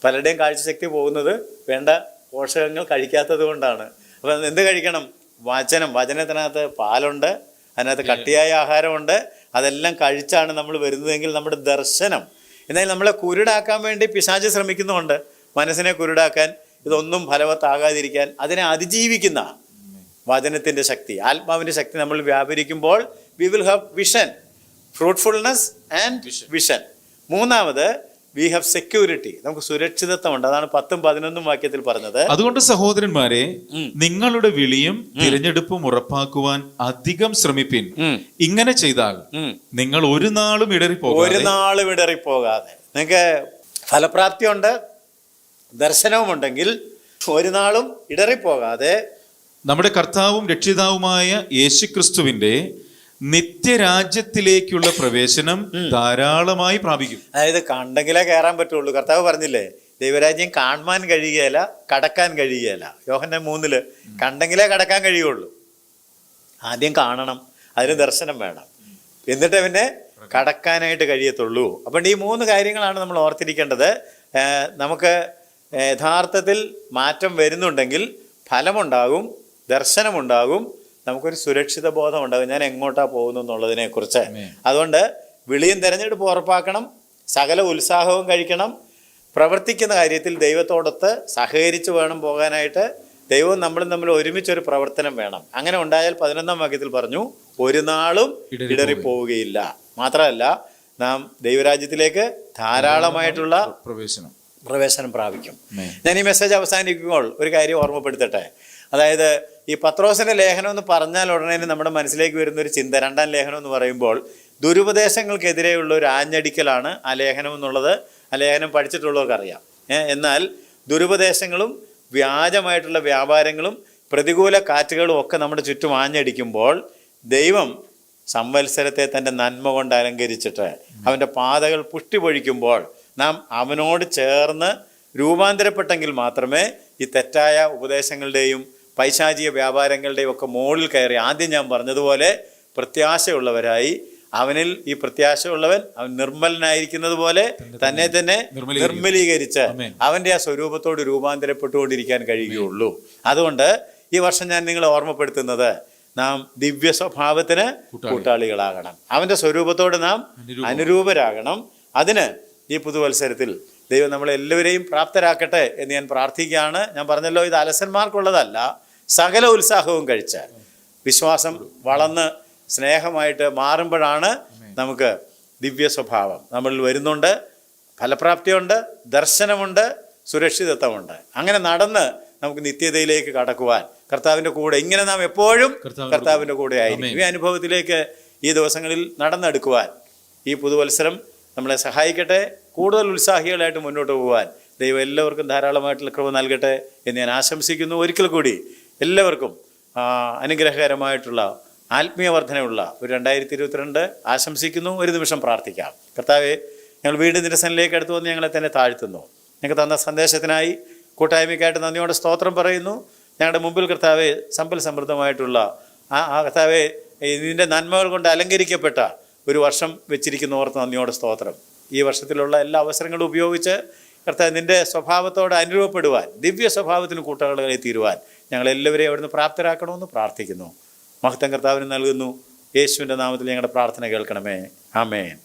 പലരുടെയും കാഴ്ചശക്തി പോകുന്നത് വേണ്ട പോഷകങ്ങൾ കഴിക്കാത്തത് കൊണ്ടാണ്. അപ്പം എന്ത് കഴിക്കണം? വചനം. വചനത്തിനകത്ത് പാലുണ്ട്, അതിനകത്ത് കട്ടിയായ ആഹാരമുണ്ട്. അതെല്ലാം കഴിച്ചാണ് നമ്മൾ വരുന്നതെങ്കിൽ നമ്മുടെ ദർശനം. എന്നാൽ നമ്മളെ കുരുടാക്കാൻ വേണ്ടി പിശാച് ശ്രമിക്കുന്നുണ്ട്, മനസ്സിനെ കുരുടാക്കാൻ, ഇതൊന്നും ഫലവത്താകാതിരിക്കാൻ. അതിനെ അതിജീവിക്കുന്ന വചനത്തിൻ്റെ ശക്തി, ആത്മാവിൻ്റെ ശക്തി നമ്മൾ വ്യാപരിക്കുമ്പോൾ we will have vision, fruitfulness and vision. മൂന്നാമത്, വി ഹാവ് സെക്യൂരിറ്റി, നമുക്ക് സുരക്ഷിതത്വമുണ്ട്. അതാണ് 10ഉം 11ഉം വാക്യത്തിൽ പറഞ്ഞത്. അതുകൊണ്ട് സഹോദരന്മാരെ, നിങ്ങളുടെ വിളിയും തിരഞ്ഞെടുപ്പും ഉറപ്പാക്കുവാൻ അധികം ശ്രമിപ്പിൻ. ഇങ്ങനെ ചെയ്താൽ നിങ്ങൾ ഒരു നാളും ഇടറിപ്പോകാതെ. നിങ്ങൾക്ക് ഫലപ്രാപ്തിയുണ്ട്, ദർശനവുമുണ്ടെങ്കിൽ ഒരു നാളും ഇടറിപ്പോകാതെ നമ്മുടെ കർത്താവും രക്ഷിതാവുമായ യേശുക്രിസ്തുവിന്റെ നിത്യരാജ്യത്തിലേക്കുള്ള പ്രവേശനം ധാരാളമായി പ്രാപിക്കും. അതായത് കണ്ടെങ്കിലേ കയറാൻ പറ്റുള്ളൂ. കർത്താവ് പറഞ്ഞില്ലേ, ദൈവരാജ്യം കാണാൻ കഴിയുകയില്ല, കടക്കാൻ കഴിയുകയില്ല. യോഹന്നാൻ 3 കണ്ടെങ്കിലേ കടക്കാൻ കഴിയുള്ളൂ. ആദ്യം കാണണം, അതിന് ദർശനം വേണം, എന്നിട്ട് പിന്നെ കടക്കാനായിട്ട് കഴിയത്തുള്ളൂ. അപ്പം ഈ 3 കാര്യങ്ങളാണ് നമ്മൾ ഓർത്തിരിക്കേണ്ടത്. നമുക്ക് യഥാർത്ഥത്തിൽ മാറ്റം വരുന്നുണ്ടെങ്കിൽ ഫലമുണ്ടാകും, ദർശനമുണ്ടാകും, നമുക്കൊരു സുരക്ഷിത ബോധം ഉണ്ടാകും, ഞാൻ എങ്ങോട്ടാണ് പോകുന്നു എന്നുള്ളതിനെക്കുറിച്ച്. അതുകൊണ്ട് വിളിയും തിരഞ്ഞെടുപ്പ് ഉറപ്പാക്കണം, സകല ഉത്സാഹവും കഴിക്കണം, പ്രവർത്തിക്കുന്ന കാര്യത്തിൽ ദൈവത്തോടൊത്ത് സഹകരിച്ച് വേണം പോകാനായിട്ട്. ദൈവവും നമ്മളും തമ്മിൽ ഒരുമിച്ചൊരു പ്രവർത്തനം വേണം. അങ്ങനെ ഉണ്ടായാൽ 11-ാം വാക്യത്തിൽ പറഞ്ഞു, ഒരു നാളും ഇടറിപ്പോവുകയില്ല. മാത്രമല്ല, നാം ദൈവരാജ്യത്തിലേക്ക് ധാരാളമായിട്ടുള്ള പ്രവേശനം പ്രാപിക്കും. ഞാൻ ഈ മെസ്സേജ് അവസാനിക്കുമ്പോൾ ഒരു കാര്യം ഓർമ്മപ്പെടുത്തട്ടെ. അതായത് ഈ പത്രോസിന്റെ ലേഖനം എന്ന് പറഞ്ഞാൽ ഉടനെ നമ്മുടെ മനസ്സിലേക്ക് വരുന്നൊരു ചിന്ത, 2-ാം ലേഖനം എന്ന് പറയുമ്പോൾ ദുരുപദേശങ്ങൾക്കെതിരെയുള്ള ഒരു ആഞ്ഞടിക്കലാണ് ആ ലേഖനം എന്നുള്ളത് ആ ലേഖനം പഠിച്ചിട്ടുള്ളവർക്ക് അറിയാം. എന്നാൽ ദുരുപദേശങ്ങളും വ്യാജമായിട്ടുള്ള വ്യാപാരങ്ങളും പ്രതികൂല കാറ്റുകളും ഒക്കെ നമ്മുടെ ചുറ്റും ആഞ്ഞടിക്കുമ്പോൾ ദൈവം സംവത്സരത്തെ തൻ്റെ നന്മ കൊണ്ട് അലങ്കരിച്ചിട്ട് അവൻ്റെ പാതകൾ പുഷ്ടി പൊഴിക്കുമ്പോൾ നാം അവനോട് ചേർന്ന് രൂപാന്തരപ്പെട്ടെങ്കിൽ മാത്രമേ ഈ തെറ്റായ ഉപദേശങ്ങളുടെയും പൈശാചിക വ്യാപാരങ്ങളുടെയും ഒക്കെ മുകളിൽ കയറി ആദ്യം ഞാൻ പറഞ്ഞതുപോലെ പ്രത്യാശയുള്ളവരായി, അവനിൽ ഈ പ്രത്യാശയുള്ളവൻ അവൻ നിർമ്മലനായിരിക്കുന്നത് പോലെ തന്നെ നിർമ്മലീകരിച്ച് അവൻ്റെ ആ സ്വരൂപത്തോട് രൂപാന്തരപ്പെട്ടുകൊണ്ടിരിക്കാൻ കഴിയുകയുള്ളൂ. അതുകൊണ്ട് ഈ വർഷം ഞാൻ നിങ്ങളെ ഓർമ്മപ്പെടുത്തുന്നത്, നാം ദിവ്യ സ്വഭാവത്തിന് കൂട്ടാളികളാകണം, അവൻ്റെ സ്വരൂപത്തോട് നാം അനുരൂപരാകണം. അതിന് ഈ പുതുവത്സരത്തിൽ ദൈവം നമ്മളെല്ലാവരെയും പ്രാപ്തരാക്കട്ടെ എന്ന് ഞാൻ പ്രാർത്ഥിക്കുകയാണ്. ഞാൻ പറഞ്ഞല്ലോ, ഇത് അലസന്മാർക്കുള്ളതല്ല, സകല ഉത്സാഹവും കഴിച്ച് വിശ്വാസം വളർന്ന് സ്നേഹമായിട്ട് മാറുമ്പോഴാണ് നമുക്ക് ദിവ്യ സ്വഭാവം നമ്മളിൽ വരുന്നുണ്ട്, ഫലപ്രാപ്തിയുണ്ട്, ദർശനമുണ്ട്, സുരക്ഷിതത്വമുണ്ട്. അങ്ങനെ നടന്ന് നമുക്ക് നിത്യതയിലേക്ക് കടക്കുവാൻ കർത്താവിൻ്റെ കൂടെ, ഇങ്ങനെ നാം എപ്പോഴും കർത്താവിൻ്റെ കൂടെ ആയിരിക്കും. ഈ അനുഭവത്തിലേക്ക് ഈ ദിവസങ്ങളിൽ നടന്നെടുക്കുവാൻ ഈ പുതുവത്സരം നമ്മളെ സഹായിക്കട്ടെ. കൂടുതൽ ഉത്സാഹികളായിട്ട് മുന്നോട്ട് പോകാൻ ദൈവം എല്ലാവർക്കും ധാരാളമായിട്ടുള്ള കൃപ നൽകട്ടെ എന്ന് ഞാൻ ആശംസിക്കുന്നു. ഒരിക്കൽ കൂടി എല്ലാവർക്കും അനുഗ്രഹകരമായിട്ടുള്ള ആത്മീയ വർധനയുള്ള ഒരു 2022 ആശംസിക്കുന്നു. ഒരു നിമിഷം പ്രാർത്ഥിക്കാം. കർത്താവേ, ഞങ്ങൾ വീണ്ടും നിരസനിലേക്ക് അടുത്ത് വന്ന് ഞങ്ങളെ തന്നെ താഴ്ത്തുന്നു. ഞങ്ങൾക്ക് തന്ന സന്ദേശത്തിനായി കൂട്ടായ്മയ്ക്കായിട്ട് നന്ദിയോടെ സ്തോത്രം പറയുന്നു. ഞങ്ങളുടെ മുമ്പിൽ കർത്താവെ സമ്പൽ സമൃദ്ധമായിട്ടുള്ള കർത്താവെ ഇതിൻ്റെ നന്മകൾ കൊണ്ട് അലങ്കരിക്കപ്പെട്ട ഒരു വർഷം വെച്ചിരിക്കുന്നവർക്ക് നന്ദിയോടെ സ്തോത്രം. ഈ വർഷത്തിലുള്ള എല്ലാ അവസരങ്ങളും ഉപയോഗിച്ച് കർത്താവ് നിൻ്റെ സ്വഭാവത്തോട് അനുരൂപപ്പെടുവാൻ, ദിവ്യ സ്വഭാവത്തിന് കൂട്ടാളികളായി തീരുവാൻ ഞങ്ങളെല്ലാവരെയും അവിടുന്ന് പ്രാപ്തരാക്കണമെന്ന് പ്രാർത്ഥിക്കുന്നു. മഹത്വം കർത്താവിന് നൽകുന്നു. യേശുവിൻ്റെ നാമത്തിൽ ഞങ്ങളുടെ പ്രാർത്ഥന കേൾക്കണമേ. ആമേൻ.